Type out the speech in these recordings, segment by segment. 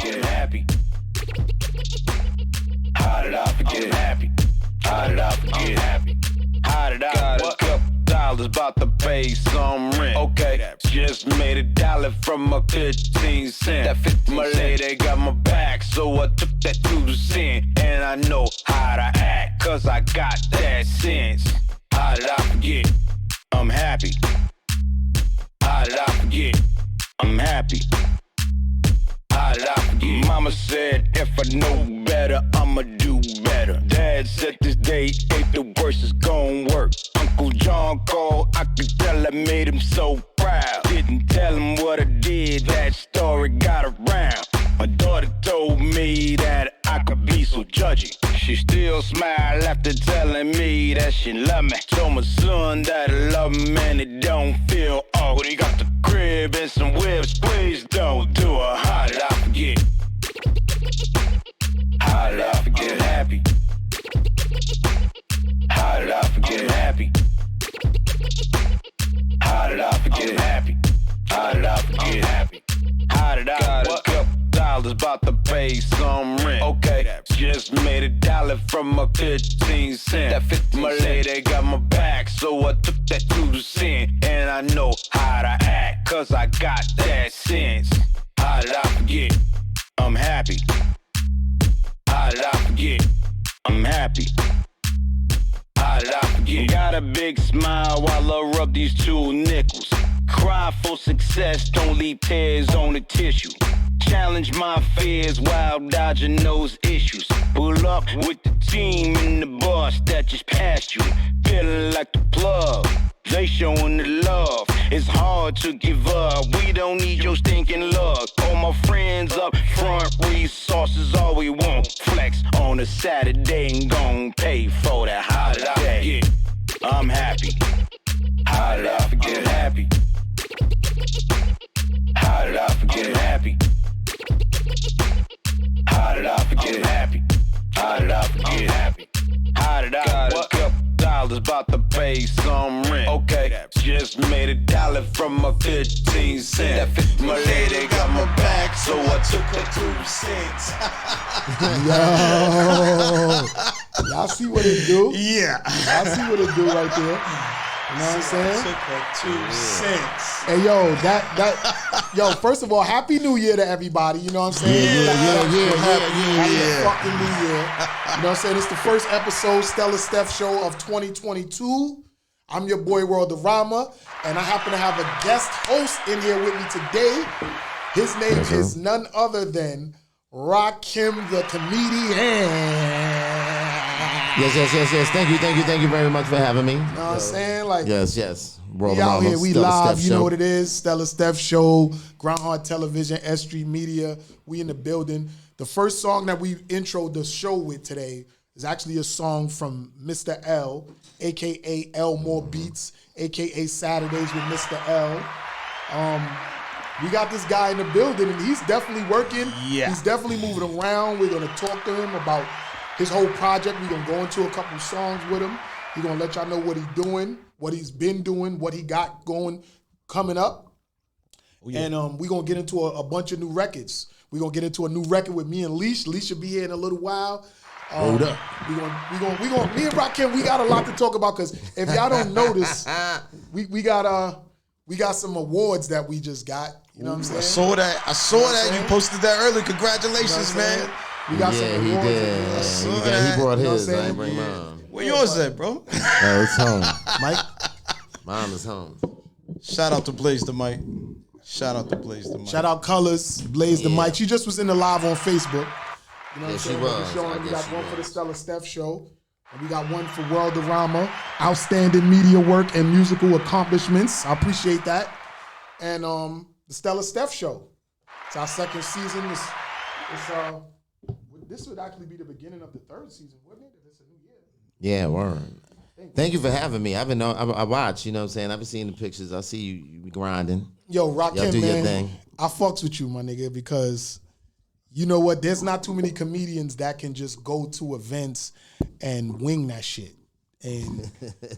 forget happy? How did I forget happy? How did I forget happy? How did I got a couple dollars about to pay some rent? Okay, just made $1 from my 15 cents. That 50 my lady got my back, so I took that 2 cents. And I know how to act, cause I got that sense. How did I forget? I'm happy. How did I forget? I'm happy. How did I forget? Mama said if I know better, I'ma do better. Dad said this day ain't the worst, it's gon' work. Uncle John called, I could tell I made him so proud. Didn't tell him what I did, that story got around. My daughter told me that I could be so judgy. She still smiled after telling me that she love me. Told my son that I love him and it don't feel awkward. He got the crib and some whips, please don't do it. How did I forget? How did I forget happy? How did I forget happy? How did I forget happy? How did I forget happy? How did I got a couple dollars about to pay some rent? Okay, just made $1 from my 15 cents. That 50 my lady got my back, so I took that 2 cents. And I know how to act, cause I got that sense. How did I forget? I'm happy. How did I forget? I'm happy. How did I forget? Got a big smile while I rub these 2 nickels. Cry for success, don't leave tears on the tissue. Challenge my fears while dodging those issues. Pull up with the team in the bus that just passed you. Feeling like the plug, they showing the love. It's hard to give up, we don't need your stinking luck. All my friends up front, resources all we want. Flex on a Saturday and gon' pay for that. How did I forget? I'm happy. How did I forget happy? How did I forget happy? How did I forget happy? How did I forget happy? How did I got a couple dollars about to pay some rent? Okay, just made $1 from my 15 cents. That 50 my lady got my back, so I took her 2 cents. Yo, y'all see what it do? Yeah. Y'all see what it do right there? You know what I'm saying? Took her 2 cents. Hey, yo, yo, first of all, Happy New Year to everybody. You know what I'm saying? Happy fucking New Year. You know what I'm saying? It's the first episode, Stella Steph Show of 2022. I'm your boy, Worldarama, and I happen to have a guest host in here with me today. His name is none other than Rakim the Comedian. Yes. Thank you very much for having me. You know what I'm saying? Like, yes. We out here, we live, you know what it is. Stella Steph Show, Groundhog Television, S.STREET Media. We in the building. The first song that we introed the show with today is actually a song from Mr. L, a.k.a. L More Beats, a.k.a. Saturdays with Mr. L. We got this guy in the building, and he's definitely working. Yeah. He's definitely moving around. We're going to talk to him about his whole project. We're going to go into a couple songs with him. He's going to let y'all know what he's doing, what he's been doing, what he got coming up. Oh, yeah. And we're going to get into a bunch of new records. We're going to get into a new record with me and Leash. Leash will be here in a little while. Hold up. Me and Rakim, we got a lot to talk about, because if y'all don't notice, we got some awards that we just got. You know what I'm saying? I saw that. You posted that early. Congratulations, man. We got some awards. He did. He brought his. I ain't bring mine. Where yours at, bro? Oh, it's home. Mike? Mine is home. Shout out to Blaze the Mic. Shout out Colors, Blaze the Mic. She just was in the live on Facebook. You know what I'm saying? She was. We got one for the Stella Steph Show. And we got one for Worldarama. Outstanding media work and musical accomplishments. I appreciate that. And the Stella Steph Show. It's our second season. This would actually be the beginning of the third season, wouldn't it? If it's a new year. Yeah, word. Thank you for having me. I watch, you know what I'm saying? I've been seeing the pictures. I see you be grinding. Yo, Rakim, do man, your thing. I fucks with you, my nigga, because you know what? There's not too many comedians that can just go to events and wing that shit. And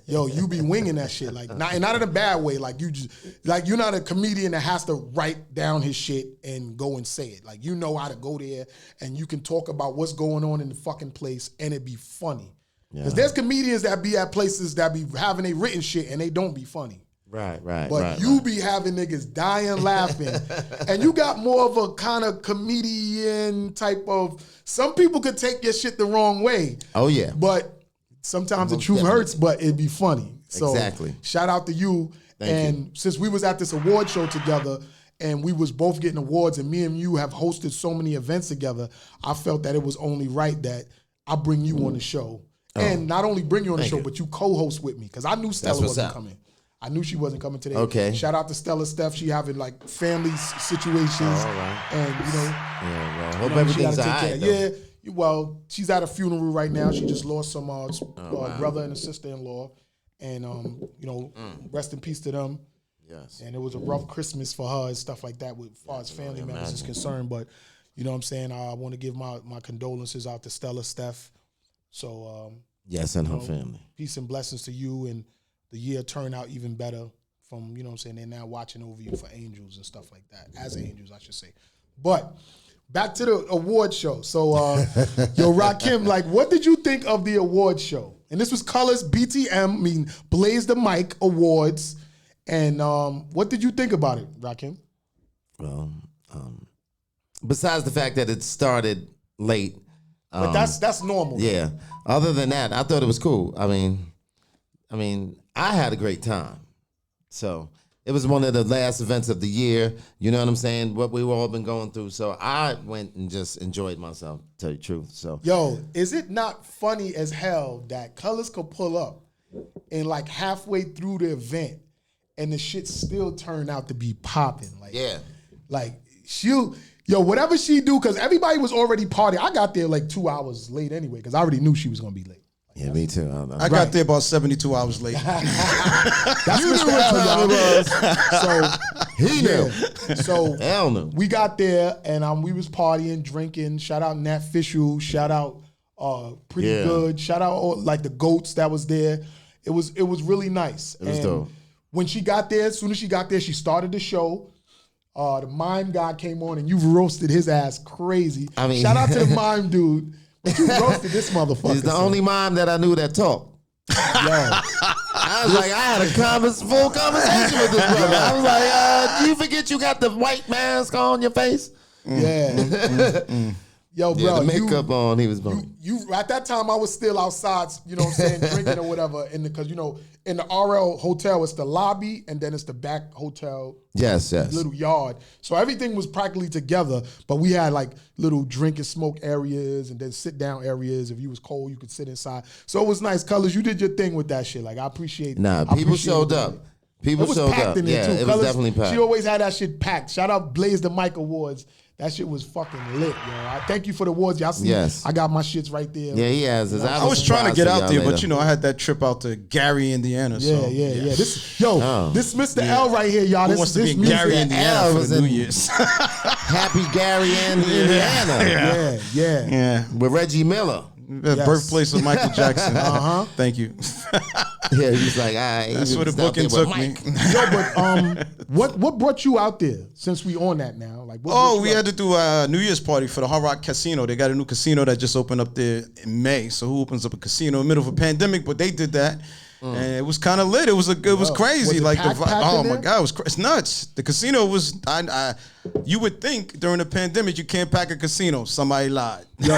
yo, you be winging that shit, like not in a bad way. Like you just, like you're not a comedian that has to write down his shit and go and say it. Like you know how to go there and you can talk about what's going on in the fucking place and it be funny. Because there's comedians that be at places that be having a written shit and they don't be funny. Right. But you be having niggas dying laughing, and you got more of a kind of comedian type of. Some people could take your shit the wrong way. Oh yeah, but. Sometimes the truth hurts, but it'd be funny. So exactly. Shout out to you. Thank you. Since we was at this award show together and we was both getting awards and me and you have hosted so many events together, I felt that it was only right that I bring you on the show. And not only bring you on the show, but you co-host with me. Because I knew Stella wasn't coming. I knew she wasn't coming today. Okay. Shout out to Stella, Steph. She having like family situations. All right. And Yeah, well, hope everything's all right. Yeah. Well, she's at a funeral right now. She just lost some brother and a sister-in-law, and rest in peace to them. Yes. And it was a rough Christmas for her and stuff like that, as far as family members is concerned. But you know what I'm saying. I want to give my condolences out to Stella, Steph. So yes, and her family. Peace and blessings to you, and the year turn out even better. From you know what I'm saying. They're now watching over you for angels and stuff like that, as angels, I should say. But. Back to the award show. So, yo, Rakim, like, what did you think of the award show? And this was Colors BTM, Blaze the Mic Awards. And what did you think about it, Rakim? Well, besides the fact that it started late. But that's normal. Yeah. Other than that, I thought it was cool. I mean, I had a great time. So it was one of the last events of the year. You know what I'm saying? What we've all been going through. So I went and just enjoyed myself, to tell you the truth. So yo, is it not funny as hell that Colors could pull up and like halfway through the event and the shit still turn out to be popping? Like, yeah. Like whatever she do, because everybody was already partying. I got there like 2 hours late anyway, because I already knew she was gonna be late. Yeah, me too. I got there about 72 hours late. That's Mr. L, y'all. So he knew. So L knew. We got there and we was partying, drinking. Shout out Nat Fisher. Shout out Pretty Good. Shout out all, like the goats that was there. It was really nice. It was dope. When she got there, as soon as she got there, she started the show. The mime guy came on and you roasted his ass crazy. I mean, shout out to the mime dude. But you roasted this motherfucker. He's the only mime that I knew that talked. Yo. I was like, I had a full conversation with this brother. I was like, do you forget you got the white mask on your face? Yeah. Yo, bro, the makeup on, he was going. You at that time I was still outside, you know what I'm saying, drinking or whatever. Because you know, in the RL hotel, it's the lobby and then it's the back hotel. Yes. Little yard. So everything was practically together, but we had like little drink and smoke areas and then sit down areas. If you was cold, you could sit inside. So it was nice. Colors, you did your thing with that shit. Like I appreciate people showed up. People showed up. Yeah, it was definitely packed. She always had that shit packed. Shout out Blaze the Mic Awards. That shit was fucking lit, yo. I thank you for the awards. Y'all see, yes. I got my shits right there. Yeah, he has. I was trying to get out there, but you know, I had that trip out to Gary, Indiana. Yeah. This Mr. L right here, y'all. Who wants to be in Gary, Indiana for the New Year's? Happy Gary, Indiana. Yeah. With Reggie Miller. The birthplace of Michael Jackson. Thank you. Yeah, he's like, that's where the booking took me. Yo, but what brought you out there? Since we on that now, like, we had to do a New Year's party for the Hard Rock Casino. They got a new casino that just opened up there in May. So who opens up a casino in the middle of a pandemic? But they did that. And it was kind of lit. It was crazy. Was it like packed my god, it's nuts. The casino was. You would think during the pandemic you can't pack a casino. Somebody lied. When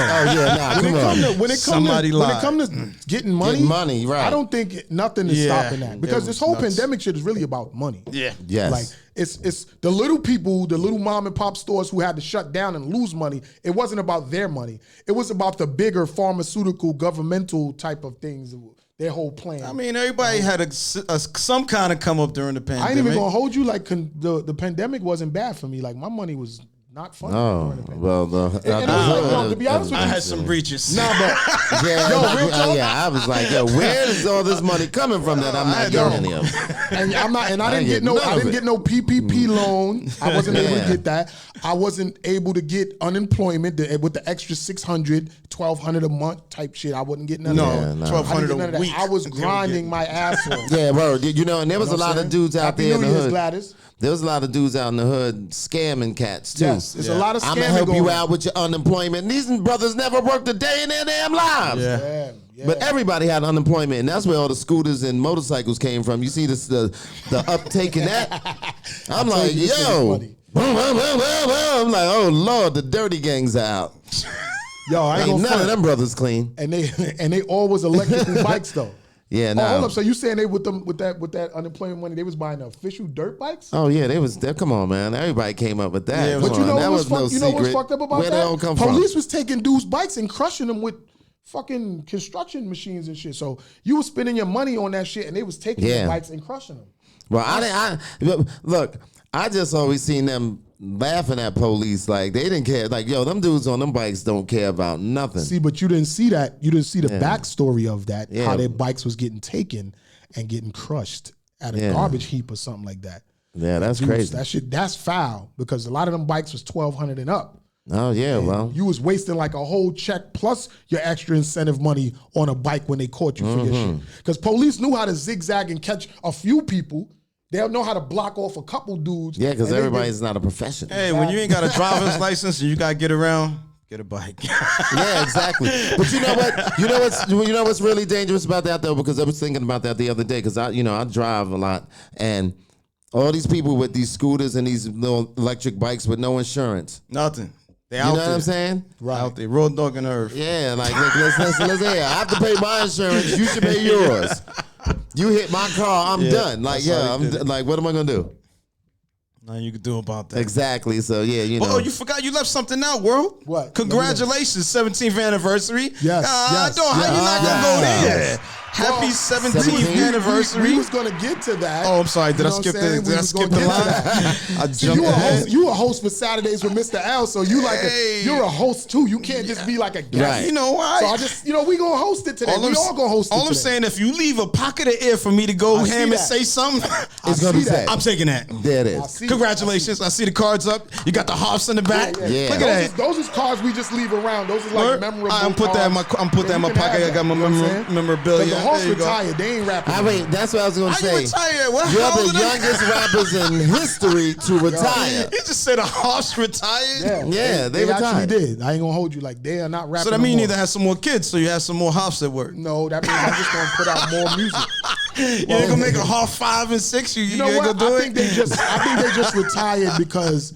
it comes to getting money, right? I don't think nothing is stopping that, because this whole pandemic shit is really about money. Yeah. Yes. Like it's the little people, the little mom and pop stores who had to shut down and lose money. It wasn't about their money. It was about the bigger pharmaceutical, governmental type of things. Their whole plan. I mean, everybody had some kind of come up during the pandemic. I ain't even gonna hold you. Like the pandemic wasn't bad for me. Like my money was not funny. Oh, well, to be honest with you, I had some breaches. Nah, but I was like, yo, where is all this money coming from that I'm not getting any of? And I didn't get no PPP loan. I wasn't able to get that. I wasn't able to get unemployment with the extra $600, $1,200 a month type shit. I wasn't getting none of that. No, $1,200 a week. I was grinding my ass off. Yeah, bro. You know, and there was a lot of dudes out Happy there in New the Year's, hood. Gladys. There was a lot of dudes out in the hood scamming cats too. Yes, it's a lot of scamming I'm gonna help going you on. out with your unemployment. These brothers never worked a day in their damn lives. Yeah. Yeah. But everybody had unemployment, and that's where all the scooters and motorcycles came from. You see this the uptake in that? I'm like, you this shit is yo. funny. I'm like, oh Lord, the dirty gangs are out. Yo, I ain't Ain't gonna none front. of them brothers clean. And they all was electrical bikes though. Yeah, Oh, no. hold up. So you saying they with that unemployment money, they was buying the official dirt bikes? Oh yeah, they was there. Come on, man. Everybody came up with that. Yeah, Come But you on, know that what's was no you know what's secret. fucked up about Where that? they all come Police from? was taking dudes' bikes and crushing them with fucking construction machines and shit. So you was spending your money on that shit, and they was taking your bikes and crushing them. Well, look. I just always seen them laughing at police like they didn't care. Like, yo, them dudes on them bikes don't care about nothing. See, but you didn't see that. You didn't see the backstory of that. Yeah. How their bikes was getting taken and getting crushed at a garbage heap or something like that. Yeah, that's Dudes, crazy. that's foul because a lot of them bikes was $1,200 and up. Oh yeah, well, You was wasting like a whole check plus your extra incentive money on a bike when they caught you for your shit. Because police knew how to zigzag and catch a few people. They'll know how to block off a couple dudes. yeah, because and then everybody's not a professional. Hey, when you ain't got a driver's license and you got to get around, get a bike. Yeah, exactly. But you know what? You know what's really dangerous about that though? Because I was thinking about that the other day. Because I drive a lot, and all these people with these scooters and these little electric bikes with no insurance. Nothing. They You out know there. what I'm saying? Right. Out there. Road dog and earth. Yeah, like listen here. I have to pay my insurance. You should pay yours. You hit my car, I'm done. Like, that's how they did it. like, what am I gonna do? Nothing you can do about that. Exactly. So yeah, you know. Oh, you forgot you left something out, world. What? Congratulations, 17th anniversary. Yes, yes, How you not gonna go there? Happy 17th 17th anniversary. We was gonna get to that. Oh, I'm sorry. Did I You know what skip I'm saying? the? We Did I was skip gonna the get to line? that. I See, jumped you a ahead. host. You a host for Saturdays with Mr. L. So you like you're a host too. You can't just be like a guest. Right. You know why? So I just we gonna host it today. We all gonna host it All I'm today. saying, if you leave a pocket of air for me to go I see ham and that. say something, It's gonna be see that. said. I'm taking that. There it I is. see. Congratulations. I see the cards up. You got the hops in the back. Yeah. Look at that. Those is cards we just leave around. Those is like Word? memorable. I'm put that in my. I'm put that in my pocket. I got my memorabilia. The host There you go. retired. They ain't rapping. I mean, that's what I was gonna How say. you retired? What? You're How old the are they? youngest rappers in history to retire. You just said a hops retired. Yeah, they actually retired. did. I ain't gonna hold you like they are not rapping. So that no means you more. need to have some more kids, so you have some more hops at work. No, that means I'm just gonna put out more music. You ain't gonna make a hop 5 and 6. You You know ain't what? gonna do I it. think they just retired because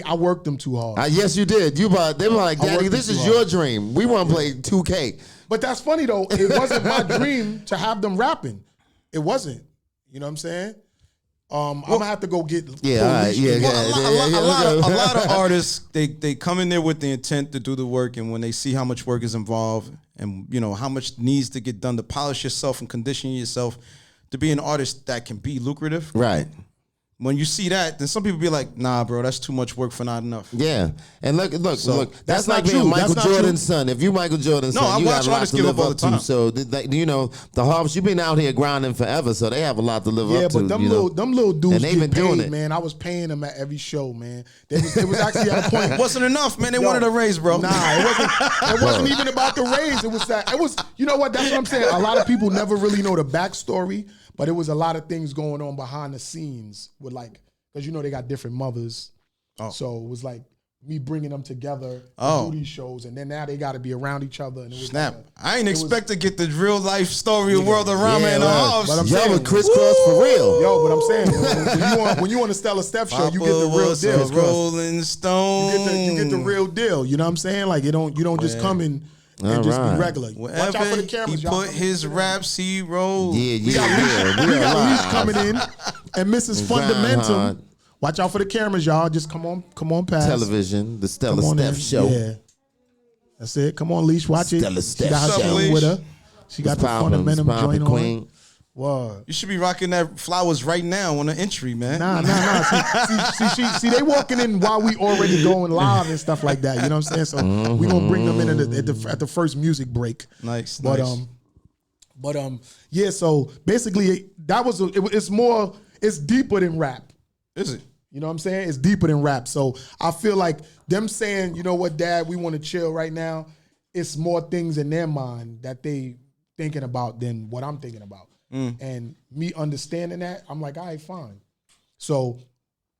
I worked them too hard. Yes, you did. They were like, I Daddy, worked this too is hard. your dream. We want to play 2K. But that's funny though. It wasn't my dream to have them rapping. It wasn't. You know what I'm saying? I'm gonna have to go get. Yeah, all right, police yeah, to- yeah. A lot of artists they come in there with the intent to do the work, and when they see how much work is involved, and you know how much needs to get done to polish yourself and condition yourself to be an artist that can be lucrative. Right. When you see that, then some people be like, "Nah, bro, that's too much work for not enough." Yeah. And look. That's That's not like being true. Michael That's not Jordan's son. If you Michael Jordan's No, son, I you watch got a lot artists to give live up all up the time. to. So, the Harps, you've been out here grinding forever, so they have a lot to live Yeah, up to. but them little dudes And they've get been doing paid, it. man. I was paying them at every show, man. It was actually at a point. It wasn't enough, man. They Yo, wanted a raise, bro. Nah, it wasn't even about the raise. It was that. It was. You know what? That's what I'm saying. A lot of people never really know the backstory, but it was a lot of things going on behind the scenes with because they got different mothers. Oh. So it was like me bringing them together to Oh. do these shows, and then now they got to be around each other. And it was Snap. like I ain't it was- expect to get the real life story of World of Rama Yeah, and the right. house. But I'm Y'all saying- were crisscross for real. Yo, but I'm saying when you on the Stella Steph show, you get the Papa real was deal. a Rolling Stone. You get the real deal. You know what I'm saying? Like you don't just come in and just Alright. be regular. Watch out for Wherever the cameras. he y'all. put his raps, he rolled. Yeah. We We are got Leash live. coming in, and Mrs. Grind Fundamentum. hard. Watch out for the cameras, y'all. Just come on past. Television, the Stella Come on Steph in. show. Yeah, that's it. Come on, Leash. Watch Stella it. Steph She got her show. team with her. She got the Poppin', Fundamentum poppin', joint on. queen. Word. You should be rocking that flowers right now on the entry, man. Nah. See, they walking in while we already going live and stuff like that. You know what I'm saying? So we gonna bring them in at the first music break. Nice, But nice. yeah. So basically, that was it's deeper than rap. Is it? You know what I'm saying? It's deeper than rap. So I feel like them saying, you know what, Dad, we want to chill right now, it's more things in their mind that they thinking about than what I'm thinking about. And me understanding that, I'm like, all right, fine. So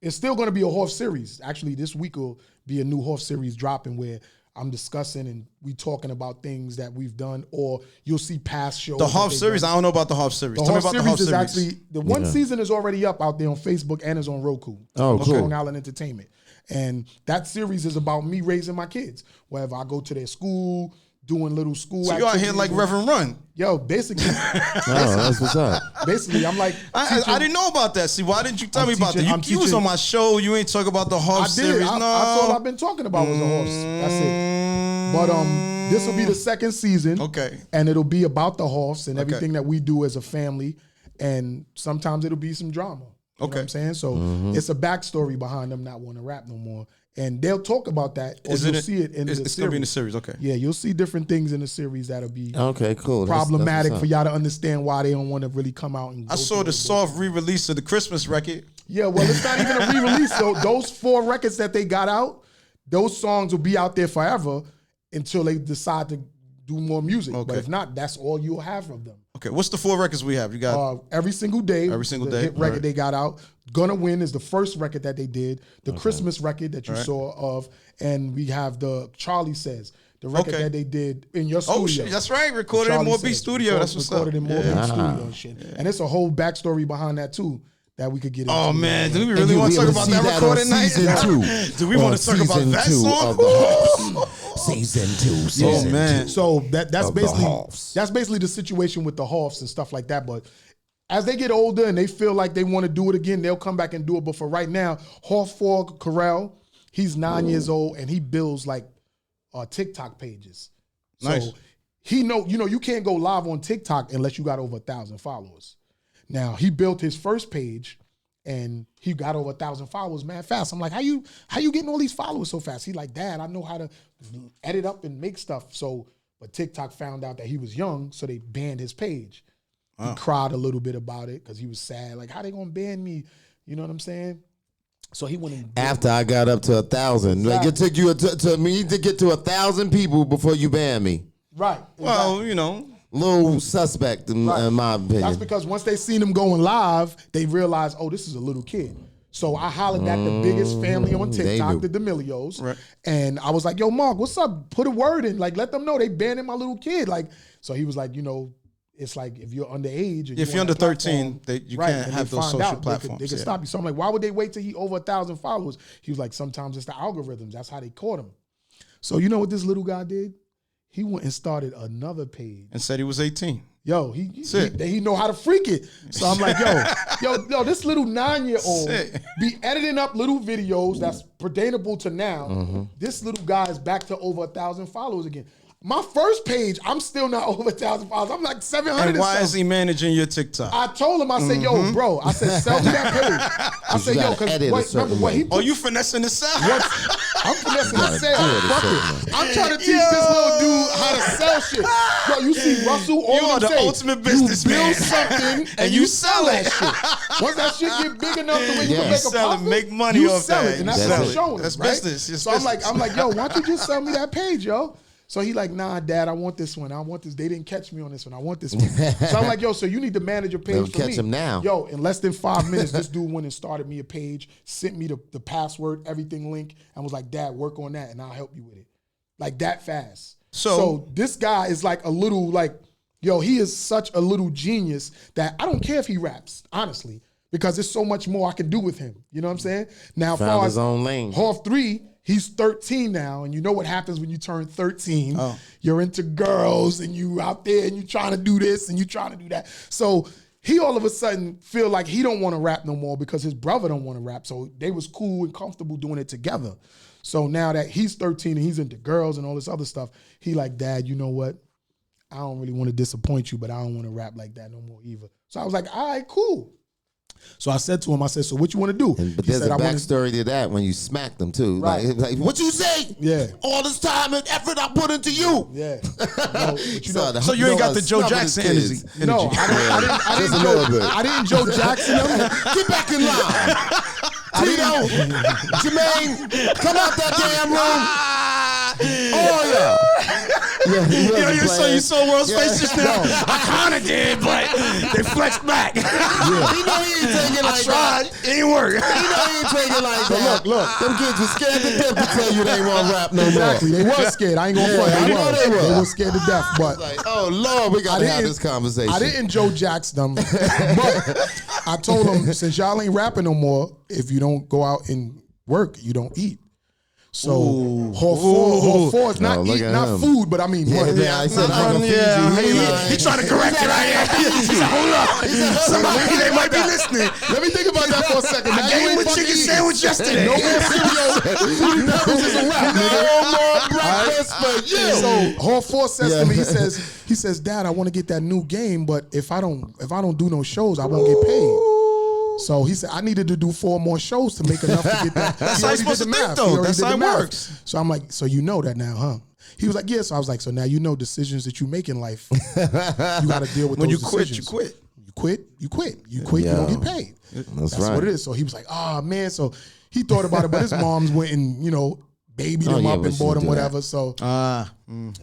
it's still going to be a Hoff series. Actually, this week will be a new Hoff series dropping where I'm discussing and we talking about things that we've done, or you'll see past shows. The Hoff series, I don't know about the Hoff series. The Tell me Hoff about the Hoff series series. is actually, the one season is already up out there on Facebook and is on Roku. Oh, cool. Long Island Entertainment. And that series is about me raising my kids. Wherever I go to their school, doing little school So you out here activities. like Reverend Run. Yo, basically, Oh, that's what's up. basically, I'm like, I didn't know about that. See, why didn't you tell I'm me about teaching- that? I'm You was teaching- on my show. You ain't talk about the Hoff I did. series. That's No. all I've been talking about was the horse. That's it. But this will be the second season. Okay. And it'll be about the horse and Okay. everything that we do as a family. And sometimes it'll be some drama. You know what I'm saying? So it's a backstory behind them not wanting to rap no more. And they'll talk about that, or you'll see it in the series. It's going to be in the series, okay. Yeah, you'll see different things in the series that'll be Okay, cool. problematic That's for y'all to understand why they don't want to really come out and I saw the soft re-release of the Christmas record. Yeah, well, it's not even a re-release. So those 4 records that they got out, those songs will be out there forever until they decide to do more music. But Okay. if not, that's all you'll have of them. Okay, what's the 4 records we have? You got Every Single Day. Every Single the Day, hit record right. they got out. Gonna Win is the first record that they did. The Christmas record that you saw of. And we have the Charlie Says, the record Okay. that they did in your studio. Oh shit, that's right. Recorded Charlie in More Beat Says. Studio. That's what's up. Recorded in More Beat Studio and shit. And it's a whole backstory behind that too that we could get into. Oh man, do we And really you'll want be to able talk to about see that that on recording night? season 2. Do we want to talk about that Season 2 song? of the Hoffs. Season 2. Season man. 2. So that's Of the basically Hoffs. that's basically the situation with the Hoffs and stuff like that. But as they get older and they feel like they want to do it again, they'll come back and do it. But for right now, Hoff 4 Carell, he's 9 years old and he builds like TikTok pages. Nice. So he you can't go live on TikTok unless you got over 1,000 followers. Now he built his first page and he got over 1,000 followers mad fast. I'm like, how you getting all these followers so fast? He like, Dad, I know how to edit up and make stuff. So, but TikTok found out that he was young, so they banned his page. He cried a little bit about it because he was sad. Like, how they gonna ban me? You know what I'm saying? So he went and After I got up to 1,000. Like it took you to me to get to 1,000 people before you banned me. right. Well, you know, Little suspect in my opinion. That's because once they seen him going live, they realized, oh, this is a little kid. So I hollered at the biggest family on they TikTok, knew. the D'Amelios. Right. And I was like, yo, Mark, what's up? Put a word in. Like, let them know they banning my little kid. Like, so he was like, it's like if you're underage. And if you're on under that 13, platform, you right, can't and have they those find social out, platforms. They can yeah. stop you. So I'm like, why would they wait till he over 1,000 followers? He was like, sometimes it's the algorithms. That's how they caught him. So you know what this little guy did? He went and started another page. And said he was 18. Yo, Sick. he know how to freak it. So I'm like, yo, this little 9-year-old Sick. be editing up little videos that's pertainable to now. This little guy is back to over 1,000 followers again. My first page, I'm still not over 1,000 followers. I'm like 700. And why something. is he managing your TikTok? I told him, I said, yo, bro, I said, sell me that page. I said, you yo, gotta because edit a remember certain what he way. Oh, put. you finessing the cell? I'm finessing the gotta sale. do it a Fuck certain it. I'm trying to teach this little dude how to sell shit. Yo, you see Russell all You are the them say, ultimate you businessman. build something and you sell that shit. Once that shit get big enough to where you can make a Sell it, profit, make money you off sell that. it, and that's You what sell I'm it. showing him, That's right? business. It's So I'm business. like, yo, why don't you just sell me that page, yo? So he like, nah, Dad, I want this one. I want this. They didn't catch me on this one. I want this one. So I'm like, yo, so you need to manage your page They'll for catch me. him now. Yo, in less than 5 minutes, this dude went and started me a page, sent me the password, everything link, and was like, Dad, work on that, and I'll help you with it. Like that fast. So this guy is like a little like, yo, he is such a little genius that I don't care if he raps, honestly, because there's so much more I can do with him. You know what I'm saying? Now, Found far his as own lane. Hoff 3, he's 13 now, and you know what happens when you turn 13. Oh. You're into girls, and you out there, and you trying to do this, and you trying to do that. So he all of a sudden feel like he don't want to rap no more because his brother don't want to rap. So they was cool and comfortable doing it together. So now that he's 13 and he's into girls and all this other stuff, he like, Dad, you know what? I don't really want to disappoint you, but I don't want to rap like that no more either. So I was like, all right, cool. So I said to him, so what you want to do? But He there's said, a "I wanna-" backstory to that when you smacked them too. Right. Like, what you say? Yeah. All this time and effort I put into you. Yeah. No, but you know, So you ain't got the Joe snubbing Jackson his energy. kids. no, I Just a little bit. didn't Joe Jackson him. Get back in line. Tito, Jermaine, come out that damn room. Oh, yeah. You saw World's face just now? I kind of did, but they flexed back. He know he ain't taking like that. It ain't work. He know he ain't taking like that. Look. Them kids were scared to death to tell you they ain't want to rap no more. Exactly. They was scared. I ain't gonna front. I know they were. They were scared to death. But Like, oh, Lord, we got to have this conversation. I didn't Joe Jacks them, but I told them, since y'all ain't rapping no more, if you don't go out and work, you don't eat. So hall four is not food, but I mean money. I said I'm gonna feed you. He trying to correct it. He said, hold up. Somebody, they might be listening. Let me think about that for a second. I gave him a chicken sandwich yesterday. No more cereal. Fruity Pebbles is a wrap. No more breakfast for you. So hall four says to me, he says, Dad, I want to get that new game, but if I don't do no shows, I won't get paid. So he said, I needed to do 4 more shows to make enough to get that. That's how you're supposed to think, though. That's how it works. So I'm like, so you know that now, huh? He was like, yeah. So I was like, so now you know decisions that you make in life. You got to deal with When those you quit, decisions. you quit. You quit, you quit. You quit, you don't get paid. That's right. what it is. So he was like, oh, man. So he thought about it, but his moms went and, babied him up and bought him whatever. So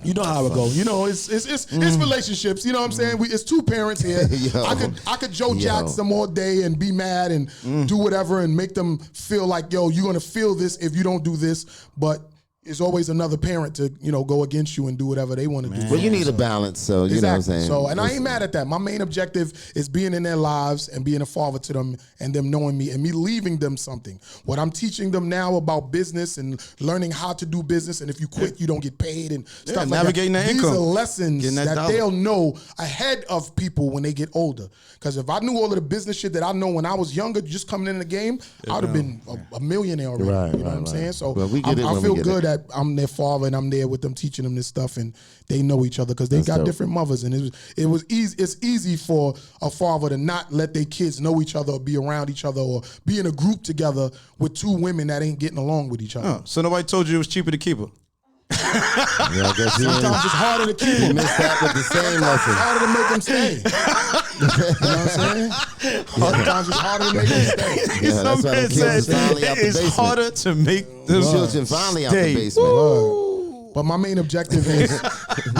you know how it goes. It's relationships. You know what I'm saying? It's 2 parents here. I could Joe Jacks them all day and be mad and do whatever and make them feel like, you're gonna feel this if you don't do this. But it's always another parent to go against you and do whatever they want to do. Well, you need a balance, so you know what I'm saying. So, and I ain't mad at that. My main objective is being in their lives and being a father to them and them knowing me and me leaving them something. What I'm teaching them now about business and learning how to do business, and if you quit, you don't get paid and stuff like navigating that. that income. These are lessons that they'll know ahead of people when they get older. Because if I knew all of the business shit that I know when I was younger, just coming in the game, I would have been a millionaire already. Right, you know what I'm saying? So well, I feel good that I'm their father and I'm there with them teaching them this stuff and they know each other because they got different mothers and it was easy. It's easy for a father to not let their kids know each other or be around each other or be in a group together with 2 women that ain't getting along with each other. Oh, so nobody told you it was cheaper to keep her? I guess Sometimes it's harder to keep them. missed that with the same lesson. It's harder to make them stay. You know what I'm saying? Sometimes it's harder to make them stay. Yeah, that's why them kids is finally out the It's basement. harder to make them Children finally out the stay. basement. But my main objective is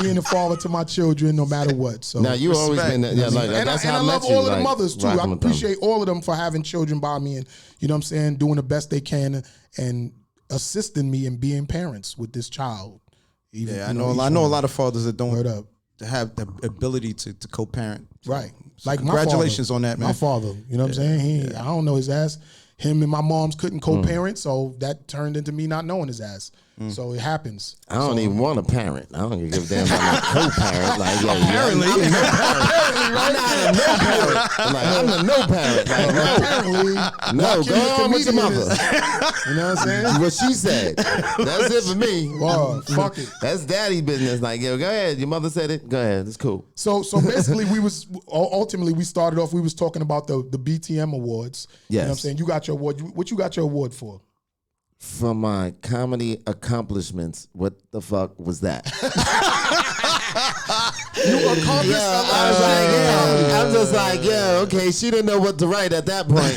being a father to my children no matter what. So Now you always been Respect. that's how I love met you, all of the like, mothers too. rocking I with them. appreciate all of them for having children by me and doing the best they can and assisting me in being parents with this child. Even, Yeah, I know a lot of fathers that Word don't up. have the ability to co-parent. Right. So Like congratulations my father, on that, man. My father, you know what I'm saying? I don't know his ass. Him and my moms couldn't co-parent, so that turned into me not knowing his ass. So it happens. I don't even want a parent. I don't give a damn about my co-parent. Like, Apparently. I'm the no parent. Like, no. Apparently, No, go on with your mother. you know what I'm saying? What she said. That's it for me. Well, fuck it. That's daddy business. Like, go ahead. Your mother said it. Go ahead. It's cool. So basically, we started off. We was talking about the BTM awards. You know what I'm saying? You got your award. What you got your award for? For my comedy accomplishments, what the fuck was that? You accomplished a lot. I'm just like, yeah, okay. She didn't know what to write at that point.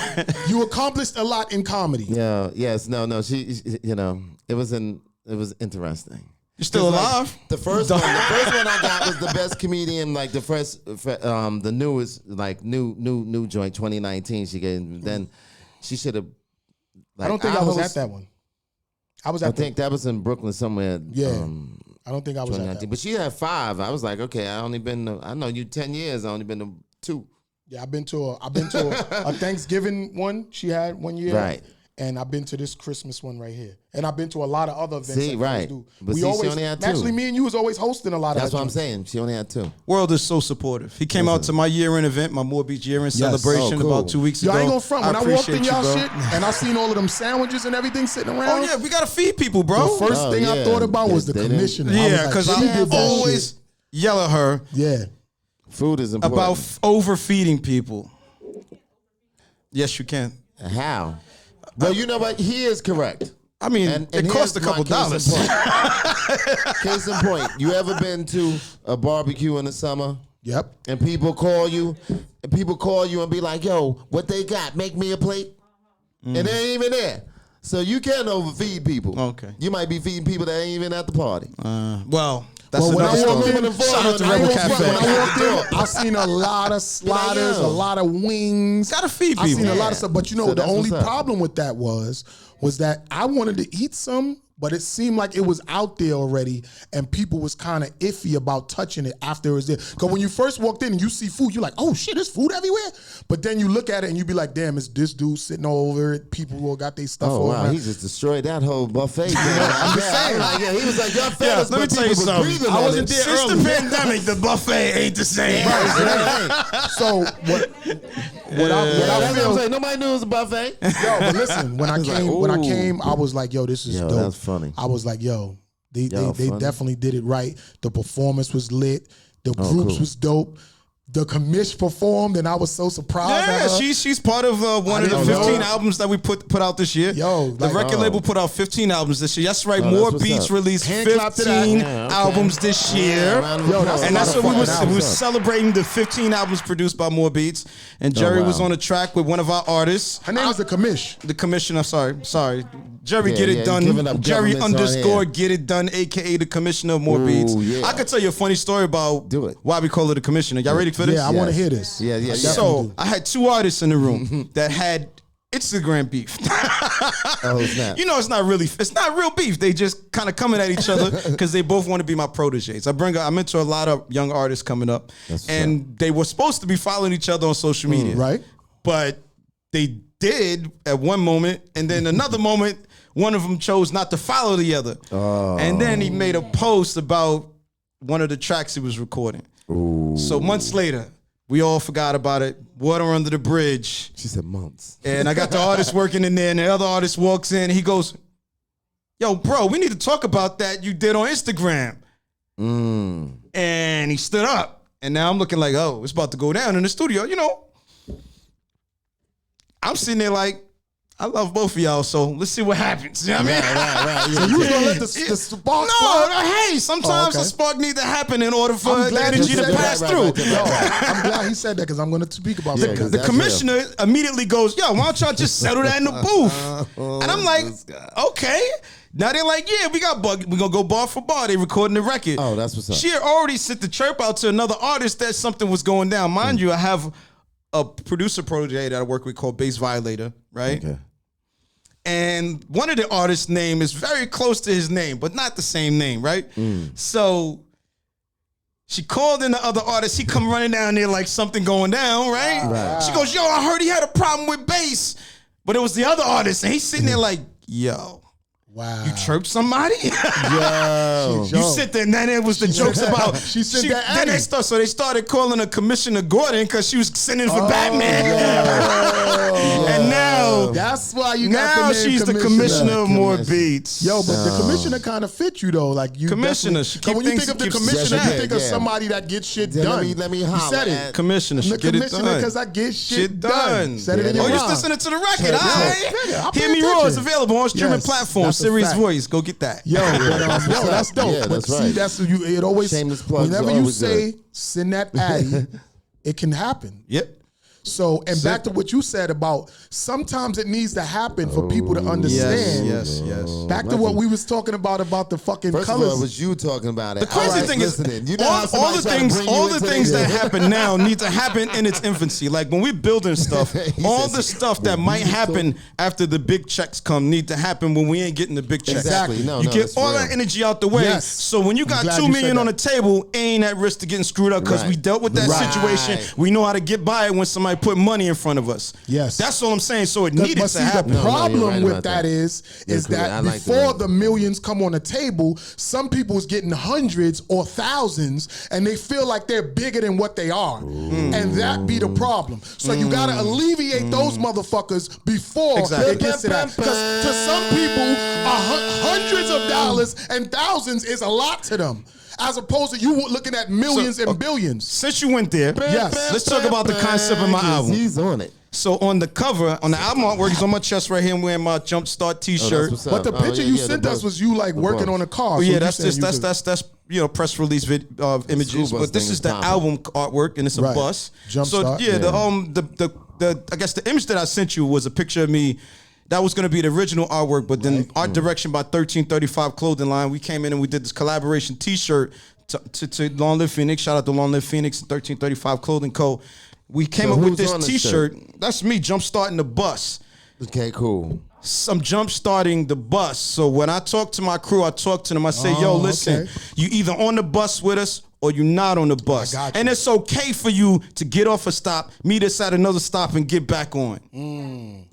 You accomplished a lot in comedy. Yeah, yes, no. She it was interesting. You're still Like, alive? the first one I got was the best comedian, like the newest, like new joint, 2019. She gave. Then she should have. Like, I don't think I was at that one. I think that was in Brooklyn somewhere. Yeah. I don't think I was at that one. But she had 5. I was like, okay, I know you 10 years. I only been to 2. Yeah, I've been to a Thanksgiving one she had one year. Right. And I've been to this Christmas one right here. And I've been to a lot of other events. See, that right. do. But we see, she always, only had 2. Actually, me and you was always hosting a lot of That's that what I'm joint. saying. She only had 2. World is so supportive. He came out to my year-end event, my Moore Beach year-end celebration Oh, cool. about 2 weeks Yo, ago. I ain't gonna front. When I walked in appreciate y'all you, bro. shit and I seen all of them sandwiches and everything sitting Oh, around, yeah, we got to feed people, bro. the first thing I yeah. thought about was the They didn't- commissioner. Yeah, because she I did that always shit. yell at her Yeah. Food is important. about overfeeding people. Yes, you can. How? Well, you know what? He is correct. I mean, And it cost a here's my couple dollars. Case in point, you ever been to a barbecue in the summer Yep. and people call you and be like, yo, what they got? Make me a plate. And they ain't even there. So you can overfeed people. Okay. You might be feeding people that ain't even at the party. Well, that's When another I walked story. in, Shout out to I Rebel ain't gonna front, when I Cafe. walked in, I seen a lot of sliders, a lot of wings. Gotta feed I seen people. a lot of stuff, but you know, So the that's only what's up. problem with that was that I wanted to eat some, but it seemed like it was out there already, and people was kind of iffy about touching it after it was there. Because when you first walked in and you see food, you're like, oh shit, there's food everywhere. But then you look at it and you be like, damn, it's this dude sitting all over it. People all got their stuff Oh all wow, around. he just destroyed that whole buffet. I'm just saying. he was like, y'all fed Yeah, us, let me but tell you people was something. breathing I on wasn't it. there since the pandemic. The buffet ain't the same. So what I That's what I'm saying. Nobody knew it was a buffet. Yo, but listen, when I was came, like, ooh. I was like, yo, this is Yo, dope. that's funny. I was like, yo, they funny. definitely did it right. The performance was lit. The groups cool. was dope. The commish performed, and I was so surprised. at Yeah, her. she's part of one of the didn't 15 know. albums that we put out this year. Yo, the like, record label put out 15 albums this year. That's right, Oh, More that's what's Beats up. released Hand clap to that. 15 Yeah, okay. albums this year. round of Yo, applause. that's And a that's lot what of we was, fucking we was albums. celebrating the 15 albums produced by More Beats. And Jerry wow. was on the track with one of our artists. Her name was the commish. The commissioner, sorry. Jerry Yeah, Get It yeah, Done. giving up Jerry governments on _ air. Get It Done, aka the commissioner of More Ooh, Beats. yeah. I could tell you a funny story about Do it. why we call her the commissioner. Y'all ready for this? Yeah, I want to hear this. Yeah, yeah, I yeah. definitely So do. I had two artists in the room that had Instagram beef. Oh snap! You know, it's not real beef. They just kind of coming at each other because they both want to be my proteges. I mentor a lot of young artists coming up, That's and they were supposed to be following each other on social media, Right. But they did at one moment, and then another moment, one of them chose not to follow the other, and then he made a post about one of the tracks he was recording. So months later, we all forgot about it. Water under the bridge. She said months. And I got the artist working in there, and the other artist walks in. He goes, "Yo, bro, we need to talk about that you did on Instagram." And he stood up, and now I'm looking like, oh, it's about to go down in the studio. You know, I'm sitting there like, I love both of y'all, so let's see what happens. You know what I mean? Right. So you was gonna let the spark No, fly? no, hey, sometimes Oh, okay. a spark needs to happen in order for I'm the glad you energy to said pass that. through. Right. Yo, I'm glad he said that because I'm going to speak about Yeah, something. 'cause The that's commissioner immediately goes, yo, why don't y'all just settle that in the booth? And I'm like, okay. Now they're like, yeah, we got bug. We're going to go bar for bar. They recording the record. Oh, that's what's up. She had already sent the chirp out to another artist that something was going down. Mind you, I have a producer protege that I work with called Bass Violator, right? Okay. And one of the artists' name is very close to his name, but not the same name, right? So she called in the other artist. He come running down there like something going down, right? She goes, yo, I heard he had a problem with bass. But it was the other artist, and he's sitting there like, yo, Wow. you chirped somebody? Yo. You sit there, and then it was the jokes about. She sent that at then him. so they started calling her Commissioner Gordon because she was sitting for Batman. And now, That's why you got now the name she's the commissioner of More Beats. Yo, but the commissioner kind of fit you though. Like you, Commissioner, definitely- she 'cause keep when you things- think of the keeps- commissioner, Yeah, you think of yeah. somebody that gets shit Yeah, done. let me You holler said it. at- Commissioner, I'm she the get it commissioner done. because I get shit done. done. Said it in your Oh, you rhyme. listening to the record? Check it All out. right. Nigga, I pay Hear Me Roar is attention. available on streaming Yes, platforms. that's a Serious fact. Voice. Go get that. Yo, yo, that's dope. Yeah, but that's see, right. that's you. It always Shameless plugs whenever are you always say good. send that addy, it can happen. Yep. So, and back to what you said about sometimes it needs to happen for people to understand. Yes. Back to what we was talking about the fucking First colors. of all, it was you talking about it. The crazy thing is, all the things that happen now need to happen in its infancy. Like when we're building stuff, all the stuff that might happen after the big checks come need to happen when we ain't getting the big checks. Exactly. No, you get that's all real. that energy out the way. Yes. So when you I'm got glad $2 you million said on the that. table, ain't at risk to getting screwed up because Right. we dealt with that Right. situation. We know how to get by it when somebody put money in front of us. Yes. That's all I'm saying. So it needed But to see, happen. the No, you're problem right with about that that. is You're correct. that I like the before way- the millions come on the table, some people's getting hundreds or thousands, and they feel like they're bigger than what they are, and that be the problem. So you gotta alleviate those motherfuckers before Exactly. it gets to that. Because to some people, hundreds of dollars and thousands is a lot to them, as opposed to you looking at millions and billions. Since you went there, Yes. let's talk about the concept of my album. He's on it. So on the cover, on the album artwork, it's on my chest right here. I'm wearing my Jumpstart T-shirt. what's up. But the Oh, picture yeah, you yeah, sent the us bus. was you like The working bus. on a car. Oh So yeah, you that's saying just you that's could- you know press release images. school bus But this thing is is the popping. album artwork, and it's a Right. bus. Jumpstart. So yeah, Yeah. the I guess the image that I sent you was a picture of me That was going to be the original artwork, but then art direction by 1335 Clothing Line. We came in and we did this collaboration T-shirt to Long Live Phoenix. Shout out to Long Live Phoenix, 1335 Clothing Co. We came up with this T-shirt. That's me jump starting the bus. Okay, cool. I'm jump starting the bus. So when I talk to my crew, I talk to them. I say, yo, listen, you either on the bus with us or you're not on the bus. And it's okay for you to get off a stop, meet us at another stop, and get back on.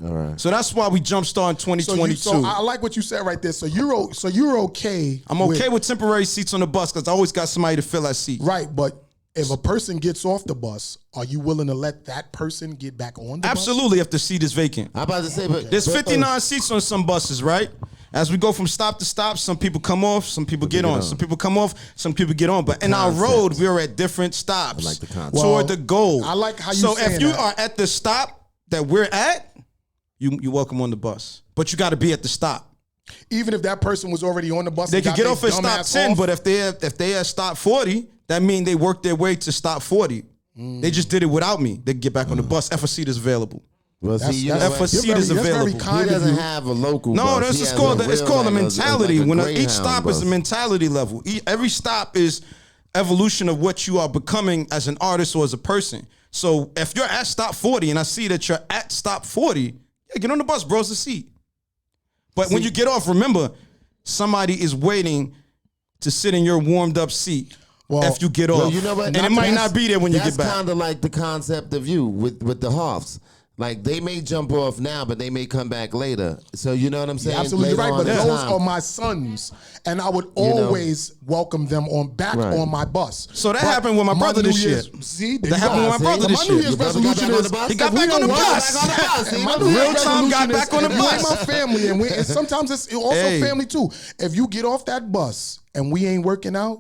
All right. So that's why we jump start in 2022. So I like what you said right there. So you're okay. I'm okay with temporary seats on the bus because I always got somebody to fill that seat. Right, but if a person gets off the bus, are you willing to let that person get back on the bus? Absolutely, if the seat is vacant. I'm about to say, but there's 59 seats on some buses, right? As we go from stop to stop, some people come off, some people get on. Some people come off, some people get on. But in our road, we are at different stops. I like the concept. Toward the goal. I like how you So saying if you that. are at the stop that we're at, you're welcome on the bus. But you got to be at the stop. Even if that person was already on the bus, They could get off at stop 10, but if they at stop 40, that means they worked their way to stop 40. They just did it without me. They can get back on the bus if a seat is available. well, see, you know If a what? seat is available. Very kind He of doesn't you. have a local No, bus. that's He it's has called a it's real, called a like, mentality. like a When each Greyhound stop is a bus. mentality level. Every stop is evolution of what you are becoming as an artist or as a person. So if you're at stop 40 and I see that you're at stop 40, yeah, get on the bus, bro. It's a seat. But when you get off, remember, somebody is waiting to sit in your warmed up seat. Well, if you get off, Well, you know what? and it might not be there when you get back. That's kind of like the concept of you with the Hoffs. Like, they may jump off now, but they may come back later. So, you know what I'm saying? Absolutely Later right, on but in those time. are my sons, and I would always welcome them on my bus. So that But happened with my brother New this year. Year's- See, there That you happened go. with my brother So this my year. New Year's Your brother got resolution back on is the bus? He got if we back on the don't work- bus. Back on the bus. See, My my New Year's real time got resolution is back on the me and bus. my family, and sometimes it's also Hey. family too. If you get off that bus and we ain't working out,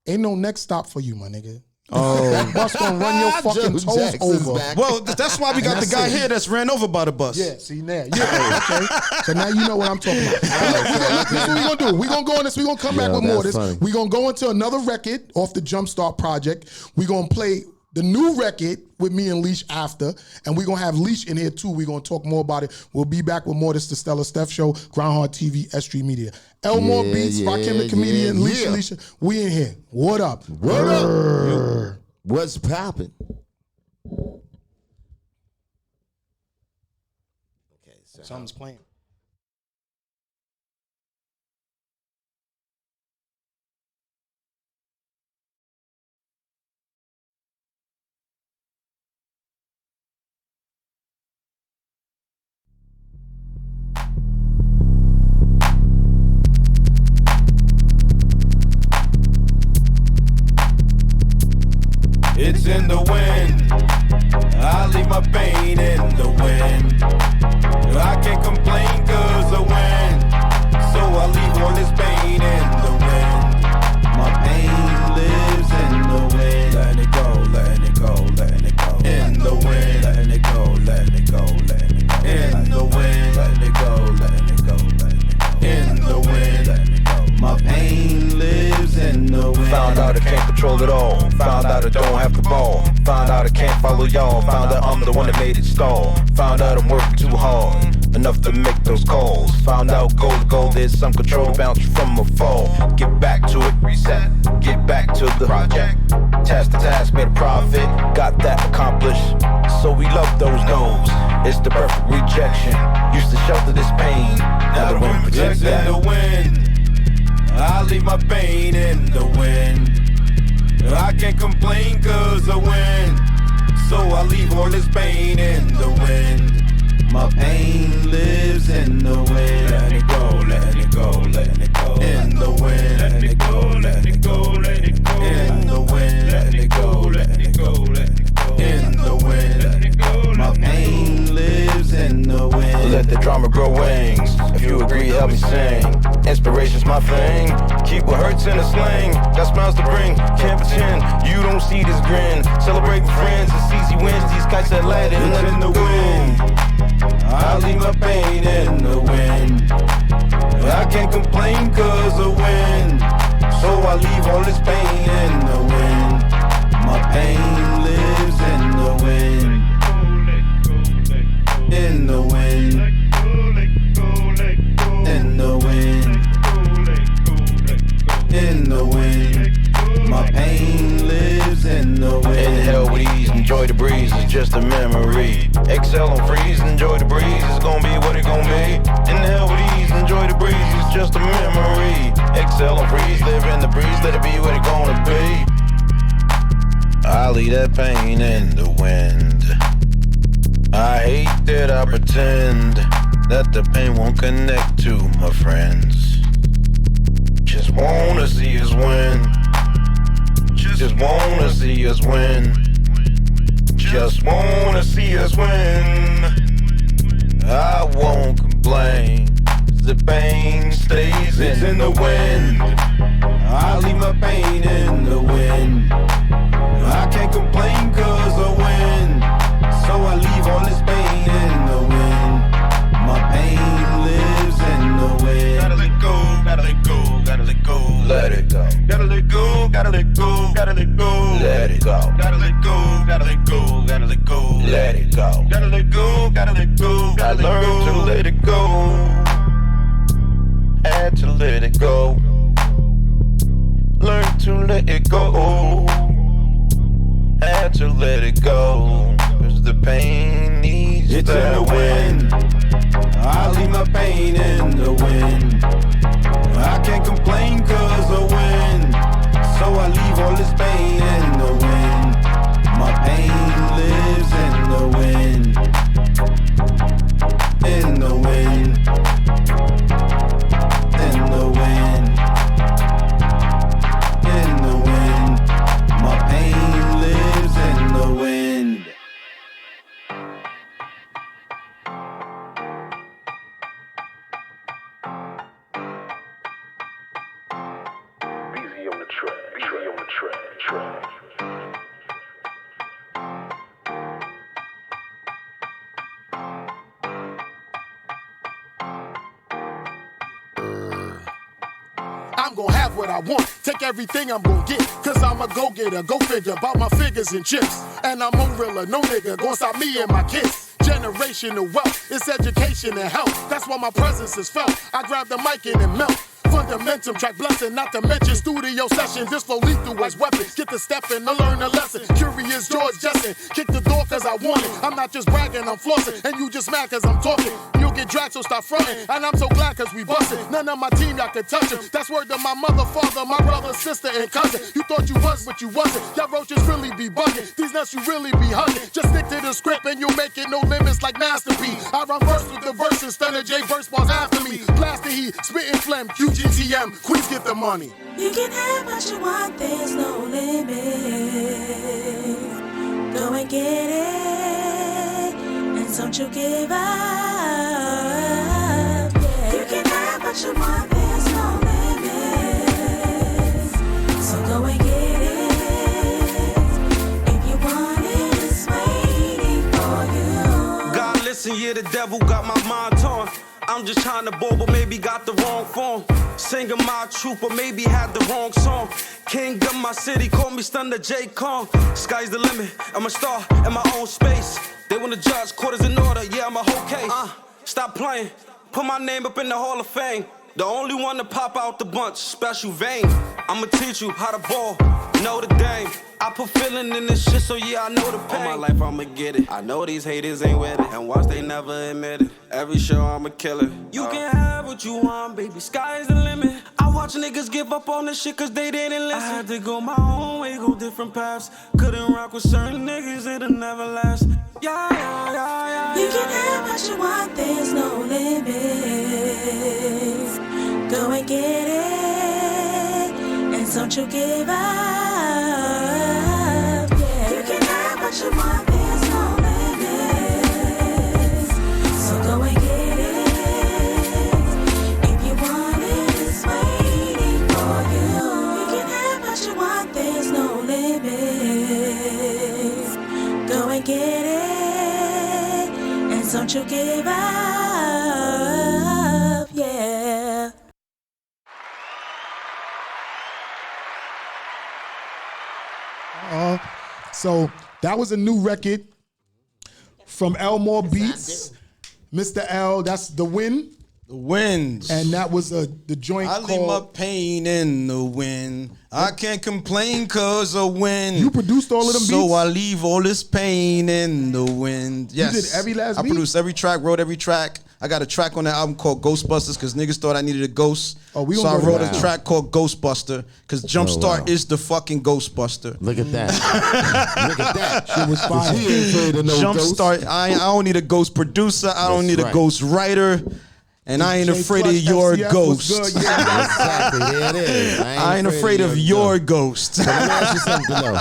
ain't no next stop for you, my nigga. That bus gonna run your fucking Joe toes Jackson's over. back. Well, that's why we got the that's guy it. here that's ran over by the bus. Yeah, see now. Yeah, okay. So now you know what I'm talking about. Look, this is what we're gonna do. We're gonna go on this. We're gonna come back with more of this. that's funny. We're gonna go into another record off the Jumpstart project. We're gonna play the new record with me and Leash after, and we're gonna have Leash in here too. We're gonna talk more about it. We'll be back with more. This is the Stella Steph Show, Groundhog TV, S.STREET Media. Elmore Beats, Rakim the Comedian, Leash, Leash. We in here. What up? What up? What's popping? Okay, so Something's playing. It's in the wind. I leave my pain in the wind. I can't complain cause I win. So I leave all this pain in the wind. My pain lives in the wind. Letting it go, letting it go, letting it go. In the wind. Letting it go, letting it go, letting it go. In the wind. Letting it go, letting it go, letting it go. In the wind. Letting it go. My pain lives in the wind. Found out I can't control it all. Found out I don't have the ball. Found out I can't follow y'all. Found out I'm the one that made it stall. Found out I'm working too hard, enough to make those calls. Found out goal to goal, there's some control to bounce from a fall. Get back to it, reset. Get back to the project. Task to task, made a profit. Got that accomplished. So we love those no's. It's the perfect rejection. Used to shelter this pain. Now the wind protects that. In the wind. I leave my pain in the wind. I can't complain cause I win. So I leave all this pain in the wind. My pain lives in the wind. Letting it go, letting it go, letting it go. In the wind. Letting it go, letting it go, letting it go. In the wind. Letting it go, letting it go, letting it go. In the wind. Letting it go. My pain lives in the wind. Let the drama grow wings. If you agree, help me sing. Inspiration's my thing. Keep what hurts in a sling. Got smiles to bring. Can't pretend you don't see this grin. Celebrating friends. It's easy wins. These kites that land in the wind. I leave my pain in the wind. I can't complain cause I win. So I leave all this pain in the wind. My pain lives in the wind. In the wind. in the breeze, let it be what it gonna be. I leave that pain in the wind. I hate that I pretend that the pain won't connect to my friends. Just wanna see us win. Just wanna see us win. Just wanna see us win. I won't complain. The pain stays in the wind. I leave my pain in the wind. I can't complain cause I win. So I leave all this pain in the wind. My pain lives in the wind. Gotta let go, gotta let go, gotta let go. Let it go. Gotta let go, gotta let go, gotta let go. Let it go. Gotta let go, gotta let go, gotta let go. Let it go. Gotta let go, gotta let go, gotta let go. I learned to let it go. Had to let it go. Learn to let it go. Had to let it go. Cause the pain needs it's in the wind. I leave my pain in the wind. I can't complain cause I win. So I leave all this pain in the wind. My pain lives in the wind. In the wind. In the wind. In the wind. My pain lives in the wind. Easy on the track, easy on the track. I'm gon' have what I want, take everything I'm gon' get. Cause I'm a go-getter, go figure, about my figures and chips. And I'm on realer, no nigga gon' stop me and my kids. Generational wealth, it's education and health. That's why my presence is felt. I grab the mic and it melt. Fundamentum, track blessing, not to mention studio sessions. This flow lethal as weapons. Get to stepping to learn a lesson. Curious George Jetson, kick the door cause I want it. I'm not just bragging, I'm flossing. And you just mad cause I'm talking. You'll get dragged, so stop fronting. And I'm so glad cause we bustin'. None of my team y'all can touch him. That's word to my mother, father, my brother, sister, and cousin. You thought you was, but you wasn't. Y'all roaches really be bugging. These nuts you really be hugging. Just stick to the script and you'll make it no limits like Master P. I run verse with the verses, Stella J verse bars after me. Blast the heat, spitting phlegm, QGTM, Queens get the money. You can have what you want, there's no limit. Go and get it, and don't you give up. Yeah. You can have what you want, there's no limit. So go and get it. If you want it, it's waiting for you. God, listen, yeah, the devil got my mind torn. I'm just trying to ball, but maybe got the wrong form. Singing my truth, but maybe had the wrong song. King of my city, call me Stunner J. Kong. Sky's the limit, I'm a star in my own space. They wanna judge, quarters in order, yeah, I'm a whole case. Stop playing, put my name up in the Hall of Fame. The only one to pop out the bunch, special vein. I'ma teach you how to ball, know the game. I put feeling in this shit, so yeah, I know the pain. All my life I'ma get it. I know these haters ain't with it, and watch they never admit it. Every show I'ma kill it. You can have what you want, baby, sky's the limit. I watch niggas give up on this shit cause they didn't listen. I had to go my own way, go different paths. Couldn't rock with certain niggas, it'll never last. Yeah, yeah, yeah, yeah. You can have what you want, there's no limits. Go and get it, and don't you give up. Yeah. You can have what you want, there's no limits. So go and get it. If you want it, it's waiting for you. You can have what you want, there's no limits. Go and get it, and don't you give up. Yeah. So that was a new record from Elmore Beats. Mr. L, that's The Win. The Winds. And that was the joint I leave my called... pain in the wind. I can't complain cause I win. You produced all of them beats? So I leave all this pain in the wind. Yes. You did every last beat? I produced every track, wrote every track. I got a track on that album called Ghostbusters because niggas thought I needed a ghost. Oh, we so gonna I go to wrote that. a track called Ghostbuster because Jumpstart wow. is the fucking Ghostbuster. Look at that. Look at that. Shit was fire. She ain't afraid of no ghosts. Jumpstart. I don't need a ghost producer. I don't That's need right. a ghost writer. And I ain't J afraid of Clutch your FCF, ghost. what's good? Yeah. Exactly. There it is. I ain't afraid of your ghost. But let me ask you something though.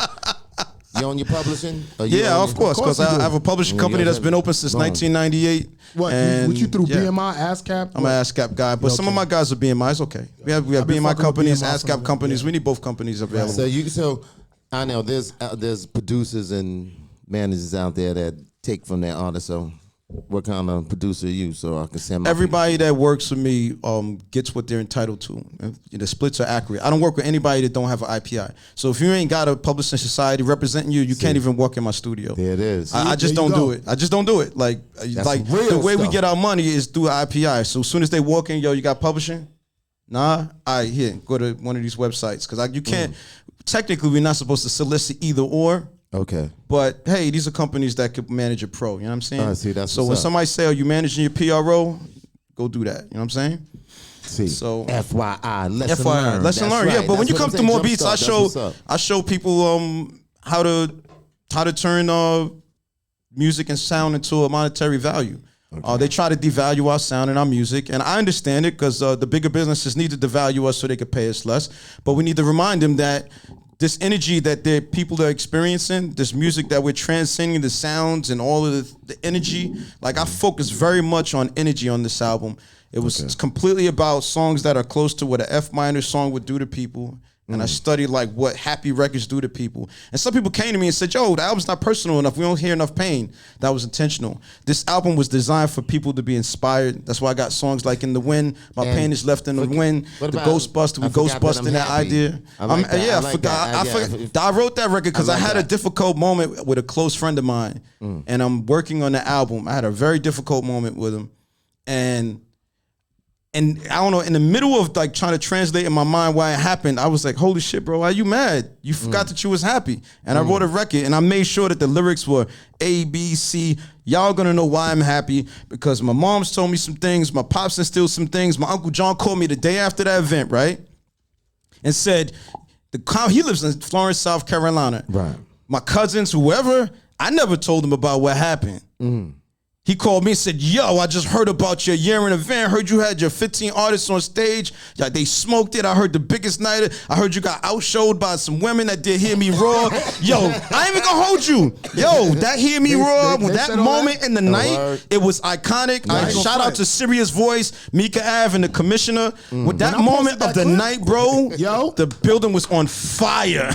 You own your publishing? Or you Yeah, own of course, because you I do. have a publishing company that's been open since Boom. 1998. What? And You through yeah. BMI, ASCAP? I'm an ASCAP guy, but some of my guys are BMI. It's okay. We have I've been BMI fucking with companies, BMI ASCAP from- companies. yeah. We need both companies available. So I know there's producers and managers out there that take from their artists. So what kind of producer are you? So I can send my Everybody that works with me gets what they're entitled to. The splits are accurate. I don't work with anybody that don't have an IPI. So if you ain't got a publishing society representing you, you can't even work in my studio. There it is. I just There you don't do go. it. I just don't do it. Like real the way we stuff. get our money is through an IPI. So as soon as they walk in, yo, you got publishing? Nah, all right, here, go to one of these websites because you can't. Technically, we're not supposed to solicit either or. Okay. But hey, these are companies that could manage a pro. You know what I'm saying? I see, that's so what's when up. somebody say, "Oh, you managing your PRO?" Go do that. You know what I'm saying? See. So- FYI, lesson FYI, learned. lesson That's learned. Yeah, right. but when That's you what come I'm to saying. more beats, I Jumpstart, that's what's up. show people how to turn music and sound into a monetary value. They try to devalue our sound and our music, and I understand it because the bigger businesses need to devalue us so they could pay us less. But we need to remind them that this energy that the people are experiencing, this music that we're transcending, the sounds and all of the energy, like I focus very much on energy on this album. It was it's completely about songs that are close to what an F minor song would do to people. And I studied like what happy records do to people. And some people came to me and said, yo, the album's not personal enough. We don't hear enough pain. That was intentional. This album was designed for people to be inspired. That's why I got songs like In the Wind, My And Pain is Left in the Wind, what The about Ghostbuster, we I Forgot That Ghostbusting I'm that Happy? idea. I like that. Yeah, I like that. I wrote that record because I I like had a that. difficult moment with a close friend of mine. And I'm working on the album. I had a very difficult moment with him. And I don't know, in the middle of like trying to translate in my mind why it happened, I was like, holy shit, bro, why you mad? You forgot that you was happy. And I wrote a record and I made sure that the lyrics were A, B, C. Y'all gonna know why I'm happy because my mom's told me some things, my pops instilled some things. My Uncle John called me the day after that event, right? And said, he lives in Florence, South Carolina. Right. My cousins, whoever, I never told them about what happened. He called me and said, yo, I just heard about your year-end event. Heard you had your 15 artists on stage. Like, they smoked it. I heard the biggest night. I heard you got outshowed by some women that did Hear Me Roar. Yo, I ain't even gonna hold you. Yo, that Hear Me Roar, they that said all moment that? in the night, word. it was iconic. Nice. Shout out to Serious Voice, Mika Ave, and the commissioner. With that When I moment posted of the that clip, night, bro, Yo. the building was on fire.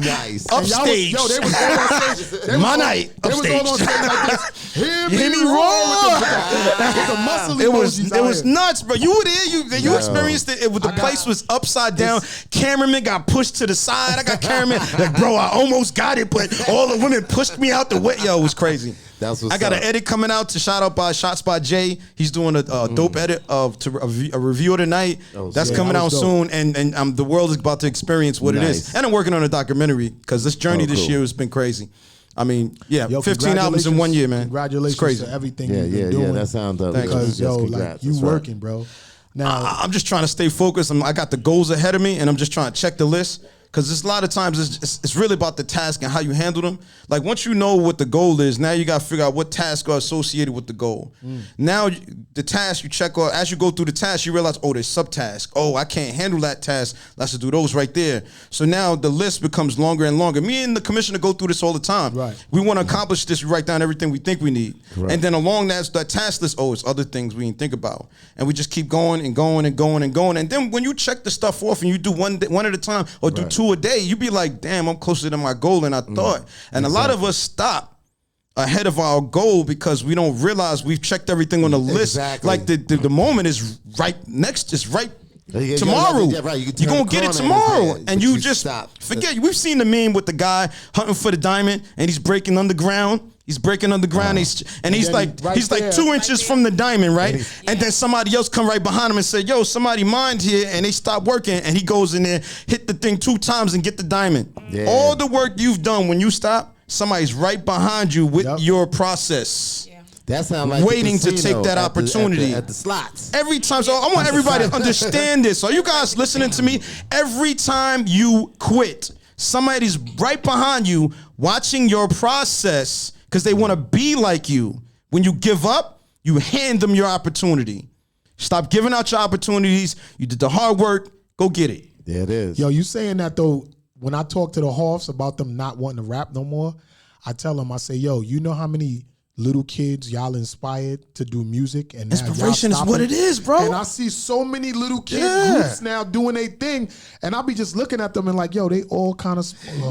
Nice. Up And y'all stage. they was all on stage. They was My all- night They up was all on stage. stage like this. Hear Hear me me roar. roar. With the muscle It was emojis it out was here. nuts, bro. You were there. You experienced it. The place was upside down. Cameraman got pushed to the side. I got cameraman like, bro, I almost got it, but all the women pushed me out the way. Yo, it was crazy. That's what's I got up. an edit coming out to shout out by Shots by Jay. He's doing a dope edit of a review tonight. That's yeah, coming that out was soon, and the world is about to experience what it Nice. is. And I'm working on a documentary because this journey this cool. year has been crazy. I mean, yeah, Yo, 15 albums in 1 year, man. Congratulations It's crazy. to everything Yeah, you've been yeah, doing. yeah. That sounds dope. Thanks. Because, yo, Congrats. like, you That's right. working, bro. Now, I'm just trying to stay focused. I got the goals ahead of me, and I'm just trying to check the list. Because there's a lot of times it's really about the task and how you handle them. Like once you know what the goal is, now you got to figure out what tasks are associated with the goal. Now the task you check off, as you go through the task, you realize, oh, there's subtasks. Oh, I can't handle that task. Let's do those right there. So now the list becomes longer and longer. Me and the commissioner go through this all the time. Right. We want to accomplish this. We write down everything we think we need. Correct. And then along that task list, oh, it's other things we didn't think about. And we just keep going and going and going and going. And then when you check the stuff off and you do one at a time or do two a day, you be like, damn, I'm closer to my goal than I thought. And a lot of us stop ahead of our goal because we don't realize we've checked everything on the list. Exactly. Like the moment is right next, it's right Yeah, tomorrow. yeah, right. You can You're turn gonna the get it corner tomorrow. and And but you you just stop. forget. We've seen the meme with the guy hunting for the diamond and he's breaking underground. He's breaking underground. He's then like right he's like there. 2 inches from the diamond, right? And And then somebody else come right behind him and say, yo, somebody mined here, and they stop working, and he goes in there, hit the thing 2 times and get the diamond. Yeah. All the work you've done when you stop, somebody's right behind you with Yep. your process. That sounds like waiting to casino take that at the- opportunity at the slots. every time. So I want everybody to understand this. So you guys listening to me, every time you quit, somebody's right behind you watching your process because they want to be like you. When you give up, you hand them your opportunity. Stop giving out your opportunities. You did the hard work. Go get it. There it is. Yo, you saying that though, when I talk to the Hoffs about them not wanting to rap no more, I tell them, I say, yo, you know how many little kids y'all inspired to do music, and now Inspiration y'all is what stopping? it is, bro. And I see so many little kid Yeah. groups now doing their thing, and I'll be just looking at them and like, yo, they all kind of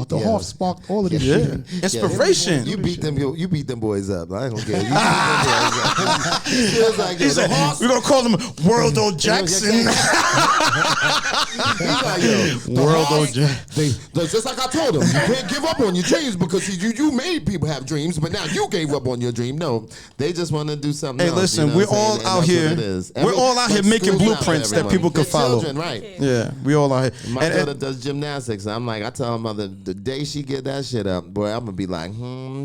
the Hoff sparked all of this shit. And Inspiration. You beat them. You beat them boys up. I ain't gonna get it. You beat them boys up. He feels like He said, we're going to call them Worldo Jackson. He's like, yo, Worldo Jackson. just like I told him, you can't give up on your dreams because you made people have dreams, but now you gave up on your dream. No, they just want to do something Hey, else. listen, you know we're what I'm all saying? And out that's here. what it is. We're all out here making school's out for blueprints that everyone. people can They're follow. children, right? Yeah, we all out here. My And- daughter does gymnastics. I'm like, I tell her mother, the day she get that shit up, boy, I'm gonna be like,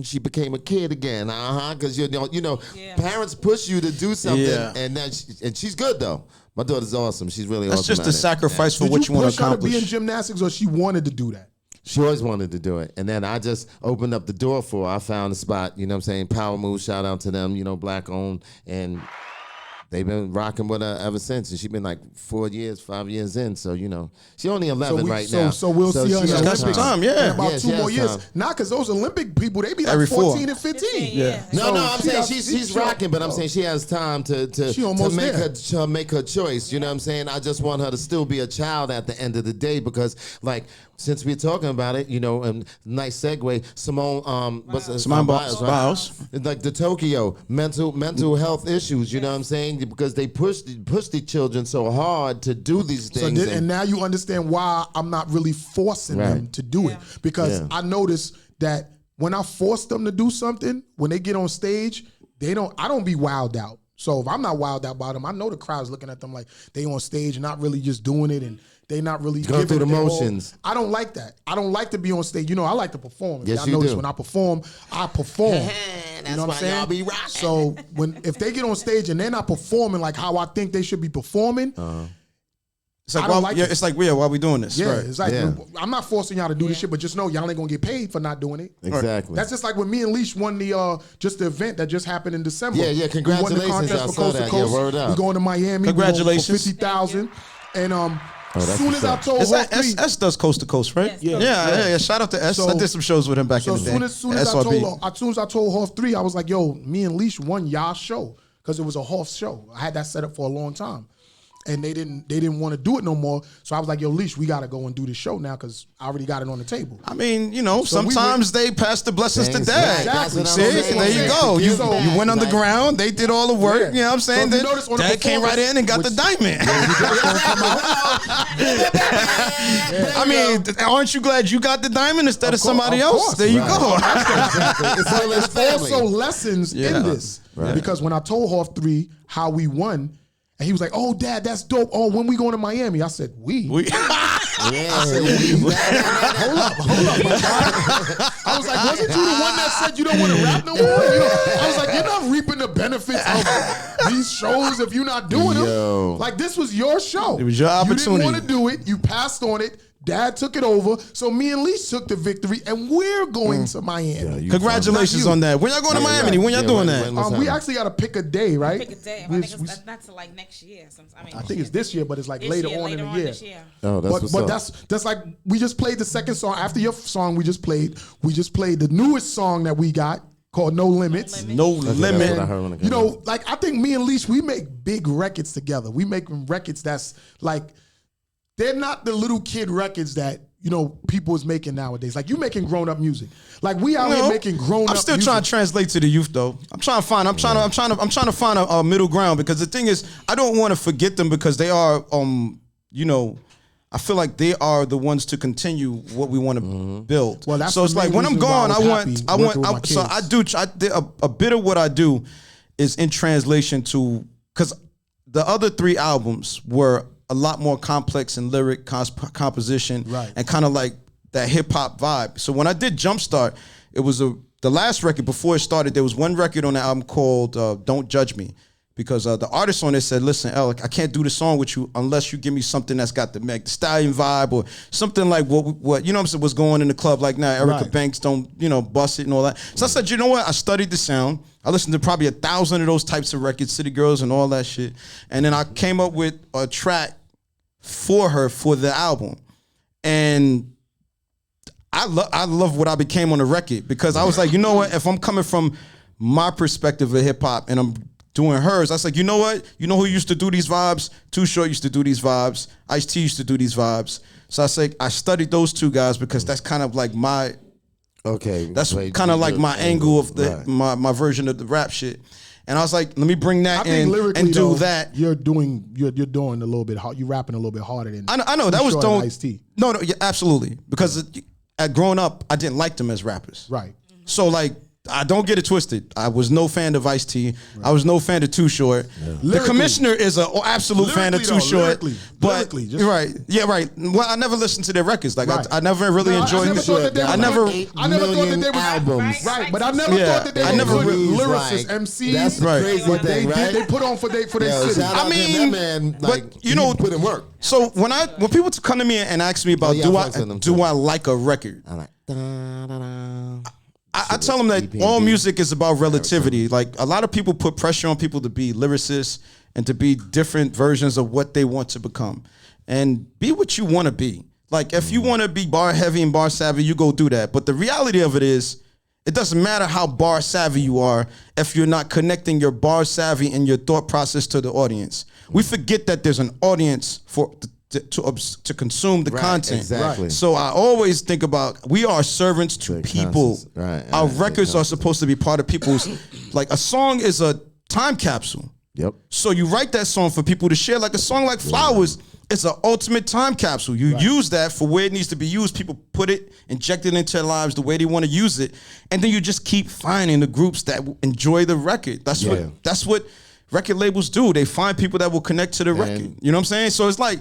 she became a kid again, because you know, parents push you to do something, Yeah. and she's good though. My daughter's awesome. She's really That's awesome. just at a it. sacrifice for Did what you want push to her to be in accomplish. gymnastics, or she wanted to do that? She always wanted to do it. And then I just opened up the door for her. I found a spot, you know what I'm saying? Power Move, shout out to them, black owned. And they've been rocking with her ever since. And she's been like 5 years in. So, she only 11 right now. So we'll see her in she the has got some Olympics time, yeah. in about Yeah, 2 she more has years. time. Nah, because those Olympic people, they be like Every 14 4. and 15. Yeah. No, So I'm saying got- she's rocking, but I'm saying she has time to She almost make there. her make her choice. You know what I'm saying? I just want her to still be a child at the end of the day because, like, since we're talking about it, and nice segue, Simone, Simone Biles, right? Biles. Like the Tokyo mental health issues. You know what I'm saying? Because they push the children so hard to do these So things. and now you understand why I'm not really forcing them Right. to do it. Because Yeah. I notice that when I force them to do something, when they get on stage, I don't be wowed out. So if I'm not wowed out by them, I know the crowd's looking at them like they on stage not really just doing it and they not really Going through giving the it their all. motions. I don't like that. I don't like to be on stage. I like to perform. If Yes, y'all you notice do. when I perform, I perform. That's you know what why I'm saying? y'all be rocking. So if they get on stage and they're not performing like how I think they should be performing, It's like, I don't why, like yeah, it. it's like, yeah, why we doing this? yeah, Right. it's like Yeah. I'm not forcing y'all to do this shit, but just know y'all ain't gonna get paid for not doing it. Exactly. That's just like when me and Leash won the just the event that just happened in December. Yeah, We yeah, won the congratulations. contest I for saw Coast to that. Yeah, Coast. word up. We going to Miami. Congratulations. We going for 50,000. And that's as soon what's as I up. told Is that Hawk 3, S does Coast to Coast, right? Yes, Yeah. Shout out to S. So- I did some shows with him back so in as the day. soon as SRB. I told Hoff 3, I was like, yo, me and Leash won y'all show because it was a Hoff show. I had that set up for a long time. And they didn't want to do it no more. So I was like, yo, Leash, we got to go and do this show now because I already got it on the table. I mean, So sometimes they pass the blessings to Thanks, dad. right. That's what I'm See, saying. there you go. Give You back, went right. underground. They did all the work. Yeah. You know what I'm saying? So if you Then notice on the dad came right in and got the performance- diamond. I mean, aren't you glad you got the diamond instead of somebody of else? course. There you Right. go. It's all his family. Also lessons Yeah. in this. Right. Because when I told Hoff 3 how we won, and he was like, oh, Dad, that's dope. Oh, when we going to Miami? I said, we? Yeah. Hold up. I was like, wasn't you the one that said you don't want to rap no more? I was like, you're not reaping the benefits of these shows if you're not doing Yo. them. Like, this was your show. It was your You opportunity. didn't want to do it. You passed on it. Dad took it over. So me and Leash took the victory, and we're going to Miami. Congratulations Not you. on that. When y'all going to Miami? When y'all Yeah, doing when- that? when- We actually got to pick a day, right? Pick a day. We- I think we- it's not till like next year. I think it's this year, but it's like later on in the year. This year. Oh, that's what's But up. that's like we just played the second song after your song. We just played the newest song that we got called No Limits. No That's limit. what I heard when I came You know, like I think me and Leash, we make big records together. We make records that's like they're not the little kid records that people is making nowadays. Like you making grown up music. Like we out here making grown up. I'm still trying to translate to the youth though. I'm trying to find a middle ground because the thing is, I don't want to forget them because they are, I feel like they are the ones to continue what we want to build. Well, that's so it's the main like when I'm reason why I gone, was happy working with my so kids. I do a bit of what I do is in translation to because the other 3 albums were a lot more complex in lyric composition Right. and kind of like that hip hop vibe. So when I did Jumpstart, it was the last record before it started, there was one record on the album called "Don't Judge Me," because the artist on it said, "Listen, El, I can't do the song with you unless you give me something that's got the Meg Thee Stallion vibe or something like what you know what I'm saying, what's going in the club like now. Erica Banks don't bust it and all that." So I said, you know what? I studied the sound. I listened to probably 1,000 of those types of records, City Girls and all that shit, and then I came up with a track for her for the album, and I love what I became on the record because I was like, you know what? If I'm coming from my perspective of hip hop and I'm doing hers, I was like, you know what? You know who used to do these vibes? Too Short used to do these vibes. Ice-T used to do these vibes. So I say I studied those two guys because that's kind of like my That's kind of like my angle of the my version of the rap shit. And I was like, let me bring that in and do that. You're doing a little bit hard. You're rapping a little bit harder than I know that was don't Ice-T. No, yeah, absolutely, because at growing up, I didn't like them as rappers. Right. So like, I don't get it twisted. I was no fan of Ice-T. Right. I was no fan of Too Short. Yeah. The Commissioner is an absolute fan of Too Short. Lyrically, right. Yeah, right. Well, I never listened to their records. Like I never really enjoyed Too Short. I never thought that they were albums. Right, but I never thought that they were good lyricists, MCs. That's the crazy thing, right? They put on for their city. I mean, man, but you know, put in work. So when people come to me and ask me about do I like a record, I like I tell them that all music is about relativity. Like a lot of people put pressure on people to be lyricists and to be different versions of what they want to become, and be what you want to be. Like if you want to be bar heavy and bar savvy, you go do that. But the reality of it is, it doesn't matter how bar savvy you are if you're not connecting your bar savvy and your thought process to the audience. We forget that there's an audience to consume the content. Exactly. So I always think about, we are servants to people. Our records are supposed to be part of people's, like a song is a time capsule. Yep. So you write that song for people to share. Like a song like Flowers, it's an ultimate time capsule. You use that for where it needs to be used. People put it, inject it into their lives the way they want to use it. And then you just keep finding the groups that enjoy the record. That's what record labels do. They find people that will connect to the record. You know what I'm saying? So it's like,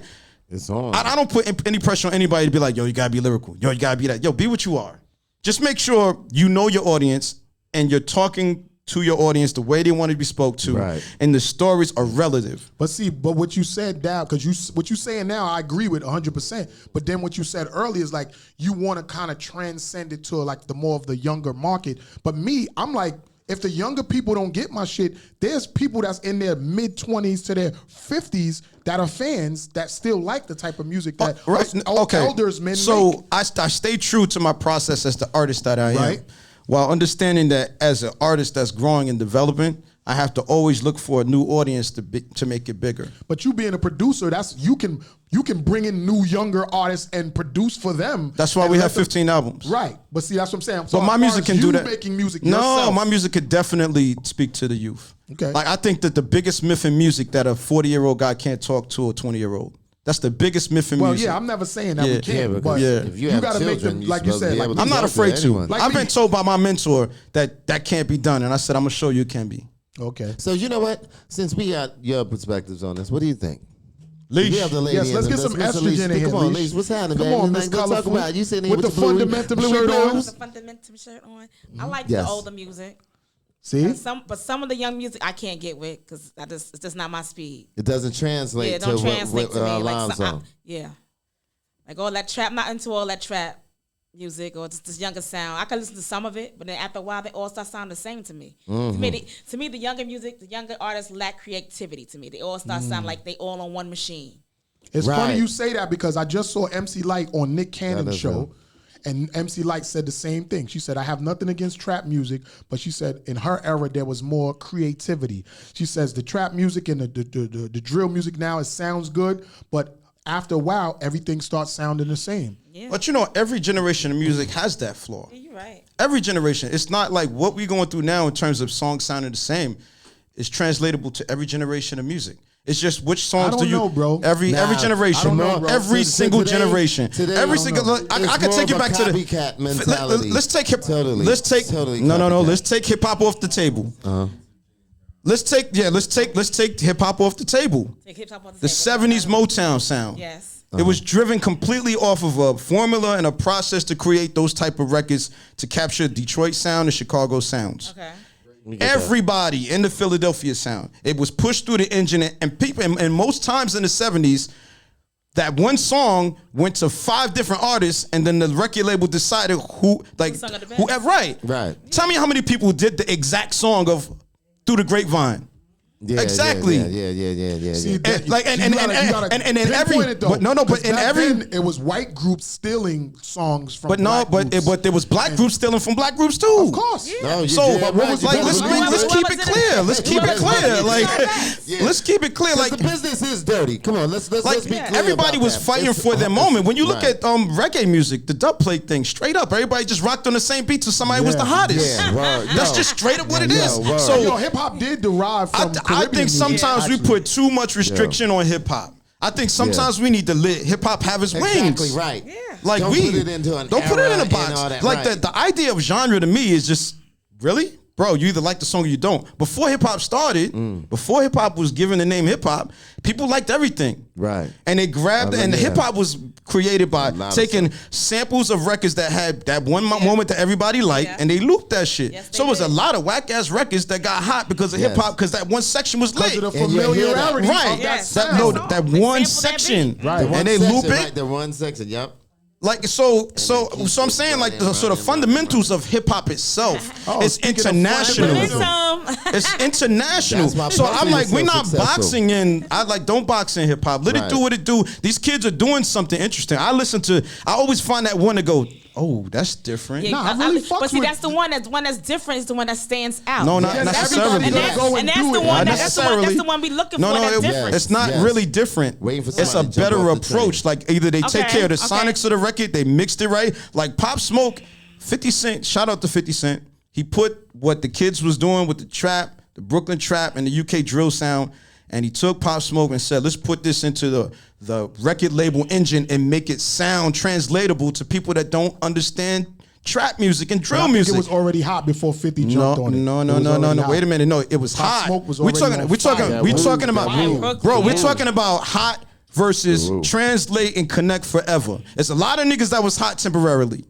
it's on. I don't put any pressure on anybody to be like, yo, you gotta be lyrical. Yo, you gotta be that. Yo, be what you are. Just make sure you know your audience and you're talking to your audience the way they want to be spoke to. Right. And the stories are relative. But what you said now, because what you're saying now, I agree with 100%. But then what you said earlier is like, you want to kind of transcend it to like the more of the younger market. But me, I'm like, if the younger people don't get my shit, there's people that's in their mid-20s to their 50s that are fans that still like the type of music that elders men so make. I stay true to my process as the artist that I am, while understanding that as an artist that's growing and developing, I have to always look for a new audience to make it bigger. But you being a producer, you can bring in new younger artists and produce for them. That's why we have 15 albums. Right. But see, that's what I'm saying. So but my music can do that. Making music yourself. No, my music could definitely speak to the youth. Okay. Like I think that the biggest myth in music that a 40-year-old guy can't talk to a 20-year-old. That's the biggest myth in music. Well, yeah, I'm never saying that we can't, but if you got to make them, like you said. I'm not afraid to. I've been told by my mentor that can't be done, and I said, I'm going to show you it can be. Okay. So you know what? Since we got your perspectives on this, what do you think? Leash. Have the lady yes, let's get some estrogen in here. Come on, Leash. What's happening, Come man? on, Miss Colorful. Talk about you sitting here with the fundamental shirt on. The fundamental shirt on. I like the older music. See? But some of the young music I can't get with because it's just not my speed. It doesn't translate to what to me. Lion's on. Like all that trap, not into all that trap music or just this younger sound. I can listen to some of it, but then after a while, they all start sounding the same to me. Mm-hmm. To me, the younger music, the younger artists lack creativity to me. They all start sounding like they all on one machine. It's funny you say that because I just saw MC Light on Nick Cannon's show. And MC Light said the same thing. She said, I have nothing against trap music, but she said in her era, there was more creativity. She says the trap music and the drill music now, it sounds good, but after a while, everything starts sounding the same. Yeah. But you know, every generation of music has that flaw. Yeah, you're right. Every generation. It's not like what we're going through now in terms of songs sounding the same is translatable to every generation of music. It's just which songs do you know, bro. Every generation, every single generation, every single. I can take you back to the copycat mentality. Let's take hip. Totally. Let's take totally no. Let's take hip hop off the table. let's take hip hop off the table. Take hip-hop off The table. 70s Motown sound. Yes. It was driven completely off of a formula and a process to create those type of records to capture Detroit sound and Chicago sounds. Okay. Everybody in the Philadelphia sound. It was pushed through the engine, and people, and most times in the 70s, that one song went to 5 different artists, and then the record label decided whoever. Right. Tell me how many people did the exact song of "Through the Grapevine." Yeah, exactly. Yeah. See, And, like, and in every, it though, but in every, then, it was white groups stealing songs from. but no, black groups. but there was black groups stealing from black groups too. Of course. No, So, but what was like? Let's keep it clear. Let's keep it clear. Like, let's keep it clear. Like, the business is dirty. Come on, let's be clear. Everybody about was that. fighting for their moment. When you look at reggae music, the dub plate thing, straight up, everybody just rocked on the same beat till somebody was the hottest. Yeah, word. That's just straight up what it is. Word. So hip hop did derive from. I think sometimes we actually. put too much restriction on hip hop. I think sometimes we need to let hip hop have its wings. Exactly right. Yeah. Like Don't put it into an don't put it in era a box. and all that, Like right. the idea of genre to me is just really, bro. You either like the song or you don't. Before hip hop started, before hip hop was given the name hip hop, people liked everything. Right. And they grabbed, and hip hop was created by taking samples of records that had that one moment that everybody liked, and they looped that shit. Yes, So it was a did. lot of whack ass records that got hot because of hip hop, because that one section was lit. Because of the And you hear that. familiarity Right. of that Yes. sound. That They one sample that section, beat. Right. and they loop it. Right, the one section, yep. Like so I'm saying like the sort of fundamentals of hip hop itself. It's international. It's international. That's why So I'm Buckley like, was we're so not successful. boxing in. I like don't box in hip hop. Let it do what it do. These kids are doing something interesting. I always find that one to go, oh, that's different. Yeah, Nah, I really fucks but see, with- that's the one that's different. Is the one that stands out. No, not Yeah, necessarily. And that's, Go and and that's do the it. one. Not That's the one we looking for. That's different. It's not Yes. really different. Waiting for It's a somebody to jump better off the train. approach. Like either they take Okay, care of the okay. sonics of the record, they mixed it right. Like Pop Smoke, 50 Cent, shout out to 50 Cent. He put what the kids was doing with the trap, the Brooklyn trap, and the UK drill sound, and he took Pop Smoke and said, let's put this into the record label engine and make it sound translatable to people that don't understand trap music and drill I think music. it was already hot before 50 jumped on it. No. It was already hot. Wait a minute. No, it was Pop hot. Smoke was We're already talking. on We're talking. fire. We're talking about. Fire. Bro, we're Yeah. talking about hot versus translate and connect forever. It's a lot of niggas that was hot temporarily.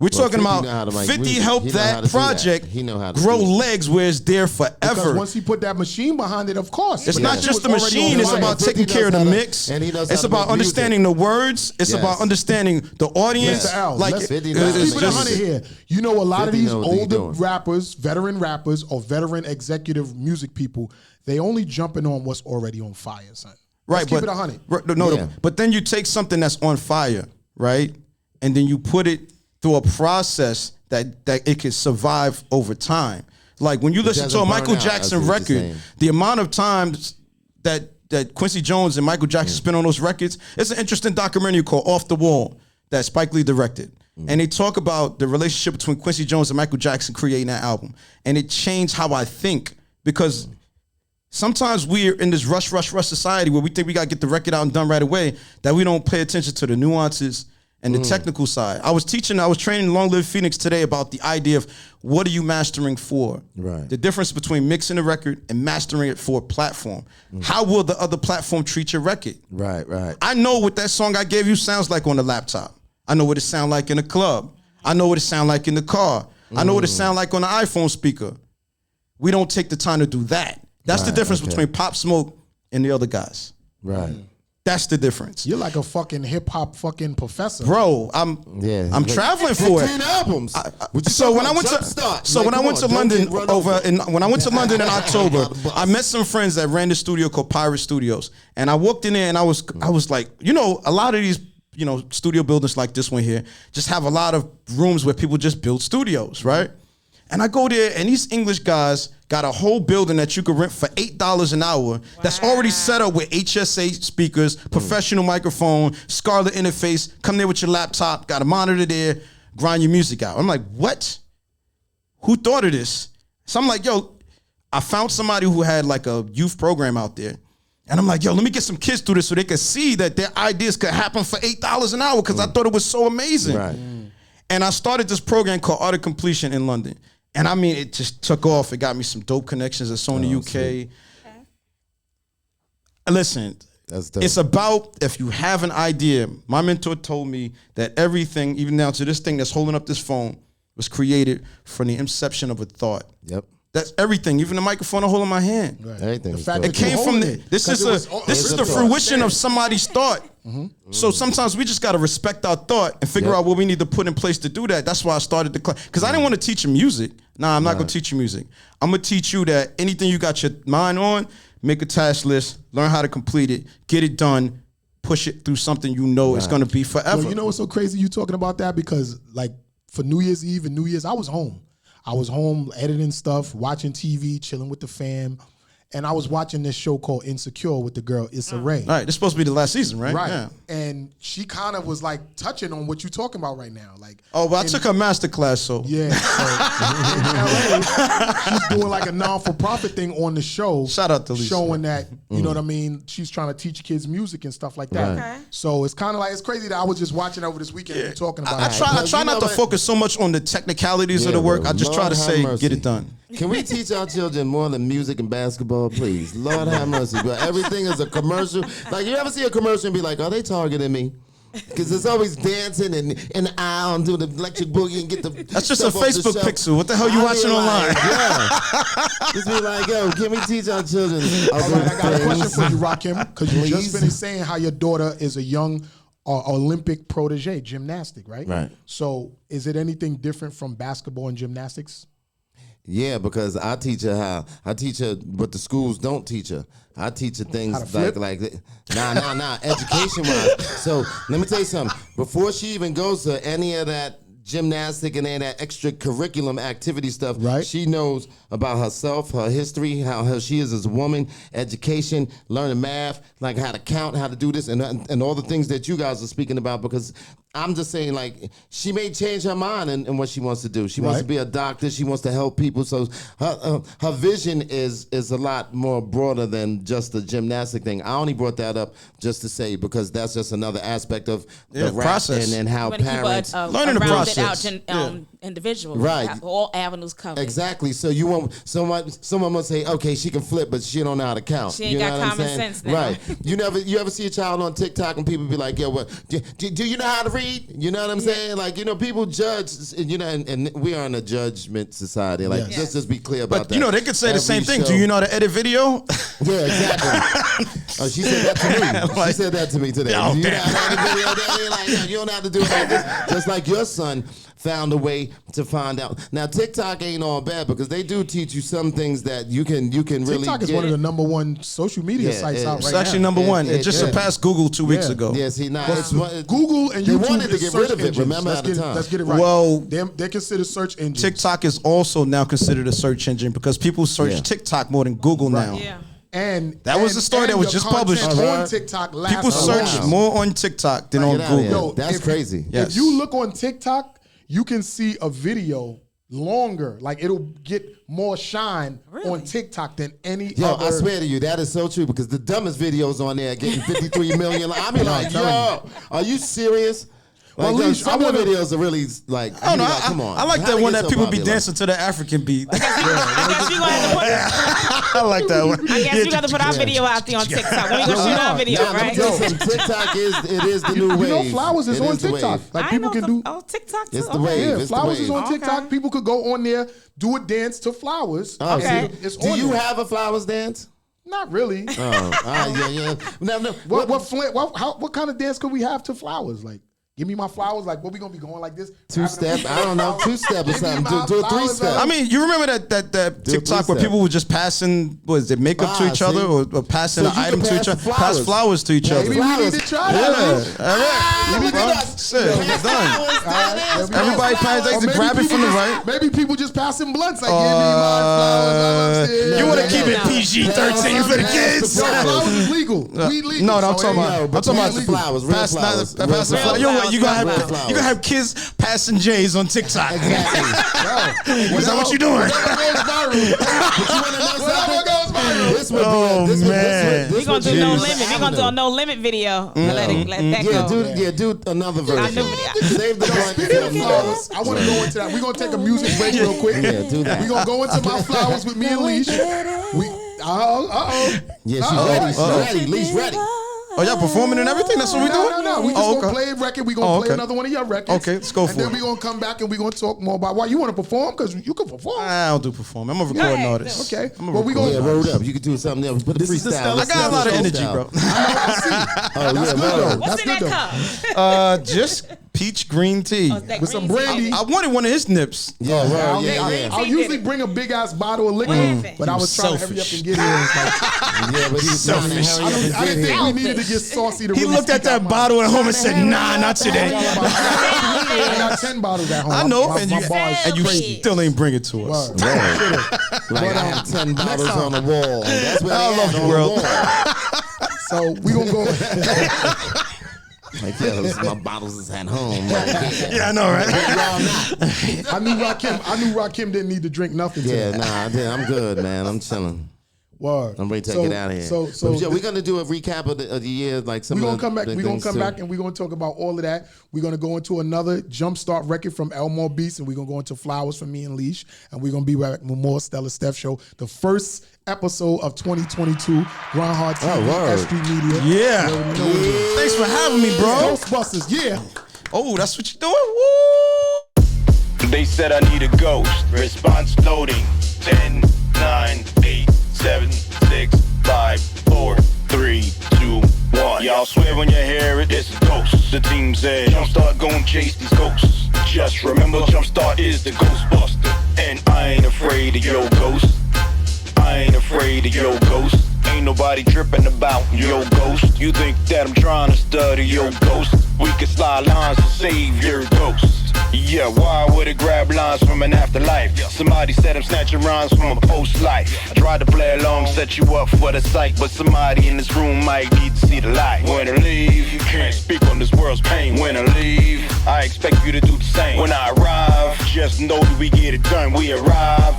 We're talking 50 about know how to make 50 music. helped He know how that to do that. project He know how to grow do it. legs where it's there Because forever. once he put that machine behind it, of course. It's But not that just shit the was already machine. on It's fire. about 50 taking care of the knows how to- mix. and he knows how It's to about make understanding the words. It's Yes. about understanding the audience. Mr. L, Like let's, Fifty it- knows let's it's keep it just- 100 here. You know, a lot of 50 these know what he older doing. rappers, veteran rappers, or veteran executive music people, they only jumping on what's already on fire, son. Right, Let's keep but it 100. Yeah. but then you take something that's on fire, right, and then you put it through a process that it can survive over time. Like when you listen to doesn't a Michael burn out, Jackson that's what you're record, saying. the amount of times that Quincy Jones and Michael Jackson spent on those records, it's an interesting documentary called Off the Wall that Spike Lee directed. And they talk about the relationship between Quincy Jones and Michael Jackson creating that album. And it changed how I think because sometimes we're in this rush society where we think we got to get the record out and done right away, that we don't pay attention to the nuances and the technical side. I was training Long Live Phoenix today about the idea of what are you mastering for? Right. The difference between mixing a record and mastering it for a platform. How will the other platform treat your record? Right. I know what that song I gave you sounds like on the laptop. I know what it sounds like in a club. I know what it sounds like in the car. I know what it sounds like on an iPhone speaker. We don't take the time to do that. That's the difference between Pop Smoke and the other guys. Right. That's the difference. You're like a fucking hip hop fucking professor. Bro, I'm traveling for it. 15 albums. So when I went to London in October, I met some friends that ran the studio called Pirate Studios, and I walked in there and I was like, you know, a lot of these, you know, studio buildings like this one here just have a lot of rooms where people just build studios, right? And I go there, and these English guys got a whole building that you could rent for $8 an hour. That's already set up with HSA speakers, professional microphone, Scarlett interface. Come there with your laptop, got a monitor there, grind your music out. I'm like, what? Who thought of this? So I'm like, yo, I found somebody who had like a youth program out there. And I'm like, yo, let me get some kids through this so they could see that their ideas could happen for $8 an hour because I thought it was so amazing. Right. And I started this program called Art of Completion in London. And I mean, it just took off. It got me some dope connections at Sony UK. Okay. Listen, That's dope. it's about if you have an idea. My mentor told me that everything, even down to this thing that's holding up this phone, was created from the inception of a thought. Yep. That's everything, even the microphone I hold in my hand. Right. Everything The was fact dope. It that you came from holding it, this 'cause is it was this is a the thought. fruition of somebody's thought. So sometimes we just got to respect our thought and figure Yep. out what we need to put in place to do that. That's why I started the class, because I didn't want to teach you music. Nah, I'm not gonna teach you music. I'm gonna teach you that anything you got your mind on, make a task list, learn how to complete it, get it done, push it through something you know it's gonna be forever. Yo, you know what's so crazy you talking about that? Because like for New Year's Eve and New Year's, I was home. I was home editing stuff, watching TV, chilling with the fam. And I was watching this show called Insecure with the girl Issa Rae. All right, this is supposed to be the last season, right? Right. Yeah. And she kind of was like touching on what you're talking about right now. Like, Oh, but I took a master class, so yeah. So in LA, she's doing like a non-for-profit thing on the show. Shout out to Lisa. Showing that, you know what I mean? She's trying to teach kids music and stuff like that. Okay. So it's kind of like, it's crazy that I was just watching over this weekend and talking about I it. try Because you not know to what? focus so much on the technicalities of Yeah, the work. bro. I just try Lord to have say, mercy. get it done. Can we teach our children more than music and basketball, please? Lord have mercy. But everything is a commercial. Like, you ever see a commercial and be like, are they targeting me? Because it's always dancing and in the aisle and doing the electric boogie and get the. That's just a stuff off the Facebook shelf. pixel. What the hell you I be watching like, online? Yeah. Just be like, yo, can we teach our children? All right, I got a question for you, Rakim, because you just Please. finished saying how your daughter is a young Olympic protege, gymnastic, right? Right. So is it anything different from basketball and gymnastics? Yeah, because I teach her what the schools don't teach her. I teach her things How to flip? like nah, education wise. So let me tell you something. Before she even goes to any of that gymnastic and any of that extracurriculum activity stuff, Right. she knows about herself, her history, how she is as a woman, education, learning math, like how to count, how to do this, and all the things that you guys are speaking about. Because I'm just saying, like, she may change her mind in what she wants to do. She wants to Right. be a doctor. She wants to help people. So her vision is a lot more broader than just the gymnastic thing. I only brought that up just to say, because that's just another aspect of Yeah, the rap process. and how Want to keep parents. Learning the rounded process. out individual. Right. Have all avenues covered. Exactly. So you want someone must say, okay, she can flip, but she don't know how to count. She ain't You know got what I'm common saying? sense now. Right. You ever see a child on TikTok and people be like, yo, what? Do you know how to read? You know what I'm saying? Like, people judge. And we are in a judgment society. Like, Yes. let's just be clear about But that. you know, they could say the Every same thing. show- Do you know how to edit video? Yeah, exactly. Oh, she said that to me. She said that to me today. Oh, Do you know damn. how to edit video? Daddy? Like, yo, you don't have to do it like this. Just like your son found a way to find out. Now, TikTok ain't all bad because they do teach you some things that you can really TikTok is get. one of the #1 social media Yeah, sites it- out It's right actually now. number one. It it- just yeah. surpassed Google 2 weeks Yeah. ago. Yeah, see, now it's Google and they YouTube wanted to is get search rid of it. engines. Remember let's at the get, time. Let's get it right. Well- they're considered search engines. TikTok is also now considered a search engine because people search Yeah. TikTok more than Google now. Yeah. And That was the story that was your just content published. on TikTok. lasts People search longer. more on TikTok than on Get outta here. Google. That's if- crazy. Yes. If you look on TikTok, you can see a video longer. Like it'll get more shine on TikTok than any Yo, other. I swear to you, that is so true because the dumbest videos on there are getting 53 million. I be like, yo, are you serious? Like, Well, yo, Leash, some I of the wanna- videos are really like, I don't know. like, come on. I like How that they one get that so people be popular? dancing to the African beat. I guess you gonna put, I like that one. I guess we got to put our video out there on TikTok. When we gonna shoot our video, Nah, let me right? tell you something. TikTok is the new wave. You know, Flowers is It on the wave. TikTok. Like I people know can do. Oh, TikTok too. It's the Okay. wave. Yeah, It's the Flowers is wave. on TikTok. Okay. People could go on there, do a dance to Flowers. Oh, Okay. see, It's do on you there. have a flowers dance? Not really. Yeah. No. What kind of dance could we have to Flowers? Like, give me my flowers. Like, what we gonna be going like this? Two-step? I don't know. Two-step or Give me something. my Do a flowers, three-step. I mean, you remember that Do a TikTok where three-step. people were just passing, was it makeup to Ah, each other see? or passing So an you item can to pass each other? the Pass flowers. flowers to each other. Maybe we need to try that. Yeah, all right. Maybe Bro, we got- shit, it's done. Everybody pass Or they maybe grab it from the people right. Maybe people just passing blunts. Like, give me my flowers. I'm upstairs. You want to Yeah, keep yeah. it PG-13 for the kids? Yo, flowers is legal. Weed legal. No, I'm So, talking hey, about. yo, I'm but talking weed about the legal. flowers. Real flowers. Real Pass the flowers. flowers. You know what? You gonna Real have flowers. you gonna have kids passing J's on TikTok. Exactly. Is that what you doing? Whatever goes viral. But you want to know Whatever something? goes viral. This would be We gonna do No Limit. We gonna do a No Limit video. Let that go. Do another version. Save the flowers. I want to go into that. We're gonna take a music break real quick. Yeah, do that. We're gonna go into My Flowers with me and Leash. Yeah, she's ready. She's ready. Leash ready. Oh, y'all performing and everything? That's what we doing? No. We just gonna play a record. We gonna play another one of your records. Okay, let's go for it. And then we gonna come back and we gonna talk more about why you want to perform, because you can perform. I don't do perform. I'm a recording artist. Okay. Well, we gonna roll it up. You can do something else. Put a freestyle. I got a lot of energy, bro. I see. That's good though. What's That's in good that though. cup? Just peach green tea. With some brandy. I wanted one of his nips. I'll usually bring a big ass bottle of liquor, but I was trying to hurry up and get here. Yeah, but he's selfish. I didn't think we needed to get saucy to He looked at that bottle at home and said, "Nah, not today." I got 10 bottles at home. I know, My and bar is you crazy. still ain't bring it to us. Like I have 10 bottles on the wall. That's what I love you, world. So we gonna go. Like, my bottles is at home. Right? Yeah, I know, right? I knew Rakim didn't need to drink nothing. Yeah, I'm good, man. I'm chilling. Word. I'm ready to take it out of here. So we're gonna do a recap of the year, like some. We're gonna of come back. the We're gonna things come too. back and we're gonna talk about all of that. We're gonna go into another Jumpstart record from Elmore Beats, and we're gonna go into Flowers from me and Leash, and we're gonna be back with more Stella Steph show. The first episode of 2022, Groundhog TV, S.STREET Media. Yeah. Thanks for having me, bro. Ghostbusters, yeah. Oh, that's what you're doing? Woo! They said I need a ghost. Response loading. 10, 9, 8, 7, 6, 5, 4, 3, 2, 1. Y'all swear when you hear it, it's a ghost. The team said, Jumpstart gon' chase these ghosts. Just remember, Jumpstart is the Ghostbuster. And I ain't afraid of your ghost. I ain't afraid of your ghost. Ain't nobody tripping about your ghost. You think that I'm trying to study your ghost? We can slide lines to save your ghost. Yeah, why would it grab lines from an afterlife? Somebody said I'm snatching rhymes from a post-life. I tried to play along, set you up for the sight, but somebody in this room might need to see the light. When I leave, you can't speak on this world's pain. When I leave, I expect you to do the same. When I arrive, just know that we get it done. We arrive.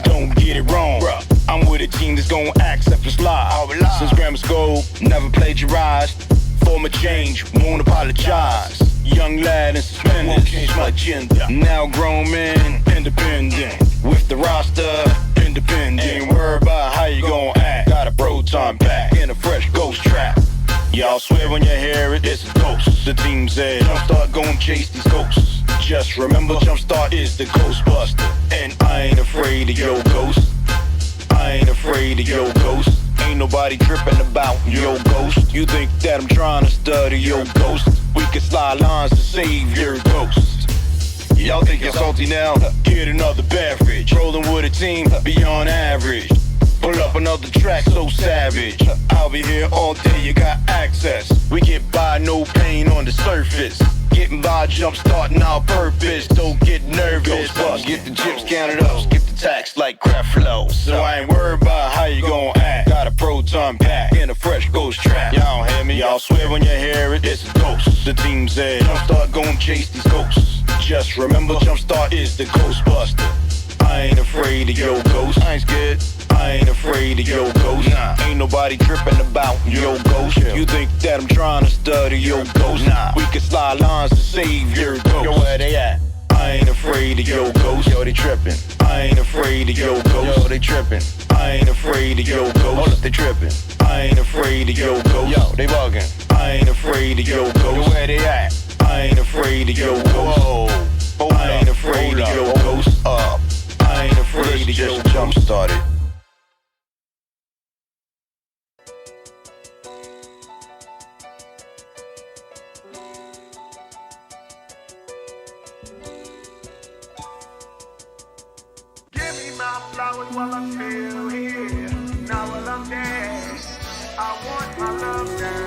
Don't get it wrong, I'm with a team that's gon' accept this lie. Since grammar school, never plagiarized. Form a change, won't apologize. Young lad in suspenders, won't change my agenda. Now grown man, independent. With the roster, independent. Ain't worried about how you gon' act. Got a proton pack in a fresh ghost trap. Y'all swear when you hear it, it's a ghost. The team said, Jumpstart gon' chase these ghosts. Just remember, Jumpstart is the Ghostbuster. And I ain't afraid of your ghost. I ain't afraid of your ghost. Ain't nobody tripping about your ghost. You think that I'm trying to study your ghost? We can slide lines to save your ghost. Y'all think you're salty now? Get another beverage. Rolling with a team beyond average. Pull up another track so savage. I'll be here all day, you got access. We get by, no pain on the surface. Getting by, jump starting our purpose. Don't get nervous. Get the chips counted up, skip the tax like crap flow. So I ain't worried about how you gon' act. Got a proton pack in a fresh ghost trap. Y'all hear me? Y'all swear when you hear it, it's a ghost. The team said, Jumpstart gon' chase these ghosts. Just remember, Jumpstart is the Ghostbuster. I ain't afraid of your ghost. I ain't scared. I ain't afraid of your ghost. Nah. Ain't nobody tripping about your ghost. You think that I'm trying to study your ghost? Nah. We can slide lines to save your ghost. Yo, where they at? I ain't afraid of your ghost. Yo, they tripping. I ain't afraid of your ghost. Yo, they tripping. I ain't afraid of your ghost. Hold up, they tripping. I ain't afraid of your ghost. Yo, they bugging. I ain't afraid of your ghost. Yo, where they at? I ain't afraid of your ghost. Whoa. I ain't afraid of your ghost. I ain't afraid of your jump started. Give me my flowers while I'm still here. Now while I'm dead, I want my love now.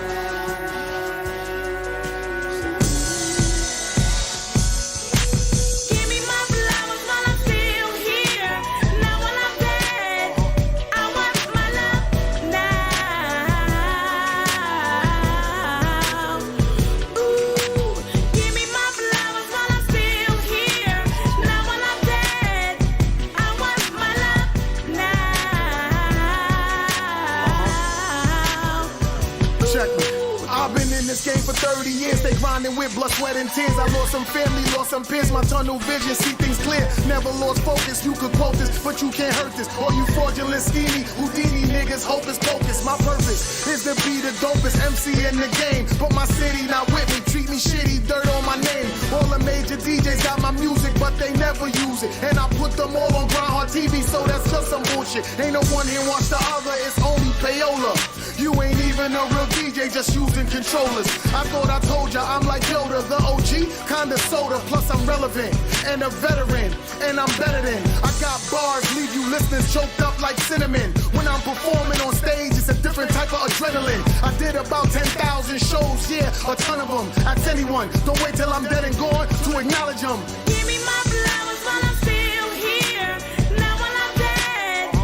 this game for 30 years. They grinding with blood, sweat, and tears. I lost some family, lost some peers. My tunnel vision, see things clear. Never lost focus. You could quote this, but you can't hurt this. All you fraudulent, schemy, Houdini niggas, hocus pocus. My purpose is to be the dopest MC in the game. But my city not with me. Treat me shitty, dirt on my name. All the major DJs got my music, but they never use it. And I put them all on Grind Hard TV, so that's just some bullshit. Ain't no one here watch the other, it's only payola. You ain't even a real DJ, just using controllers. I thought I told ya, I'm like Yoda, the OG, kinda soda. Plus I'm relevant, and a veteran, and I'm better than. I got bars, leave you listeners choked up like cinnamon. When I'm performing on stage, it's a different type of adrenaline. I did about 10,000 shows, yeah, a ton of them. Ask anyone, don't wait till I'm dead and gone to acknowledge them. Give me my flowers while I'm still here. Now when I'm dead,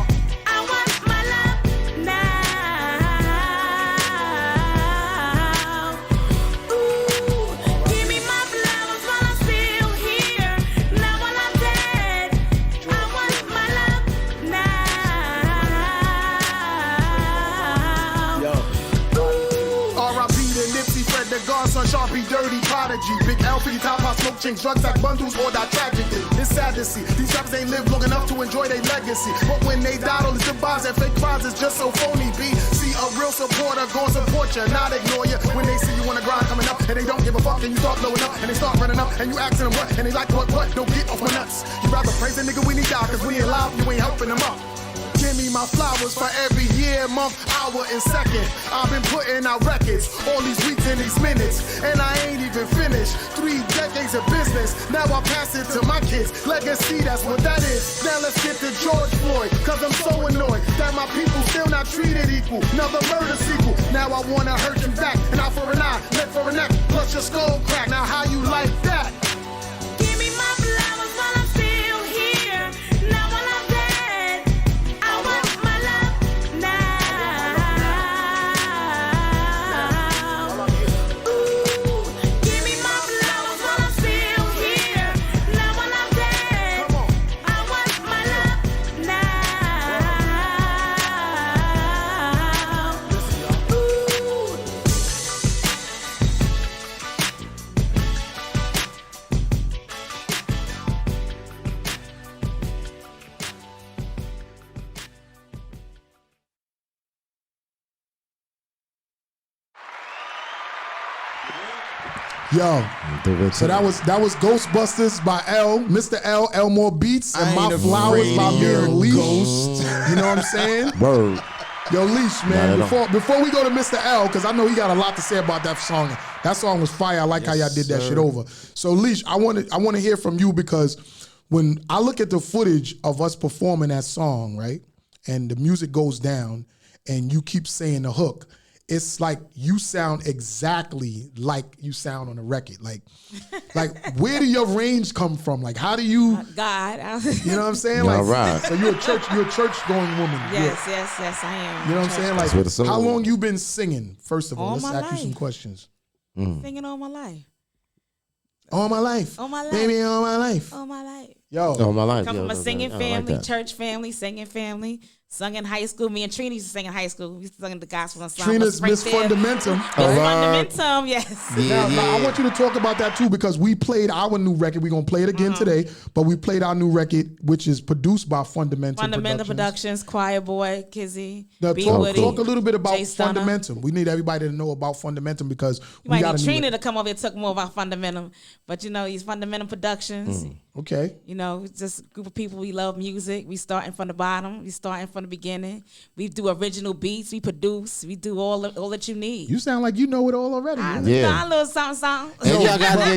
I want my love now. Ooh, give me my flowers while I'm still here. Now when I'm dead, I want my love now. R.I.P. to Nipsey, Fred the Godson, Sharpie, Dirty Prodigy. Big L, 50 top hot smoke chains, drugs like bundles or die tragically. It's sad to see these rappers ain't lived long enough to enjoy their legacy. But when they die, all these goodbyes and fake cries is just so phony. B, see a real supporter gon' support you, not ignore you. When they see you on the grind coming up and they don't give a fuck, and you start blowing up and they start running up and you asking them what, and they like what, don't get off my nuts. You rather praise a nigga when he die, cause when he alive, you ain't helping him up. Give me my flowers for every year, month, hour, and second. I've been putting out records all these weeks and these minutes, and I ain't even finished. 3 decades of business, now I pass it to my kids. Legacy, that's what that is. Now let's get to George Floyd, cause I'm so annoyed that my people still not treated equal. Another murder sequel, now I wanna hurt you back. An eye for an eye, neck for a neck, plus your skull crack. Now how you like that? Give me my flowers while I'm still here. Now when I'm dead, I want my love now. Ooh, give me my flowers while I'm still here. Now when I'm dead, I want my love now. Ooh. Yo, so that was Ghostbusters by L, Mr. L, Elmore Beats, and My Flowers by me and Leash. You know what I'm saying? Word. Yo, Leash, man, before we go to Mr. L, because I know he got a lot to say about that song. That song was fire. I like how y'all did that shit over. So, Leash, I want to hear from you, because when I look at the footage of us performing that song, right, and the music goes down, and you keep saying the hook, it's like you sound exactly like you sound on the record. Like where do your range come from? Like, how do you? God. You know what I'm saying? Like, right. So you're a church going woman. Yes, I am. You know what I'm saying? Like, how long you been singing? First of all, let's ask you some questions. Singing all my life. All my life. All my life. Baby, all my life. All my life. Yo. All my life. Come from a singing family, like church family, singing family. Sung in high school. Me and Trina used to sing in high school. We used to sing the gospel and Trina's Miss Fundamentum. Fundamentum, yes. Now, I want you to talk about that too, because we played our new record. We're going to play it again today, but we played our new record, which is produced by Fundamentum Productions, Choir Boy, Kizzy, now, B. talk Woody, a little bit about Jay Stunner. Fundamentum. We need everybody to know about Fundamentum, because You we might got need a new Trina record. to come over and talk more about Fundamentum. But you know, he's Fundamentum Productions. Okay. You know, just a group of people, we love music. We starting from the bottom. We starting from the beginning. We do original beats. We produce. We do all that you need. You sound like you know it all already. I man. got a little something. And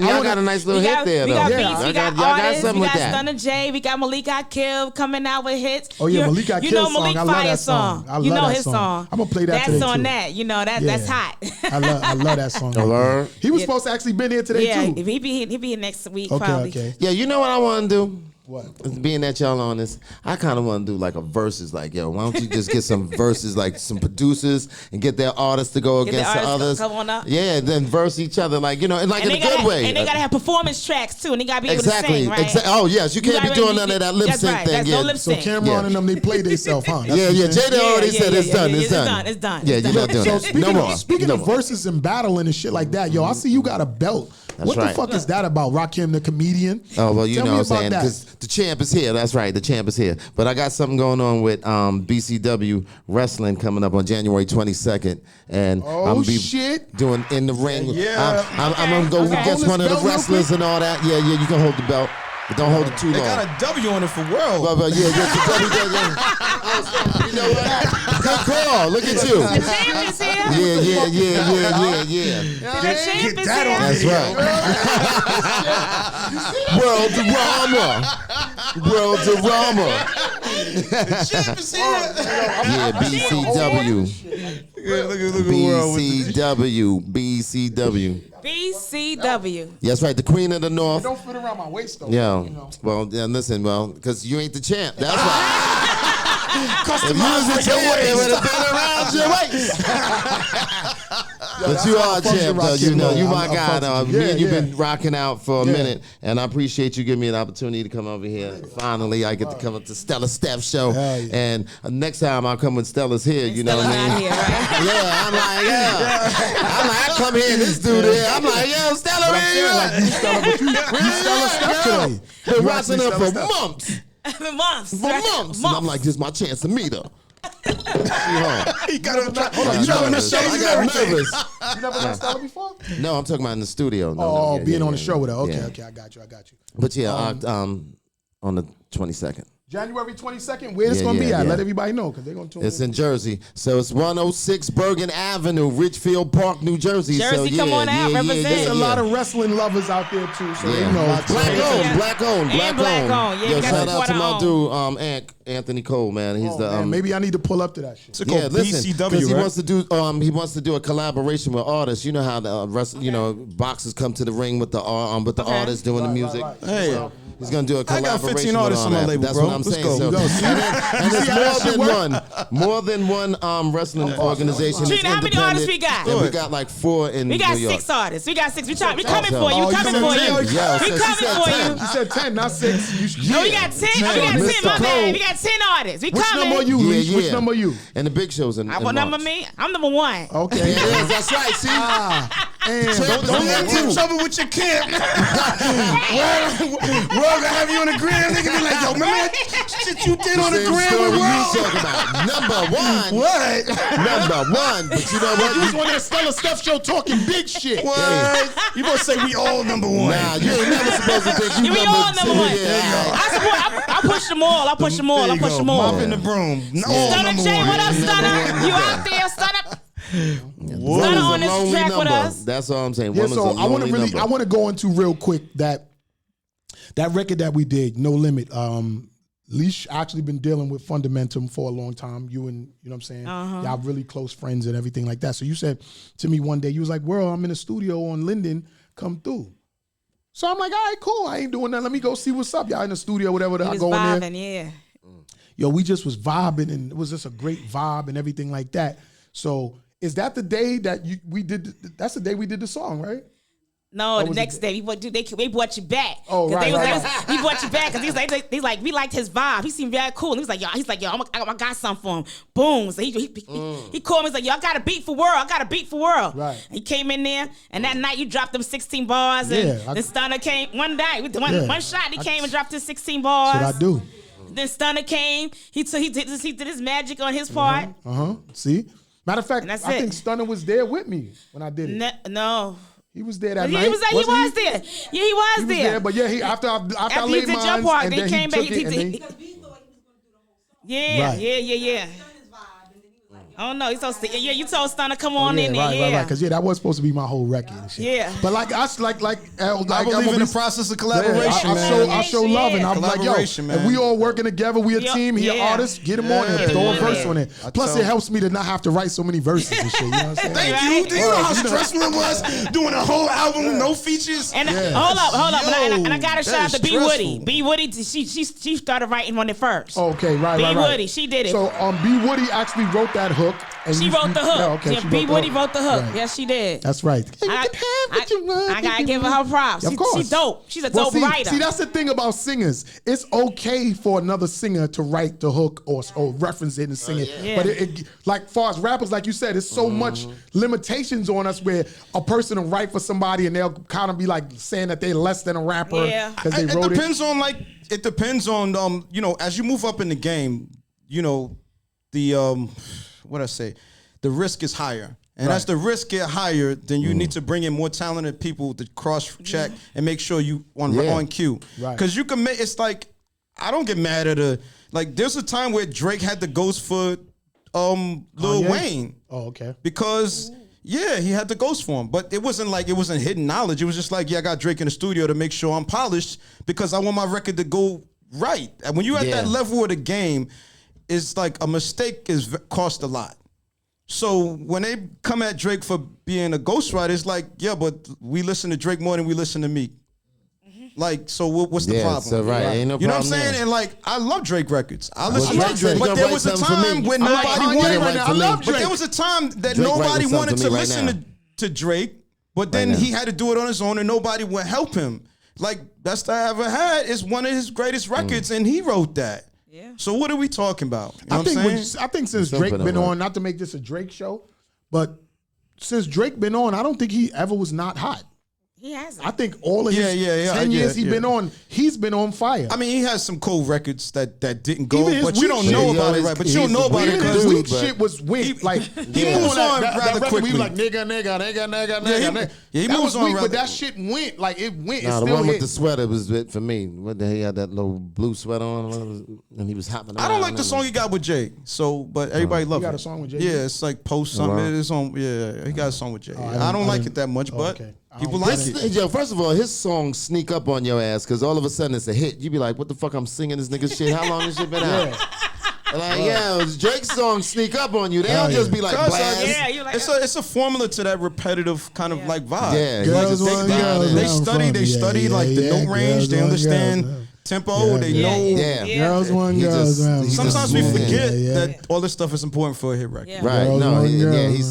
y'all got a nice little hit there, We though. got Yeah. beats, we Y'all got got artists, something we with got that. Stunner J, we got Malik I Kill coming out with hits. Oh, yeah, Malik I You Kill know Malik song. I love Fire that song. I You love know that his song. song. I'm gonna play that That's today, on too. that. You know, that's Yeah. hot. I love that song. Alert. He was supposed to actually been here today Yeah, too. if he be here next week Okay, probably. okay. Yeah, you know what I want to do? What? Being that y'all on this, I kind of want to do like a versus. Like, yo, why don't you just get some verses, like some producers, and get their artists to go against the others? Come on up. Yeah, then verse each other, like, you know, and like in a good way. And they gotta have performance tracks too, and they gotta be able to sing, right? Oh yes, you can't be doing none of that lip sync thing. That's no lip So sync. Cameron and them, they play themselves, huh? Yeah. Jada already said it's done. It's done. It's done. Yeah, you're not doing So that. No more. speaking of verses and battling and shit like that, yo, I see you got a belt. What the right. fuck is that about? Rakim the comedian? Oh, well, you Tell know me what I'm saying? about that. Because the champ is here. That's right. The champ is here. But I got something going on with BCW Wrestling coming up on January 22nd. And I'm shit. doing In the Ring. Yeah. I'm going to go against one of the wrestlers and all that. Yeah, you can hold the belt. But don't hold it too long. They got a W on it for world. Well, yeah, the WWE. You know what? Good call. Look at you. The champ is here. Yeah. The champ is here. That's right. World Drama. The champ is here. Yeah, BCW. Look at world with BCW. BCW. That's right, the Queen of the North. It don't fit around my waist though. Yeah. You know. Well, listen, because you ain't the champ. That's right. If you was the champ, it would have been around your waist. But you are a champ, though. You know, you my guy, though. Me and you've been rocking out for a minute, and I appreciate you giving me an opportunity to come over here. Finally, I get to come up to Stella Steph show, and next time I'll come when Stella's here. You know what I mean? Here, right? Yeah, I'm like, I come here, this dude here. I'm like, yo, Stella, man. You Stella Steph today. Been watching her for months. Months. For months. And I'm like, this is my chance to meet her. He got him. You got nervous. You never met Stella before? No, I'm talking about in the studio. Being on the show with her. Okay, I got you. But yeah, on the 22nd. January 22nd, where it's going to be at? Let everybody know because they're going to tune in. It's in Jersey. So it's 106 Bergen Avenue, Richfield Park, New Jersey. Jersey, come on out, represent. There's a lot of wrestling lovers out there too, so they know. Black owned. Yeah, Yo, shout out to my dude, Anthony Cole, man. He's man, maybe I need to pull up to that shit. Yeah, listen, BCW, he right? wants to do a collaboration with artists. You know how the boxers come to the ring with the artists doing the music. Hey. So he's gonna do a I collaboration got 15 artists on my label, That's bro. what I'm Let's saying. go. So, and it's more than one wrestling organization. Trina, how many artists we got? And we got like 4 in New York. We got 6 artists. We got 6. We coming for you. Oh, We coming for you. Yeah, We coming for you. You said 10, not 6. No, we got 10. We got 10, my man. We got 10 artists. We Which coming. number are you, Leash? Yeah. Which number are you? And the big shows in What number me? I'm number 1. Okay. Yeah, that's right. See, Don't get in trouble with your camp. World gonna have you on the gram. Nigga be like, yo, remember that shit you did on the same gram story with you World? talking about. Number 1. What? Number 1. But you know what? You was on that Stella Steph show talking big shit. What? You gonna say we all number 1? Nah, you ain't never supposed to think you We all number 1. Yeah. I push them all. I push them all. I push them all. Mop in the broom. No, Stunner number J, 1. what up, Stunner? You out there, Stunner? One is a on this lonely track with number. us. That's all I'm saying. Yeah, One is a so I want lonely to number. to go into real quick that record that we did, No Limit. Leash actually been dealing with Fundamentum for a long time. You and you know what I'm saying? Y'all really close friends and everything like that. So you said to me one day, you was like, "World, I'm in the studio on Linden, come through." So I'm like, "All right, cool. I ain't doing that. Let me go see what's up. Y'all in the studio, whatever." I go in there. Yeah. Yo, we just was vibing, and it was just a great vibe and everything like that. So is that the day that we did? That's the day we did the song, right? No, the next day they brought you back. Oh, right. He brought you back because he's like we liked his vibe. He seemed very cool. And he's like yo, I got something for him. Boom. So he called me. He's like, yo, I got a beat for World. Right. He came in there, and that night you dropped them 16 bars, and then Stunner came one day with one shot. He came and dropped his 16 bars. That's what I do. Then Stunner came. He did his magic on his part. See, matter of fact, And that's I it. think Stunner was there with me when I did it. No. He was there that He night. was there. Yeah, he was there. But yeah, he after I After laid he did your mine, part, and then he came back. took it, and then- Yeah. Oh no, he's so yeah. You told Stunner come on in there. Right. Because that was supposed to be my whole record and shit. Yeah. But like I believe in the process of collaboration, man. I show love, and I'm like, yo, man. if we all working together, we a team. He an artist. Get him on there. Throw a verse on it. Plus, it helps me to not have to write so many verses and shit. You know what I'm saying? Thank you. Do you know how stressful it was doing a whole album with no features? And hold up. And I got to shout out to B Woody. B Woody, she started writing on it first. Okay, right. B Woody, she did it. So B Woody actually wrote that hook. And she wrote the hook. Yeah, okay, yeah, B Woody wrote the hook. Right. Yes, she did. That's right. I gotta give her props. Of course. She's dope. She's a dope writer. See, that's the thing about singers. It's okay for another singer to write the hook or reference it and sing it. Yeah. But it like far as rappers, like you said, it's so much limitations on us where a person will write for somebody and they'll kind of be like saying that they're less than a rapper because they wrote it. It depends on you know, as you move up in the game, you know, the what I say, the risk is higher. And as the risk get higher, then you need to bring in more talented people to cross-check and make sure you on cue. Because you can make, it's like, I don't get mad at like, there's a time where Drake had the ghost for Lil Wayne. Oh, okay. Because, he had the ghost for him. But it wasn't like, it wasn't hidden knowledge. It was just like, I got Drake in the studio to make sure I'm polished because I want my record to go right. And when you're at that level of the game, it's like a mistake cost a lot. So when they come at Drake for being a ghostwriter, it's like, but we listen to Drake more than we listen to Meek. Like, so what's the problem? So ain't no you know what I'm problem saying? there. And like, I love Drake records. I listen Drake to said Drake, he but gonna there write was a something for time me. when I nobody like wanted. Kanye right I for love me. Drake. But there was a time that Drake nobody writing wanted something to for me right listen now. to Drake, but then he had to do it on his own, and nobody would help him. Like, Best I Ever Had is one of his greatest records, and he wrote that. Yeah. So what are we talking about? You know I think since Drake been on, not to make this a Drake show, but since Drake been on, I don't think he ever was not hot. He hasn't. I think all of his 10 years been on, he's been on fire. I mean, he has some cool records that didn't go, Even his but you weak don't shit, know about it, right? But you don't know about it Even because his weak shit was weak. Like he moves on rather quickly. He was like nigga. He that moves was on weak, rather. but that shit went like it went. Nah, It the still one with hit. the sweater was it for me. He had that little blue sweater on, and he was hopping around. I don't like the song he got with Jay. So, but everybody loves it. got a song with Jay? Yeah, it's like Post something. It's on. Yeah, he got a song with Jay. I don't like it that much, but people like it. Yo, first of all, his songs sneak up on your ass because all of a sudden it's a hit. You be like, what the fuck, I'm singing this nigga shit? How long this shit been out? Like, Drake's songs sneak up on you. They don't just be like blast. It's a formula to that repetitive kind of like vibe. Yeah, Girls you want think about girls it. They study like the note range. They understand tempo. They know. Girls want girls. Sometimes we forget Yeah. that all this stuff is important for a hit record. Yeah. Right? Girls No, want he's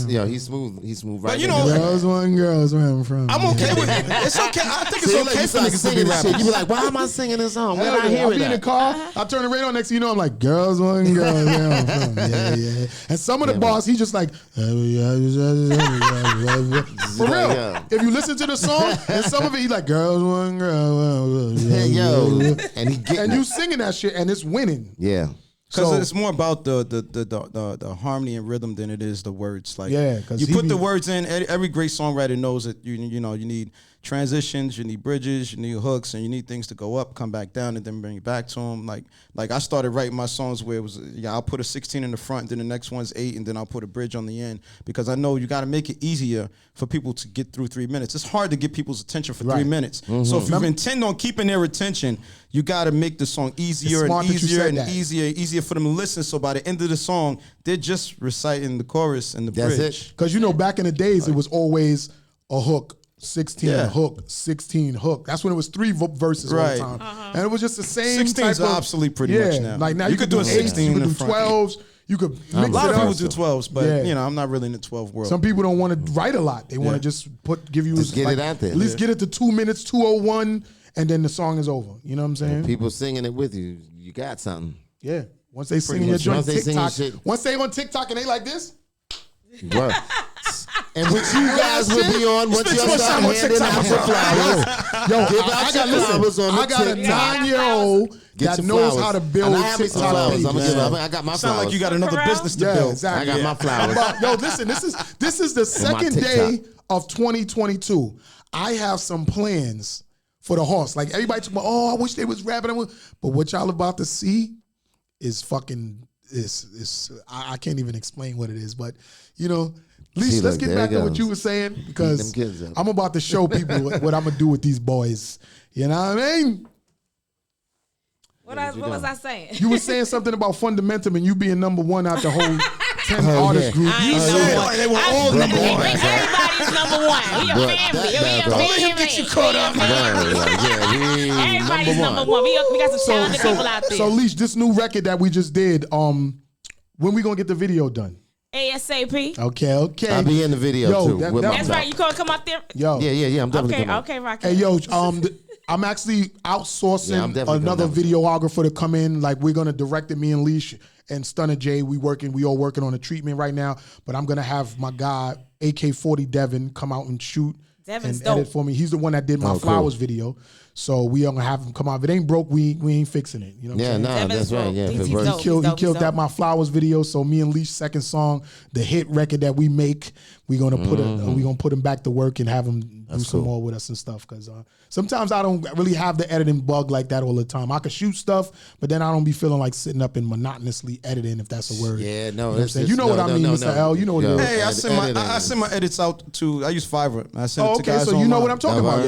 girls. he's smooth. He's smooth. Right. But you know, Girls want girls. Where I'm from. I'm okay with it. It's okay. I think it's okay for niggas to be singing this shit. rapping. You be like, why am I singing this song? Where did I I'll hear be in the it car. I turn the radio on. Next thing you know, I'm like, girls want girls. Where I'm from. Yeah. And some of the bars, he just like, for real. If you listen to the song, and some of it, he like, girls want girls. And you singing that shit, and it's winning. Yeah. Because So- it's more about the harmony and rhythm than it is the words. Like, Yeah, 'cause you he put be- the words in. Every great songwriter knows that you need transitions, you need bridges, you need hooks, and you need things to go up, come back down, and then bring it back to them. Like I started writing my songs where it was I'll put a 16 in the front, then the next one's 8, and then I'll put a bridge on the end because I know you got to make it easier for people to get through 3 minutes. It's hard to get people's attention for 3 minutes. So if you intend on keeping their attention, you got to make the song easier It's smart and that you easier said and that. easier for them to listen. So by the end of the song, they're just reciting the chorus and the That's bridge. it. Because back in the days, it was always a hook. 16 Yeah. hook, 16 hook. That's when it was 3 verses all Right. the time. And it was just the same 16s type are of, obsolete pretty much now. Like now You you could could do a 8s, 16 you in could do the front. 12s, you could mix A lot it of up. people do 12s, but Yeah. I'm not really in the 12 world. Some people don't want to write a lot. They want to just give you Just get like, it out there. At least get it to 2 minutes, 2:01, and then the song is over. You know what I'm saying? People singing it with you. You got something. Yeah. Once they sing your much. joint Once they sing your TikTok, shit. once they on TikTok and they like this, Right. And which you guys will be on once you start handing out your flowers. Give out your flowers on the I got a TikTok. 9-year-old Get that your knows flowers. how to build And I have me some TikTok flowers. pages. I got my Sound flowers. like you got another For real? business to Yeah, build. exactly. I got my flowers. Yo, listen, this is the second TikTok. day of 2022. I have some plans for the horse. Like everybody talking about, I wish they was rapping. But what y'all about to see is fucking I can't even explain what it is, but Leash, let's get back to what you were saying because I'm about to show people what I'm gonna do with these boys. You know what I mean? What was I saying? You were saying something about Fundamentum and you being number one out the whole 10 artist group. I ain't number one. They were all number one. Everybody's number one. We a family. Don't let him get you caught up. Everybody's number one. We got some talented people out there. So Leash, this new record that we just did, when we gonna get the video done? ASAP. Okay. I'll be in the video too. That's right. You gonna come out there? Yo. Yeah. I'm definitely coming. Okay, Rocky. Hey, yo, I'm actually outsourcing another videographer to come in. Like we're gonna direct it, me and Leash and Stunner J. We all working on a treatment right now. But I'm gonna have my guy AK40 Devin come out and shoot Devin's and edit for me. He's the one that did my Flowers video. So we gonna have him come out. If it ain't broke, we ain't fixing it. You know what I'm saying? That's right. Yeah, he killed that my Flowers video. So me and Leash second song, the hit record that we make, we gonna put him back to work and have him do some more with us and stuff. Cause sometimes I don't really have the editing bug like that all the time. I can shoot stuff, but then I don't be feeling like sitting up and monotonously editing, if that's a word. Yeah, no, you know what I mean, Mr. L. You know what it is. Hey, I send my edits out to. I use Fiverr. I send it to guys so you know what I'm talking about.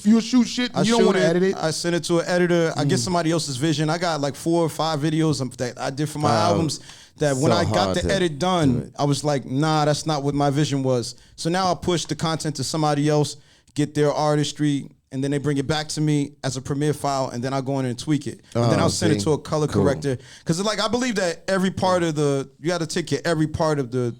You shoot shit. And you don't want to edit it. I send it to an editor. I get somebody else's vision. I got like 4 or 5 videos that I did for my albums. That when I got the edit done, I was like, nah, that's not what my vision was. So now I push the content to somebody else, get their artistry, and then they bring it back to me as a Premiere file, and then I'll go in and tweak it. And then I'll send it to a color corrector. Because I believe that every part of you got to take care of every part of the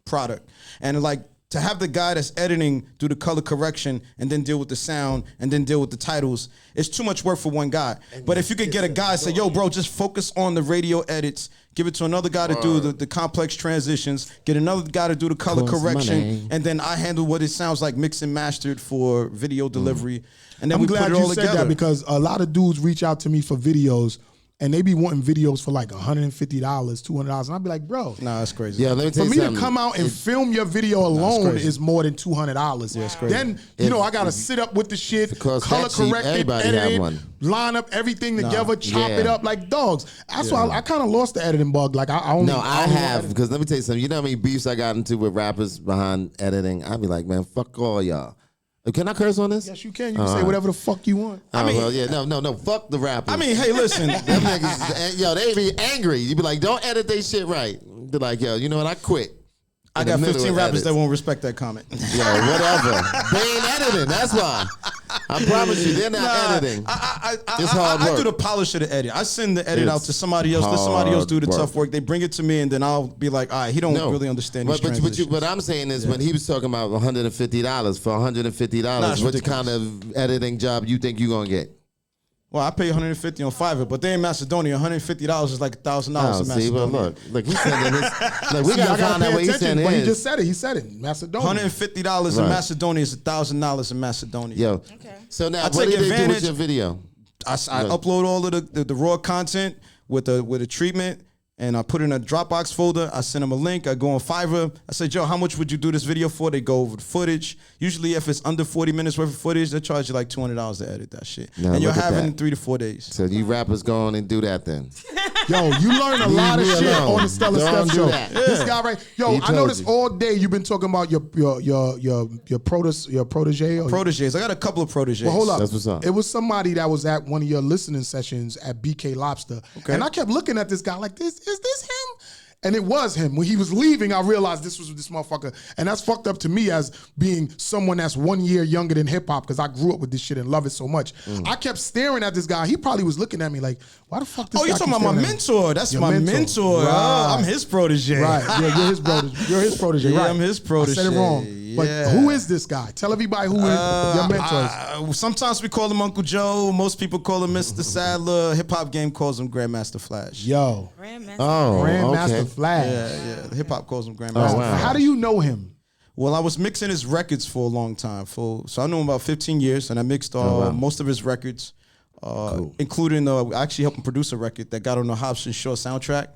product. And like, to have the guy that's editing do the color correction and then deal with the sound and then deal with the titles, it's too much work for one guy. But if you could get a guy say, yo, bro, just focus on the radio edits, give it to another guy to do the complex transitions, get another guy to do the color correction, and then I handle what it sounds like mixed and mastered for video delivery. And then I'm we glad put it all you said together. that because a lot of dudes reach out to me for videos and they be wanting videos for like $150, $200, and I'd be like, bro, nah, that's crazy. Yeah, let me tell for you me something. to come out and film your video alone is more than $200. Yeah, it's crazy. Then I gotta sit up with the shit, Because color that cheap, correct it, everybody edit have it, one. line up everything together, chop it Yeah. up like dogs. That's why I kind of lost the editing bug. Like I only have, because let me tell you something. You know how many beefs I got into with rappers behind editing? I'd be like, man, fuck all y'all. Can I curse on this? Yes, you can. You can say whatever the fuck you want. No. Fuck the rappers. I mean, hey, listen. Them niggas, they be angry. You be like, don't edit they shit right. They're like, yo, you know what? I quit. I got 15 rappers that won't respect that comment. Yo, whatever. They ain't editing. That's why. I promise you, they're not editing. It's hard work. I do the polish of the edit. I send the edit out to somebody else. Let somebody else do the tough work. They bring it to me, and then I'll be like, all right, he don't really understand these transitions. What I'm saying is when he was talking about $150, for $150, what kind of editing job you think you're going to get? Well, I pay $150 on Fiverr, but they in Macedonia, $150 is like $1,000 in Macedonia. See, well, look, he's sending his. Look, we gotta find out what he's sending But his. he just said it. He said it. Macedonia. $150 in Macedonia is $1,000 in Macedonia. Yo. Okay. So now, I what take do they do with advantage- your video? I upload all of the raw content with a treatment, and I put it in a Dropbox folder. I send them a link. I go on Fiverr. I say, Joe, how much would you do this video for? They go over the footage. Usually, if it's under 40 minutes worth of footage, they charge you like $200 to edit that shit. Now, and you're look at having that. 3 to 4 days. So you rappers go on and do that then. Yo, you learn a lot of me shit alone. on the Stella Don't Steph do show. that. This guy right, yo, He I told noticed you. all day you've been talking about your protege. Proteges. I got a couple of proteges. Well, hold up. That's what's up. It was somebody that was at one of your listening sessions at BK Lobster, and I kept looking at this guy like, is this him? And it was him. When he was leaving, I realized this was this motherfucker. And that's fucked up to me as being someone that's 1 year younger than hip hop because I grew up with this shit and love it so much. I kept staring at this guy. He probably was looking at me like, why the fuck this guy you're talking keep about my staring at me? mentor. That's Your my mentor. mentor. Right. Oh, I'm his protege. Right. Yeah, you're his protege. You're his protege. Yeah, Right. I'm his protege. I said it wrong. But Yeah. who is this guy? Tell everybody who your mentor is. Sometimes we call him Uncle Joe. Most people call him Mr. Sadler. Hip hop game calls him Grandmaster Flash. Yo. Grandmaster. Oh, Grandmaster okay. Flash. Yeah. Hip hop calls him Grandmaster. Oh, wow. How do you know him? Well, I was mixing his records for a long time. So I knew him about 15 years, and I mixed most of his records, including I actually helped him produce a record that got on the Hobson Shaw soundtrack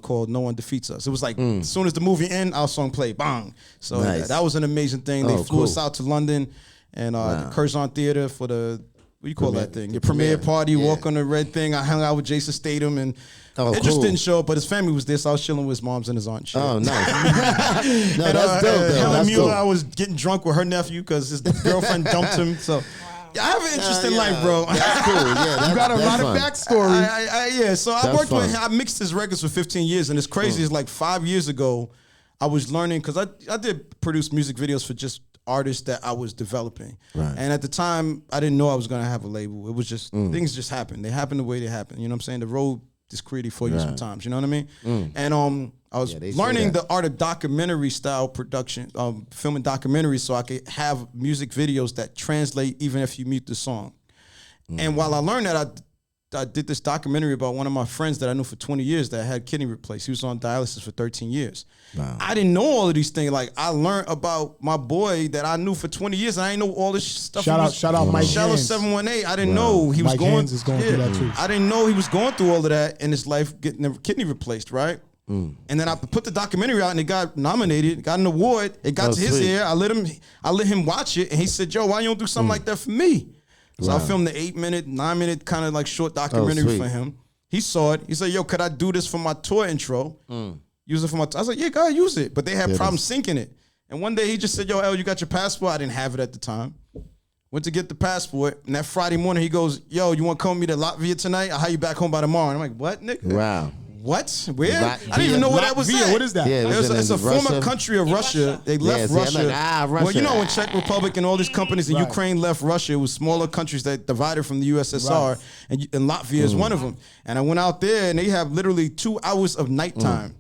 called "No One Defeats Us." It was like as soon as the movie ended, our song played, bang. So Nice. that was an amazing thing. They flew us cool. out to London and the Curzon Theater for the what you call that thing? Your premiere party, walk on the red thing. I hung out with Jason Statham and it just didn't show up, but his family was there, so I was chilling with his moms and his aunt. Shit. Oh, nice. No, that's dope. Helen Mueller, I was getting drunk with her nephew because his girlfriend dumped him. So I have an interesting life, bro. That's cool. Yeah, You got a lot of backstory. So I worked with him. I mixed his records for 15 years, and it's crazy. It's like 5 years ago, I was learning because I did produce music videos for just artists that I was developing. Right. And at the time, I didn't know I was going to have a label. It was just, things just happened. They happened the way they happened. You know what I'm saying? The road is created for you sometimes. You know what I mean? And I was learning the art of documentary style production, filming documentaries so I could have music videos that translate even if you mute the song. And while I learned that, I did this documentary about one of my friends that I knew for 20 years that had kidney replaced. He was on dialysis for 13 years. Wow. I didn't know all of these things. Like, I learned about my boy that I knew for 20 years, and I didn't know all this stuff. Shout out Mike Shout out Hands. 718. I didn't know he was Mike Hands is going through that too. I didn't know he was going through all of that in his life, getting a kidney replaced, right? And then I put the documentary out, and it got nominated, got an award. It got to his ear. I let him watch it, and he said, "Yo, why you don't do something like that for me?" So I filmed the 8-minute, 9-minute kind of like short documentary for him. He saw it. He said, "Yo, could I do this for my tour intro? Use it for my." I was like, "Yeah, go ahead, use it." But they had problems syncing it. And one day he just said, "Yo, El, you got your passport?" I didn't have it at the time. Went to get the passport, and that Friday morning he goes, "Yo, you want to come with me to Latvia tonight? I'll have you back home by tomorrow." And I'm like, "What, nigga? Wow. What? Where? I didn't even know where that was at. What is that? Yeah, It's a former country of Russia. They left Russia. Russia. Well, you know, when Czech Republic and all these companies in Ukraine left Russia, it was smaller countries that divided from the USSR, and Latvia is one of them. And I went out there, and they have literally 2 hours of nighttime.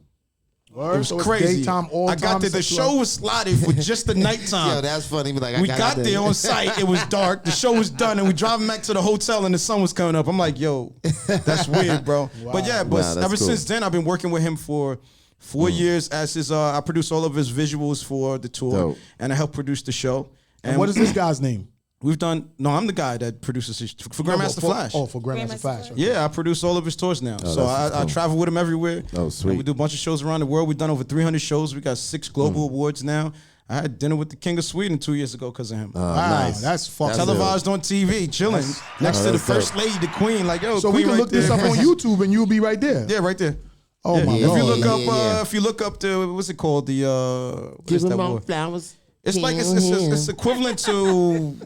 It was crazy. Daytime, all I got there. The show was slotted with just the nighttime. Yo, that's funny. Like, we got there on site. It was dark. The show was done, and we driving back to the hotel, and the sun was coming up. I'm like, yo, that's weird, bro. But yeah, ever since then, I've been working with him for 4 years as his. I produce all of his visuals for the tour, and I help produce the show. And what is this guy's name? We've done. No, I'm the guy that produces his, for Grandmaster Flash. Oh, for Grandmaster Flash. Okay. Yeah, I produce all of his tours now. So I travel with him everywhere. Oh, sweet. And we do a bunch of shows around the world. We've done over 300 shows. We got 6 global awards now. I had dinner with the King of Sweden 2 years ago because of him. Wow, nice. That's fucking televised on TV, chilling next to the first lady, the Queen. Like, yo, so Queen we can look this up on YouTube and you'll be right there. Yeah, right there. Oh my If God. you look up, if you look up the what's it called? The what is that word? Flowers. It's like it's equivalent to.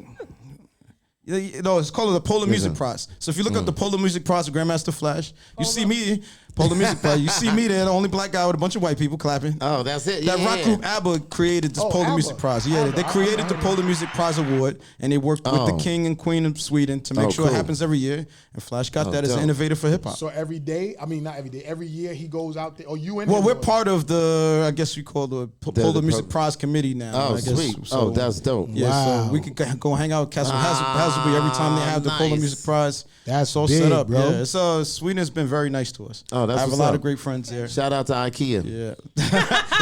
You know, it's called the Polar Music Prize. So if you look up the Polar Music Prize of Grandmaster Flash, you see me, Polar Music Prize. You see me there, the only black guy with a bunch of white people clapping. Oh, that's it. That rock group ABBA created this Polar Music Prize. Yeah, they created the Polar Music Prize Award, and they worked with the King and Queen of Sweden to make sure it happens every year. And Flash got that as an innovator for hip hop. So every day, I mean not every day, every year he goes out there. Oh, you in? Well, we're part of the, I guess we call the Polar Music Prize Committee now. Oh, I guess. sweet. So, that's dope. Yeah, so we could go hang out with Castle Hasselby every time they have the Polar Music Prize. That's all big, set up, bro. Yeah, so Sweden has been very nice to us. Oh, that's I have a what's lot up. of great friends there. Shout out to IKEA. Yeah, is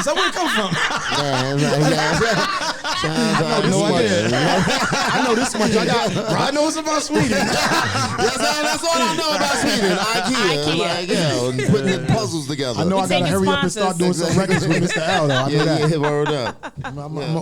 that where it comes from? I know this much. I know it's about Sweden. That's all I know about Sweden. IKEA. Like, yeah, putting the puzzles together. I know I gotta taking hurry up and start doing some records with Mr. L. Though. I know that. Yeah, word up.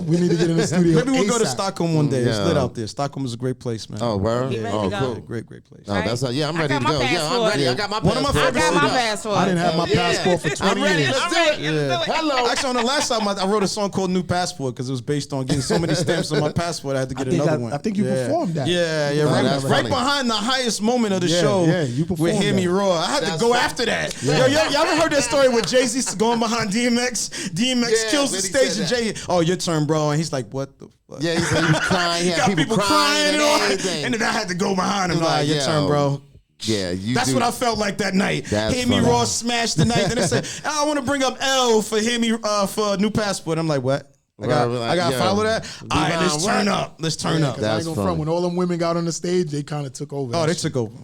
We need to get in the studio. Maybe we'll go to ASAP. Stockholm one day. It's Yeah. lit out there. Stockholm is a great place, man. Oh, word? You ready Oh, to cool. go? Great place. Oh, that's yeah. I'm I ready got to my go. Yeah, I'm passport. ready. I got my One of my passport. I got my favorite passport. I didn't have my passport for 20 I'm ready. years. Let's do it. Hello. Actually, on the last album, I wrote a song called New Passport because it was based on getting so many stamps on my passport. I had to get another one. I think you performed that. Yeah. Oh, Right, that's right funny. behind the highest moment of the show. Yeah, you with performed Hear Me that. Roar. I had to That's go funny. after that. Yo, y'all ever heard that story where Jay-Z's going behind DMX? DMX Yeah, kills the when he stage said and Jay, oh, your turn, bro. And he's like, what the fuck? Yeah, he was crying. He had Got people crying and all. everything. And then I had to go behind him. Like, Like, your yo. turn, bro. Yeah, you That's do. what I felt like that night. That's Hear Me funny. Raw smashed the night. Then they said, I want to bring up L for Hear Me for New Passport. I'm like, what? I got to follow that? All right, let's turn up. Let's turn up. Because I ain't gonna front. When all them women got on the stage, they kind of took over. Oh, they took over.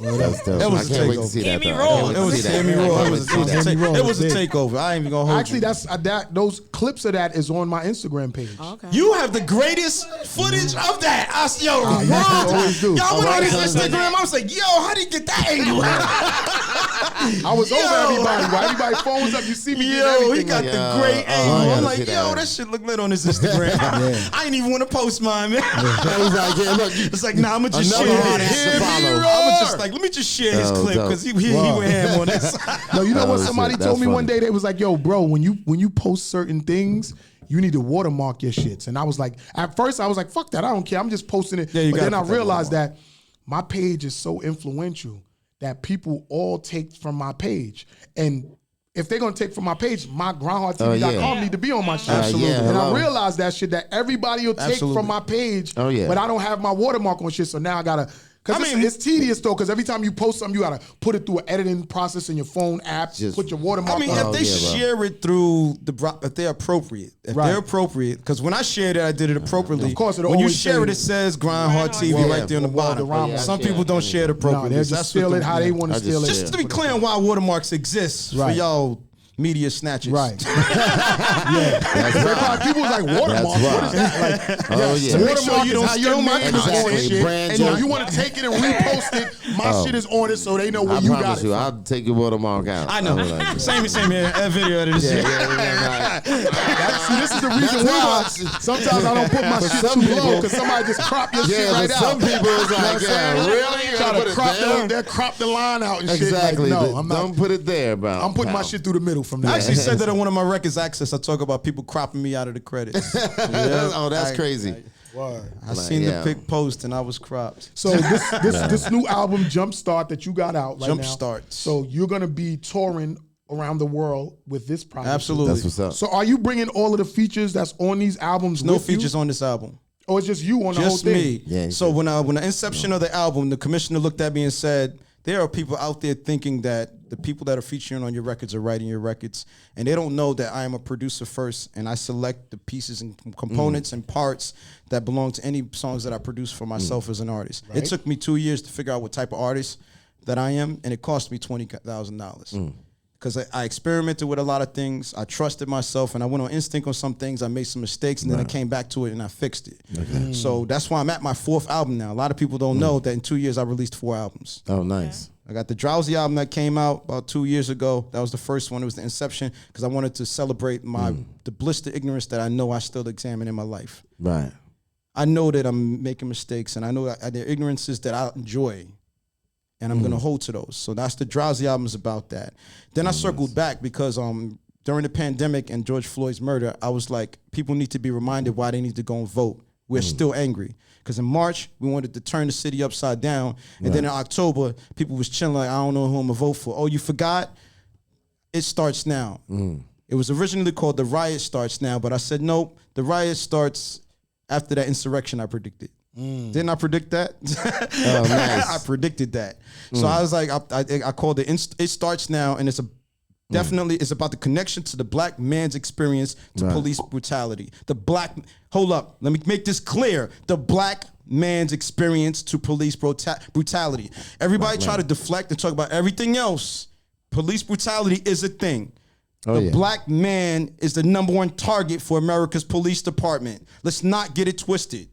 That's dope. That was I a can't wait to takeover. see Hear that. me though. roar. I can't It wait was to see that. Hear Me Raw. I can't wait to see that. It was a takeover. I ain't even gonna hold Actually, you. that's those clips of that is on my Instagram page. Okay. You have the greatest footage of that. Yo, you always do. Y'all went on his Alright, Instagram. I was like, yo, how did he get that angle? I was over everybody. While everybody phones up, you see me getting everything. He got like, the great I angle. gotta I'm like, see yo, that shit look lit on his Instagram. I ain't even want to post mine, man. He's like, yeah, look, It's like, nah, I'm gonna just another share hard this. ass to follow. I'm just like, let me just share his clip because he went ham on this. No, you know what? Oh, Somebody shit, told that's me one funny. day, they was like, yo, bro, when you post certain things, you need to watermark your shits. And I was like, at first I was like, fuck that, I don't care. I'm just posting it. Yeah, you but gotta then I put that realized that my page is so influential that people all take from my page. And if they're gonna take from my page, my groundhardtv.com need to be on my shit. Absolutely. And I hello. realized that shit, that everybody will take Absolutely. from my page, Oh, yeah. but I don't have my watermark on shit, so now I gotta, because it's tedious though, because every time you post something, you gotta put it through an editing process in your phone app, Just- put your watermark I mean, on. if they share it through if they're appropriate, they're appropriate, because when I shared it, I did it appropriately. Of course, it'll when you always share say it, it says Grind Hard TV Well, right there on the well, bottom. the rhyme was- Some people don't share it No, appropriately. they'll So just steal it how they want to I just- steal it. Just to be clear on why watermarks exist for Right. y'all media snatchers. Right. That's right. People was like, watermark, That's what is right. that? Like, Oh, yeah. To make watermark sure you is don't how steal your my name content. is on Exactly. shit. Brand And if joint. you want to take it and repost it, my shit is on it so they know where I you got promise it you, from. I'll take your watermark out. I know. I'm like, Same here. That video of this yeah, shit. See, this is the reason why sometimes I don't put my shit some too low, people- because somebody just crop your shit Yeah, right but out. some people is like, yeah, really? You Try gotta to put it crop down? they'll crop the line out and Exactly. shit. Like, but no, I'm not. Don't put it there, bro. I'm putting my pal. shit through the middle from I now. actually said that on one of my records, Access. I talk about people cropping me out of the credits. Yeah. Oh, that's crazy. I seen yeah. the pic post and I was cropped. So this new album, Jumpstart, that you got out right now. Jumpstart. So you're gonna be touring around the world with this project. Absolutely. That's what's up. So are you bringing all of the features that's on these albums? No with you? features on this album. Or it's just you on the whole Just thing? me. Yeah, he so said- when the inception of the album, the commissioner looked at me and said, there are people out there thinking that the people that are featuring on your records are writing your records, and they don't know that I am a producer first, and I select the pieces and components and parts that belong to any songs that I produce for myself as an artist. It took me 2 years to figure out what type of artist that I am, and it cost me $20,000. Because I experimented with a lot of things. I trusted myself, and I went on instinct on some things. I made some mistakes, and then I came back to it, and I fixed it. So that's why I'm at my 4th album now. A lot of people don't know that in 2 years, I released 4 albums. Oh, nice. I got the Drowsy album that came out about 2 years ago. That was the first one. It was the inception, because I wanted to celebrate the bliss to ignorance that I know I still examine in my life. Right. I know that I'm making mistakes, and I know that there are ignorances that I enjoy, and I'm gonna hold to those. So that's the Drowsy album is about that. Then I circled back because during the pandemic and George Floyd's murder, I was like, people need to be reminded why they need to go and vote. We're still angry. Because in March, we wanted to turn the city upside down. And then in October, people was chilling like, I don't know who I'm gonna vote for. Oh, you forgot? It starts now. It was originally called The Riot Starts Now, but I said, nope, the riot starts after that insurrection I predicted. Didn't I predict that? Oh, nice. I predicted that. So I was like, I called it It Starts Now, and it's definitely it's about the connection to the black man's experience to police brutality. Hold up, let me make this clear. The black man's experience to police brutality. Everybody try to deflect and talk about everything else. Police brutality is a thing. The black man is the #1 target for America's police department. Let's not get it twisted.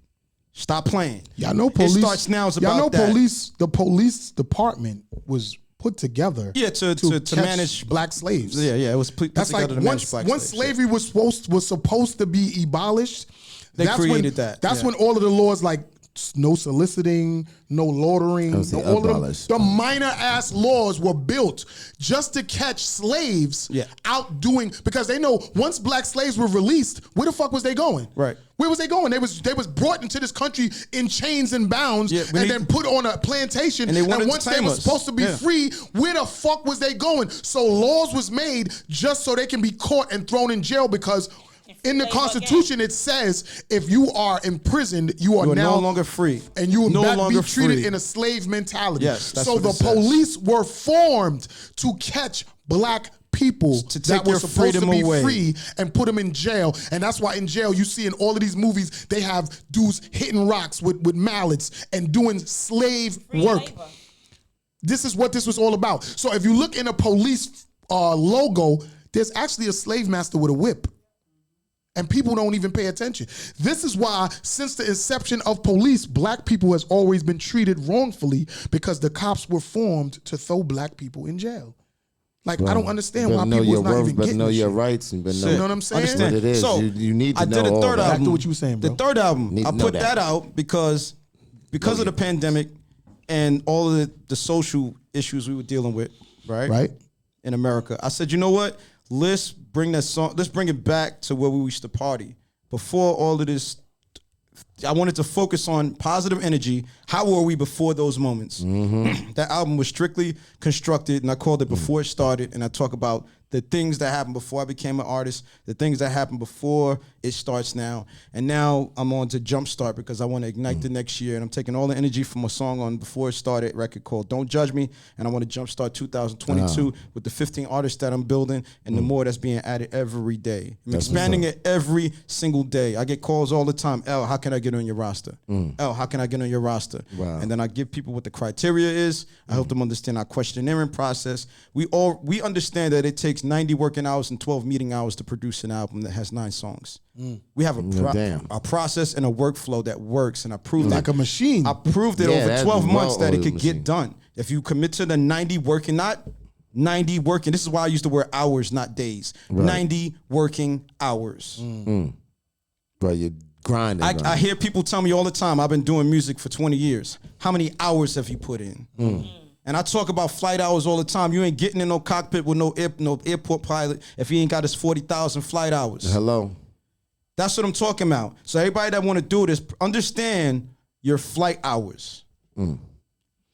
Stop playing. Y'all know police. It Starts Now is about y'all know that. the police department was put together. Yeah, to catch manage black slaves. Yeah, it was put That's together like to manage black once slaves. slavery was supposed to be abolished. They that's created when, that, That's yeah. when all of the laws like no soliciting, no loitering, I would say all of them, abolished. the minor ass laws were built just to catch slaves out doing, because they know once black slaves were released, where the fuck was they going? Right. Where was they going? They was brought into this country in chains and bounds, and then put on a plantation. And they wanted to once they tame were us. supposed to be free, where the fuck was they going? So laws was made just so they can be caught and thrown in jail, because in the Constitution it says if you are imprisoned, you are now no longer free, and you will no not longer be treated free. in a slave mentality. Yes, that's so what the it says. police were formed to catch black people To take that were their supposed to freedom be away. free and put them in jail. And that's why in jail you see in all of these movies they have dudes hitting rocks with mallets and doing slave work. Labor. This is what this was all about. So if you look in a police logo, there's actually a slave master with a whip. And people don't even pay attention. This is why, since the inception of police, black people has always been treated wrongfully, because the cops were formed to throw black people in jail. Like, I don't understand why Better know people your is not worth, even better getting know this your shit. rights, and better You know know what I'm saying? Understand. what it is. So, you need to I know did a all third that. Back album. to what you were saying, bro. The third album, Need I to know put that. that out because of the pandemic and all of the social issues we were dealing with, right? In America. I said, you know what? Let's bring that song, let's bring it back to where we used to party. Before all of this, I wanted to focus on positive energy. How were we before those moments? That album was strictly constructed, and I called it Before It Started, and I talk about the things that happened before I became an artist, the things that happened before it starts now. And now I'm on to Jumpstart because I want to ignite the next year, and I'm taking all the energy from a song on Before It Started record called Don't Judge Me, and I want to jumpstart 2022 with the 15 artists that I'm building and the more that's being added every day. I'm expanding it every single day. I get calls all the time, L, how can I get on your roster? L, how can I get on your roster? Wow. And then I give people what the criteria is. I help them understand our questionnaire process. We understand that it takes 90 working hours and 12 meeting hours to produce an album that has 9 songs. We have a process and a workflow that works, and I proved Like it. a machine. I proved it Yeah, over that's 12 months that it well-oiled could get machine. done. If you commit to the 90 working, not 90 working. This is why I use the word hours, not days. 90 working hours. Bro, you're grinding. I hear people tell me all the time, I've been doing music for 20 years. How many hours have you put in? And I talk about flight hours all the time. You ain't getting in no cockpit with no airport pilot if he ain't got his 40,000 flight hours. Hello. That's what I'm talking about. So everybody that want to do this, understand your flight hours.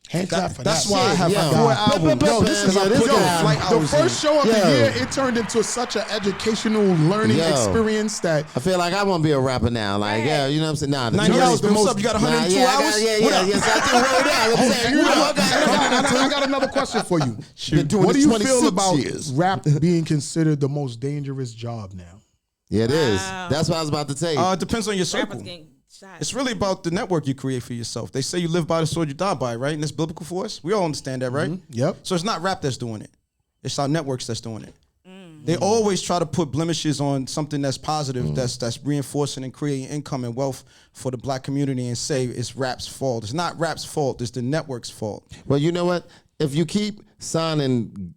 Hands clap for That's that. why I have Yo. 4 albums. Yo, this is Because I this put guy- the flight The hours first show of Yo. the year, it turned into such an educational learning Yo. experience that I feel like I want to be a rapper now. Like, yeah, you know what I'm saying? Nah, 90 journey- hours, what's up? You got 102 yeah, hours? Yeah, What up? yes, I do. Word out. I'm saying, you know, I got another question for you. Been doing What do this you feel 26 about years. rap being considered the most dangerous job now? Yeah, it is. Wow. That's what I was about to say. It depends on your circle. Rappers getting shot. It's really about the network you create for yourself. They say you live by the sword you die by, right? And that's biblical for us. We all understand that, right? Yep. So it's not rap that's doing it. It's our networks that's doing it. They always try to put blemishes on something that's positive, that's reinforcing and creating income and wealth for the black community and say it's rap's fault. It's not rap's fault. It's the network's fault. Well, you know what? If you keep signing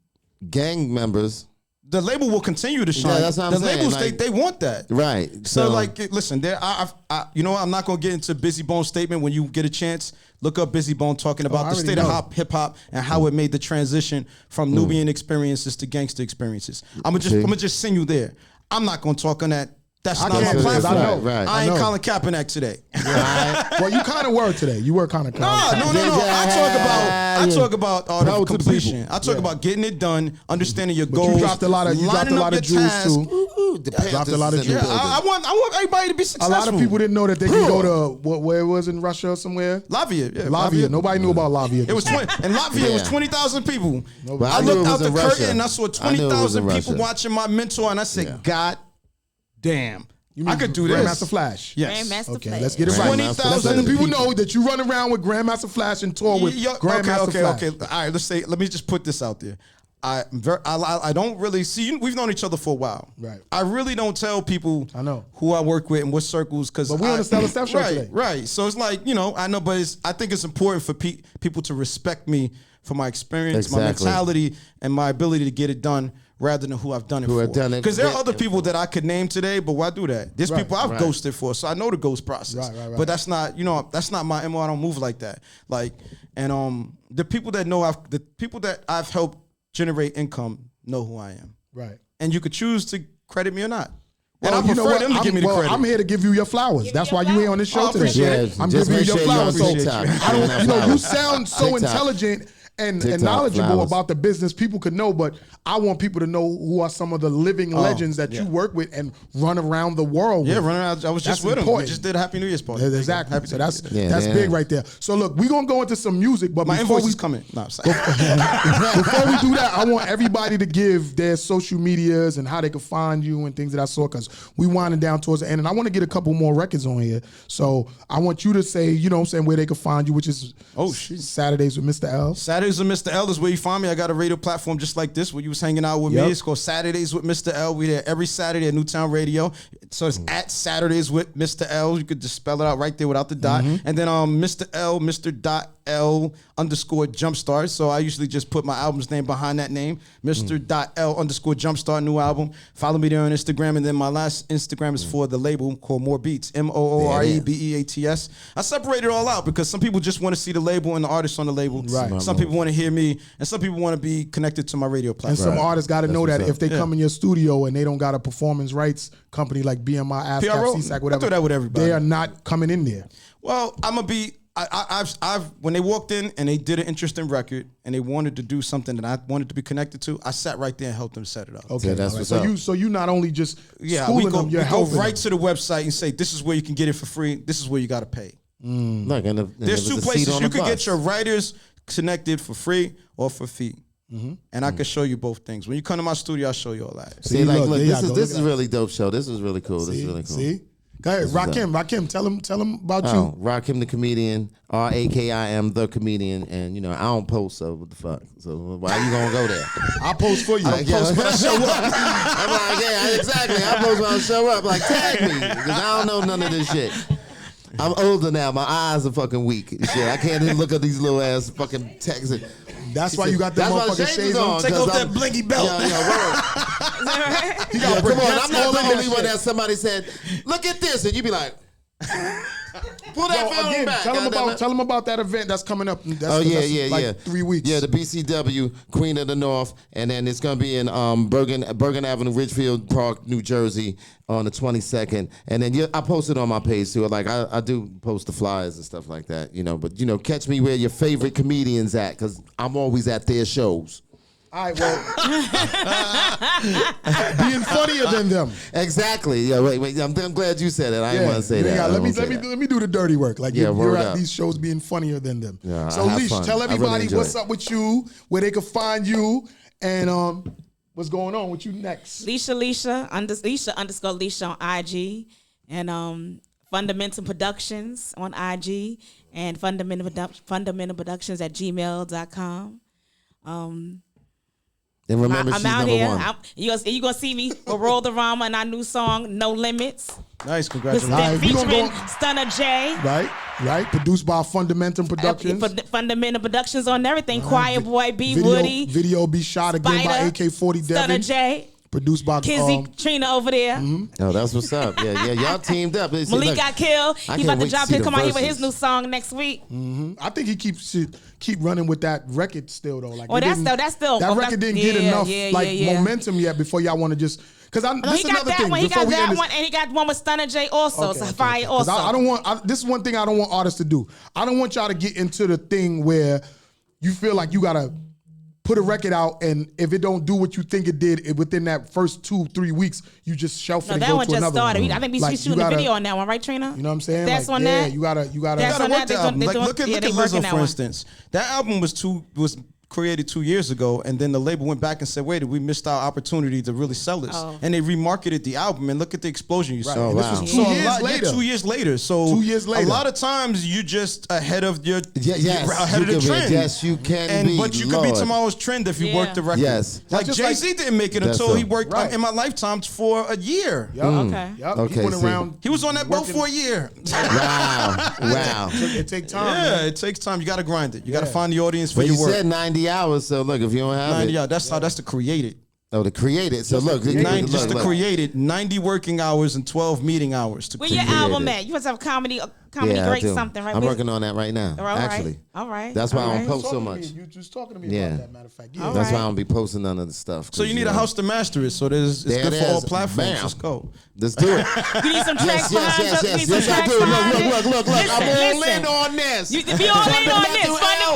gang members, The label will continue to shine. Yeah, that's what I'm the saying, labels, like- they want that. right? So like, listen, there. You know what? I'm not gonna get into Busy Bone's statement. When you get a chance, look up Busy Bone talking I about the already state know. of hip hop and how it made the transition from Nubian experiences to gangster experiences. I'm gonna just send you there. I'm not gonna talk on that. That's I not my can't, 'cause I platform. know. Right. I ain't I know. Colin Kaepernick today. Well, you kind of were today. You were kind of. No. I talk about art Proud of to the completion. people. I talk about getting it done, understanding your But goals. you dropped a lot of lining up your jewels tasks. too. Dropped a lot of Yeah, jewels. I want everybody to be A successful. lot of people didn't know that they could go to where it was in Russia or somewhere. Latvia, yeah, Latvia. Nobody knew about Latvia. It was 20, in Latvia. It was Yeah. 20,000 people. But I I knew looked it out was the in curtain Russia. and I saw I knew it was in 20,000 people Russia. watching my mentor, and I said, Yeah. "God damn, You I mean could do this." Grandmaster Flash. Yes. Grandmaster Okay, Flash. let's get it right. 20,000 Let's let the people people. know that you run around with Grandmaster Flash and tour with Grandmaster Flash. Okay. All right, let me just put this out there. I don't really see. We've known each other for a while. Right. I really don't tell people. I know. who I work with and what circles because. But we on the Stella Steph show right, today. Right. So it's like I know, but I think it's important for people to respect me for my experience, my Exactly. mentality, and my ability to get it done. Rather than who I've done it Who for. have done it Because there are with other and people that I could name today, but why do that? There's Right, people I've right. ghosted for, so I know the ghost process. Right. But that's not, that's not my MO. I don't move like that. Like, and the people that I've helped generate income know who I am. Right. And you could choose to credit me or not. And Well, I you know prefer what? them to give me the credit. I'm here to give you your flowers. That's why you here on this show I today. appreciate it. I'm Just giving you make your sure you're flowers. on So TikTok. I don't, you know, you Flowers. sound so TikTok. intelligent and TikTok knowledgeable flowers. about the business. People could know, but I want people to know who are some of the living legends that you work with and run around the world Yeah, with. running out. I was just That's with him. We important. just did a Happy New Year's party. Yeah, exactly. Happy So New that's Year. that's Yeah. big right there. So look, we're gonna go into some music, but My before invoice we is coming. No, I'm sorry. before we do that, I want everybody to give their social medias and how they can find you and things that I saw, because we winding down towards the end, and I want to get a couple more records on here. So I want you to say, you know what I'm saying, where they can find you, which is Saturdays with Mr. L. Saturdays with Mr. L is where you find me. I got a radio platform just like this where you was hanging out with Yep. me. It's called Saturdays with Mr. L. We there every Saturday at Newtown Radio. So it's at Saturdays with Mr. L. You could just spell it out right there without the dot. And then Mr. L, Mr. Mr.L_Jumpstart. So I usually just put my album's name behind that name, Mr.L_Jumpstart, new album. Follow me there on Instagram. And then my last Instagram is for the label called More Beats, MOOREBEATS. I separate it all out because some people just want to see the label and the artist on the label. Right. Some people want to hear me, and some people want to be connected to my radio And platform. some artists got to know that if they come in your studio and they don't got a performance rights company like BMI, ASCAP, PRO? CSAC, whatever, I do that with everybody. they are not coming in there. Well, I'm gonna be. I've when they walked in and they did an interesting record and they wanted to do something that I wanted to be connected to, I sat right there and helped them set it up. Okay, that's all right. what's So up. you not only just Yeah, schooling we go, them, you're we go helping right them. to the website and say this is where you can get it for free. This is where you got to pay. Look, and There's two places you could get your writers connected for free or for fee. And I can show you both things. When you come to my studio, I'll show you all that. See, like, look, look, there this y'all is go. this Look is at really dope show. This is really cool. This is really cool. See? Go ahead, Rakim, tell him about Oh, you. Rakim the comedian, RAKIM the comedian, and you know I don't post, so what the fuck? So why you gonna go there? I'll post for you. Like, yeah. I'm like, yeah, exactly. I post when I show up. Like, tag me because I don't know none of this shit. I'm older now. My eyes are fucking weak. and Shit, I can't even look at these little ass fucking texts. That's why you got them That's why motherfucking shades on. Take 'cause off that blinky belt. Yo, word. You Yo, got come on, that's I'm not all the in only that one shit. that somebody said, look at this, and you be like, pull that Yo, film again, back. tell goddammit. them about that event that's coming up. That's, Oh yeah, that's yeah, like yeah. 3 weeks. Yeah, the BCW Queen of the North, and then it's gonna be in Bergen Avenue, Ridgefield Park, New Jersey, on the 22nd. And then I posted on my page too. Like I do post the flyers and stuff like that, you know. But you know, catch me where your favorite comedians at, because I'm always at their shows. All right, well, being funnier than them. Exactly. Yeah. Wait. I'm glad you said it. I didn't want to say that. I Let me didn't wanna say that. let me do the dirty work. Like Yeah, you're word at up. these shows being funnier than them. Yeah, so I have Leash, fun. tell I really everybody enjoy what's it. up with you, where they can find you, and what's going on with you next. Leisha _Leisha on IG, and Fundamental Productions on IG, and Fundamental Productions at gmail.com. And remember, I'm she's out number here. one. You gonna see me with Roll the Rama and our new song No Limits. Nice, With congratulations. All right, we gonna featuring go- Stunner J. Right. Produced by Fundamental Productions. Fundamental Productions on everything. Choir Boy B Video, Woody. Video be shot again by Spider, AK-40 Stunner Devin. J. Produced by Kizzy, Trina over there. Oh, that's what's up. Yeah. Y'all teamed up. See, Malik look, got killed. I He can't about to wait to drop see in. the Come out here with his verses. new song next week. I think he keep running with that record still though. Like Oh, it that's didn't- that's still that oh, record that's- didn't get yeah, enough yeah. momentum yet before y'all want to just because No, this he is got another that thing. one. He Before got we end that this- one, and he got one with Stunner J also. Okay, so okay, fire okay. 'Cause also. I don't want. This is one thing I don't want artists to do. I don't want y'all to get into the thing where you feel like you gotta put a record out, and if it don't do what you think it did within that first 2-3 weeks, you just shelf it No, and that go one to just another started. one. I think we Like, shooting you a gotta- video on that one, right, Trina? You know what I'm saying? That's Like, on yeah, that. you gotta. That's You gotta on work that. the They album. doing- Like, they look at doing- yeah, they Lizzo, working that for one. instance. That album was created 2 years ago, and then the label went back and said, wait, we missed our opportunity to really sell this. Oh. And they remarketed the album, and look at the explosion you saw. And wow. This was So 2 a years lot- later. Yeah, 2 years later. So 2 years later. a lot of times you just ahead of your Yes, ahead of you the can be. trend. Yes, you can be. But you could be Lord. tomorrow's trend if you Yeah. work the record. Yes. Like Just Jay-Z didn't make it That's until he so. worked Right. In My Lifetime for a year. Yep. Okay. Yep. Okay, He went see. around. He was on that boat working- for a year. Wow. It take time. Yeah, man. it takes time. You got to grind it. You got to Yeah. find the audience for But your you work. said 90 hours, so look, if you don't have 90, it. yeah, that's to create it. Oh, to create it. So look, Just to look. create it, 90 working hours and 12 meeting hours to Where create your album it. at? You must have a comedy Yeah, I great do. something, right? I'm Where- working on that right now, All right. actually. All right. That's why all I don't right. post so Talking to much. me, you just talking to me Yeah. about that, matter of fact. Yeah. All That's why I right. don't be posting none of the stuff. So you need a know. house to master it. So it's There good it for all is. platforms. Bam. Let's go. Let's do it. You need some tracks behind yes, you. You need some yes, I tracks do. behind it. Look. Listen, I'm all listen. in on this. You be all in on this.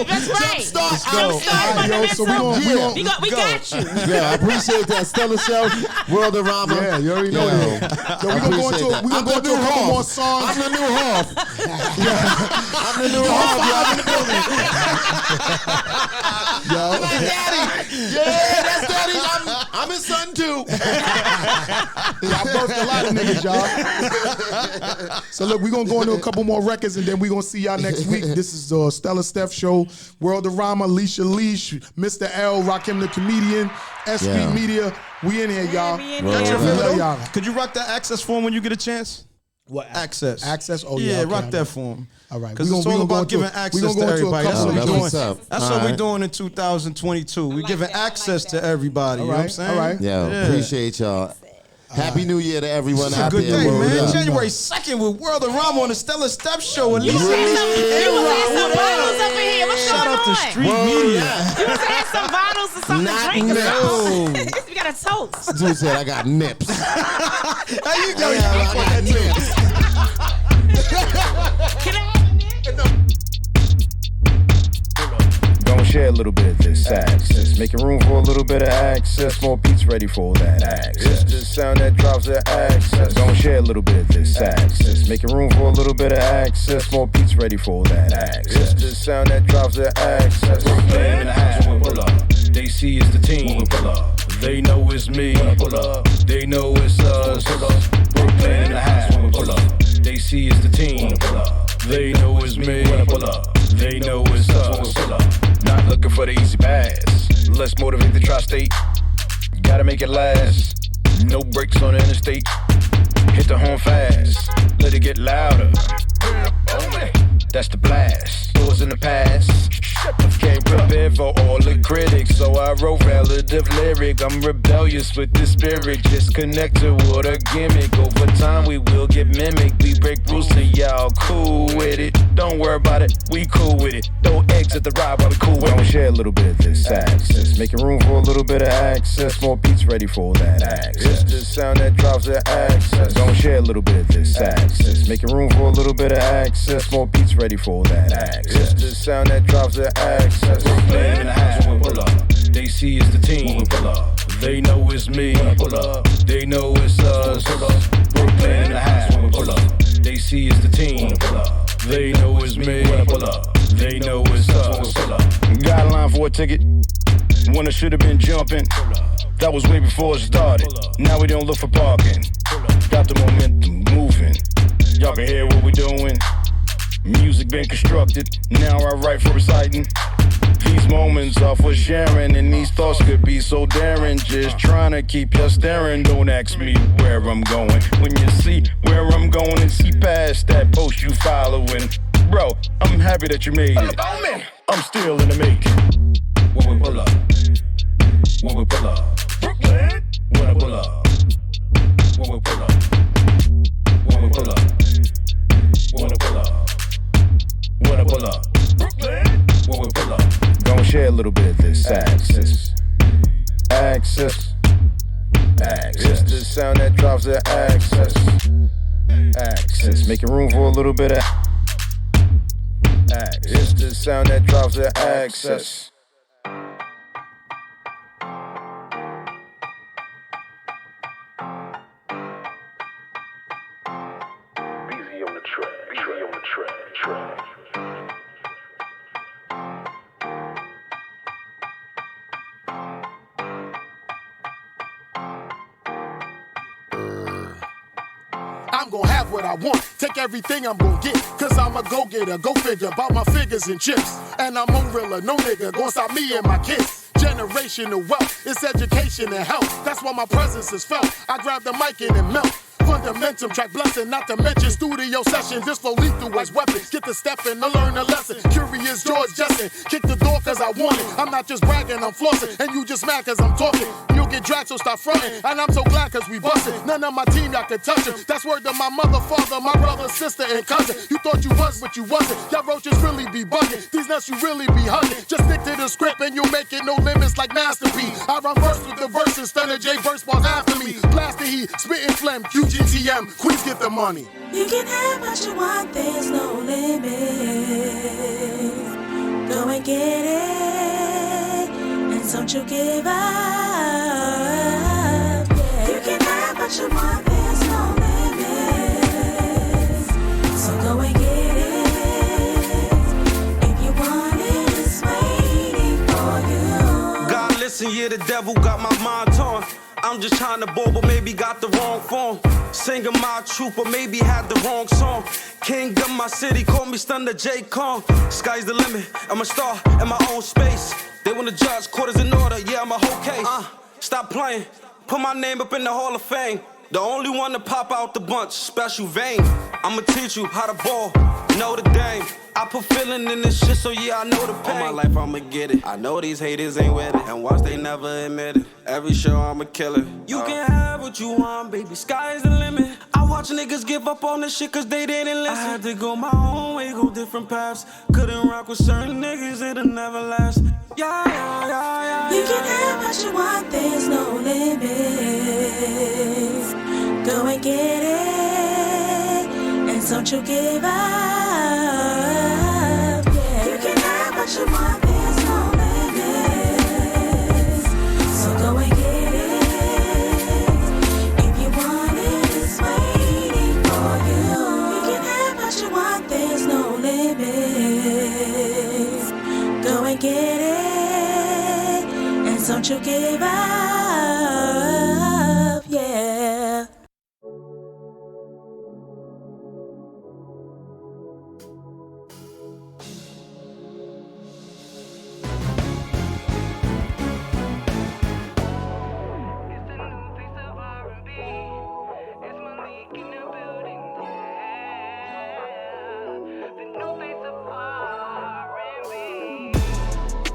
That's right. Jumpstart. Jumpstart All right, yo, so we Fundamental. gon- We got you. Yeah, I appreciate that. Stella Show, World of Rama. Yeah, you already know that. So we're gonna go into a couple more songs. I'm the new Hoff. I'm the new Hoff. I'm in the building. Yo. That's Daddy. Yeah, that's Daddy. I'm his son too. I birthed a lot of niggas, y'all. So look, we're gonna go into a couple more records and then we're gonna see y'all next week. This is Stella Steph Show, World of Rama, Leisha Leash, Mr. L, Rakim the Comedian, S.STREET Yeah. Media. We in here, y'all. we in We here. Got your love fiddle? y'all. Could you rock that access form when you get a chance? What Access. Access? Oh yeah. Okay, rock that for him. All right. Because it's all about giving access to everybody. That's what we're doing. That's what we're doing in 2022. We're giving access to everybody. You know what I'm saying? All right. Yeah, appreciate y'all. Happy New Year to everyone out there. It's a good day, man. January 2nd with World of Rhyme on the Stella Steph Show. You was had some bottles up in here. What's Shout going out to on? Street Media. You was had some bottles or something to drink or something. You got a toast. Dude said I got nips. How you go? I got nips. Can I have a nip? Gonna share a little bit of this access. Making room for a little bit of access. More beats ready for that access. It's the sound that drops the access. Gonna share a little bit of this access. Making room for a little bit of access. More beats ready for that access. It's the sound that drops the access. Brooklyn in the house when we pull up. They see it's the team. Pull up. They know it's me. Pull up. They know it's us. Pull up. Brooklyn in the house when we pull up. They see it's the team. Pull up. They know it's me. Pull up. They know it's us. Pull up. Not looking for the easy pass. Let's motivate the tri-state. Gotta make it last. No brakes on the interstate. Hit the horn fast. Let it get louder. That's the blast. Doors in the past. Can't prepare for all the critics, so I wrote relative lyric. I'm rebellious with the spirit, just connected with a gimmick. Over time we will get mimicked. We break rules and y'all cool with it. Don't worry about it, we cool with it. Throw eggs at the ride while we cool with it. Gonna share a little bit of this access. Making room for a little bit of access. More beats ready for that access. The sound that drops the access. Gonna share a little bit of this access. Making room for a little bit of access. More beats ready for that access. The sound that drops the access. Brooklyn in the house when we pull up. They see it's the team. Pull up. They know it's me. Pull up. They know it's us. Pull up. Brooklyn in the house when we pull up. They see it's the team. Pull up. They know it's me. Pull up. They know it's us. Pull up. Got a line for a ticket. When I should have been jumping. That was way before it started. Now we don't look for parking. Got the momentum moving. Y'all can hear what we doing. Music been constructed, now I write for reciting. These moments are for sharing, and these thoughts could be so daring. Just trying to keep you staring. Don't ask me where I'm going. When you see where I'm going and see past that post you following, bro, I'm happy that you made it. I'm still in the making. When we pull up, when we pull up, Brooklyn. When I pull up, when we pull up, when we pull up, when I pull up. When I pull up, Brooklyn. When we pull up, gonna share a little bit of this access. Access. Access. The sound that drops the access. Access. Making room for a little bit of access. The sound that drops the access. Easy on the track, easy on the track. I'm gon' have what I want, take everything I'm gon' get. Cause I'm a go-getter, go figure, about my figures and chips. And I'm on realer, no nigga gon' stop me and my kids. Generational wealth, it's education and health. That's why my presence is felt. I grab the mic and it melt. Fundamentum, track blessing, not to mention studio sessions. This flow lethal as weapons. Get to steppin' to learn a lesson. Curious George Jetson, kick the door cause I want it. I'm not just bragging, I'm flossing. And you just mad cause I'm talking. You'll get dragged, so stop frontin'. And I'm so glad cause we bustin'. None of my team y'all can touch him. That's word to my mother, father, my brother, sister, and cousin. You thought you was, but you wasn't. Y'all roaches really be bugging. These nuts you really be hugging. Just stick to the script and you'll make it no limits like Master P. I run verse with the verses, Stunner J verse bars after me. Blast the heat, spittin' phlegm, QGTM, Queens get the money. You can have what you want, there's no limit. Go and get it, and don't you give up. Yeah. You can have what you want, there's no limit. So go and get it. If you want it, it's waiting for you. God, listen, yeah, the devil got my mind torn. I'm just trying to ball, but maybe got the wrong form. Singing my truth, but maybe had the wrong song. King of my city, call me Stunner J. Kong. Sky's the limit, I'm a star in my own space. They wanna judge, quarters in order, yeah, I'm a whole case. Stop playing, put my name up in the Hall of Fame. The only one to pop out the bunch, special vein. I'ma teach you how to ball, know the game. I put feeling in this shit, so yeah, I know the pain. All my life I'ma get it. I know these haters ain't with it, and watch they never admit it. Every show I'm a killer. You can have what you want, baby, sky's the limit. I watch niggas give up on this shit cause they didn't listen. I had to go my own way, go different paths. Couldn't rock with certain niggas, it'll never last. Yeah, yeah, yeah, yeah. You can have what you want, there's no limits. Go and get it, and don't you give up. Yeah. You can have what you want, there's no limits. So go and get it. If you want it, it's waiting for you. You can have what you want, there's no limits. Go and get it, and don't you give up. Yeah.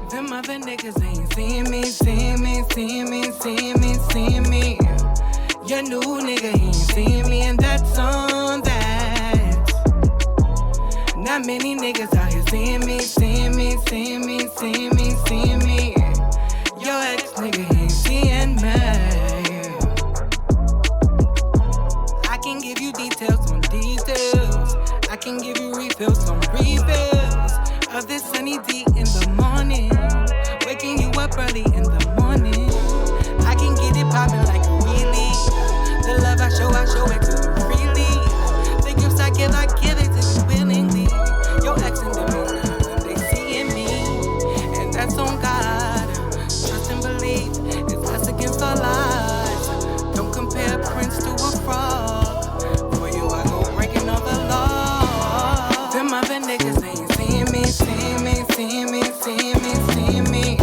Them other niggas ain't seeing me, seeing me, seeing me, seeing me, seeing me. Your new nigga ain't seeing me, and that's on that. Not many niggas out here seeing me, seeing me, seeing me, seeing me, seeing me. Your ex nigga ain't seeing me. I can give you details on details. I can give you refills on refills of this sunny D in the morning, waking you up early in the morning. I can get it poppin' like a wheelie. The love I show it to you freely. The gifts I give it to you willingly. Your ex and them when they seeing me, and that's on God. Trust and believe, it's us against our lives. Don't compare Prince to a frog. For you I go breaking all the law. Them other niggas ain't seeing me, seeing me, seeing me, seeing me, seeing me.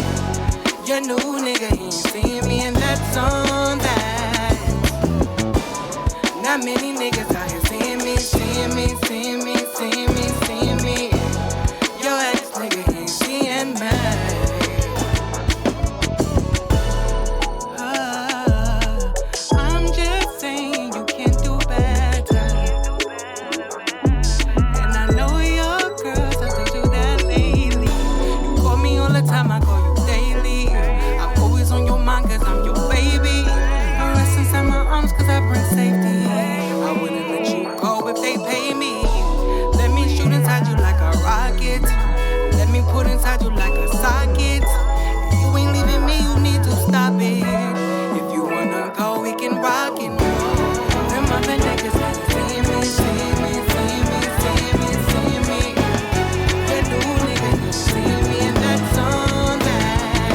Your new nigga ain't seeing me, and that's on that. Not many niggas out here seeing me, seeing me, seeing me, seeing me, seeing me. Your ex nigga ain't seeing me. I'm just saying you can do better. And I know your girls have to do that lately. You call me all the time, I call you daily. I'm always on your mind cause I'm your baby. I rest inside my arms cause I bring safety. I wouldn't let you go if they pay me. Let me shoot inside you like a rocket. Let me put inside you like a socket. If you ain't leaving me, you need to stop it. If you wanna go, we can rock and roll. Them other niggas ain't seeing me, seeing me, seeing me, seeing me, seeing me. That new nigga ain't seeing me, and that's on that.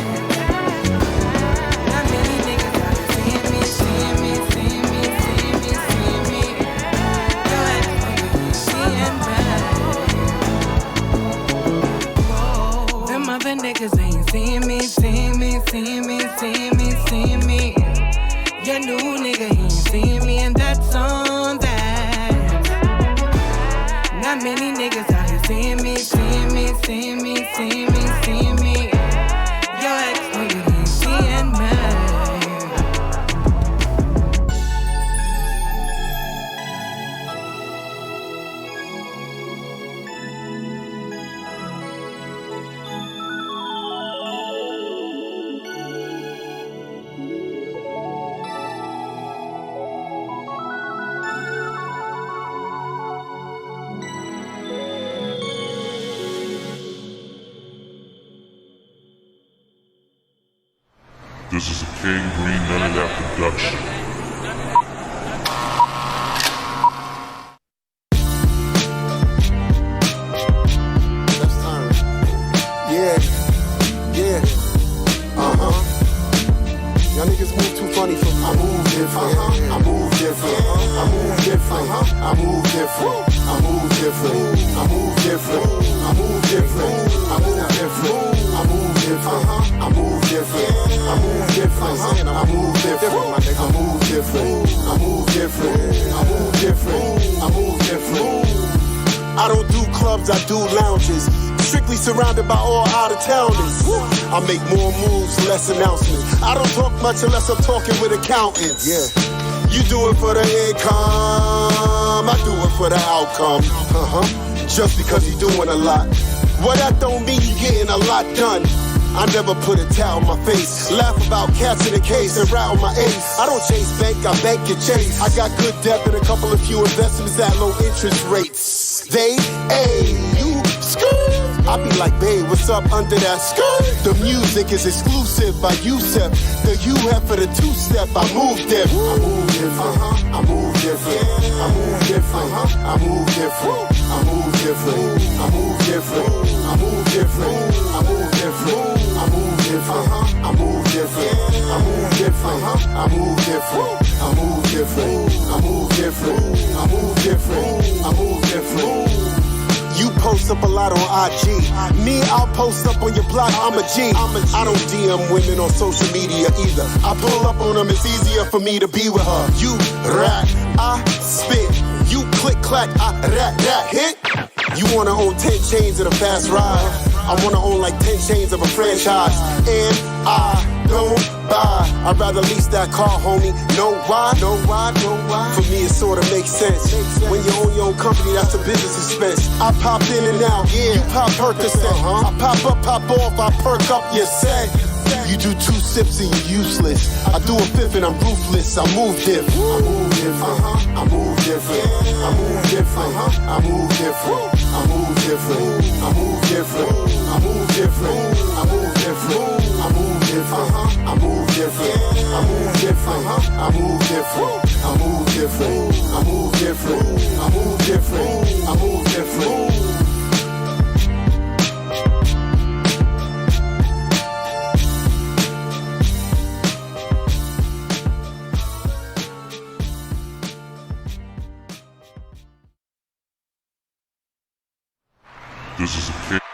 Not many niggas out here seeing me, seeing me, seeing me, seeing me, seeing me. Your ex nigga ain't seeing me. Whoa. Them other niggas ain't seeing me, seeing me, seeing me, seeing me, seeing me. Your new nigga ain't seeing me, and that's on that. Not many niggas out here seeing me, seeing me, seeing me, seeing me, seeing me. Your ex nigga ain't seeing me. This is a King Green None of That production. Y'all niggas move too funny for me. I move different. I move different. I move different. I move different. I move different. I move different. I move different. I move different. I move different. different. I move different. I move different. I move different. I move different. I move different. I move different. I move different. I don't do clubs, I do lounges. Strictly surrounded by all out-of-towners. I make more moves, less announcements. I don't talk much unless I'm talking with accountants. Yeah. You do it for the income, I do it for the outcome. Just because you're doing a lot. Well, that don't mean you're getting a lot done. I never put a towel on my face. Laugh about cats in the case and rattle my ace. I don't chase bank, I bank your chase. I got good depth and a couple of few investments at low interest rates. They, you, skirt. I be like, babe, what's up under that skirt? The music is exclusive by Yusef. The UF for the two-step, I move different. I move different. I move different. I move different. I move different. I move different. I move different. I move different. I move different. I move different. I move different. I move different. I move different. I move different. I move different. I move different. I move different. You post up a lot on IG. Me, I'll post up on your block. I'm a G. I don't DM women on social media either. I pull up on them, it's easier for me to be with her. You rap, I spit. You click, clack, I rat, hit. You wanna own 10 chains of a fast ride. I wanna own like 10 chains of a franchise. And I don't buy. I'd rather lease that car, homie. Know why? Know why? Know why? For me, it sorta makes sense. When you own your own company, that's a business expense. I pop in and out, yeah. You pop Percocet. I pop up, pop off, I perk up your set. You do 2 sips and you're useless. I do a fifth and I'm ruthless. I move different. I move different. I move different. I move different. I move different. I move different. I move different. I move different. I move different. I move different. I move different. I move different. I move different. I move different. I move different. I move different. I move different. This is a King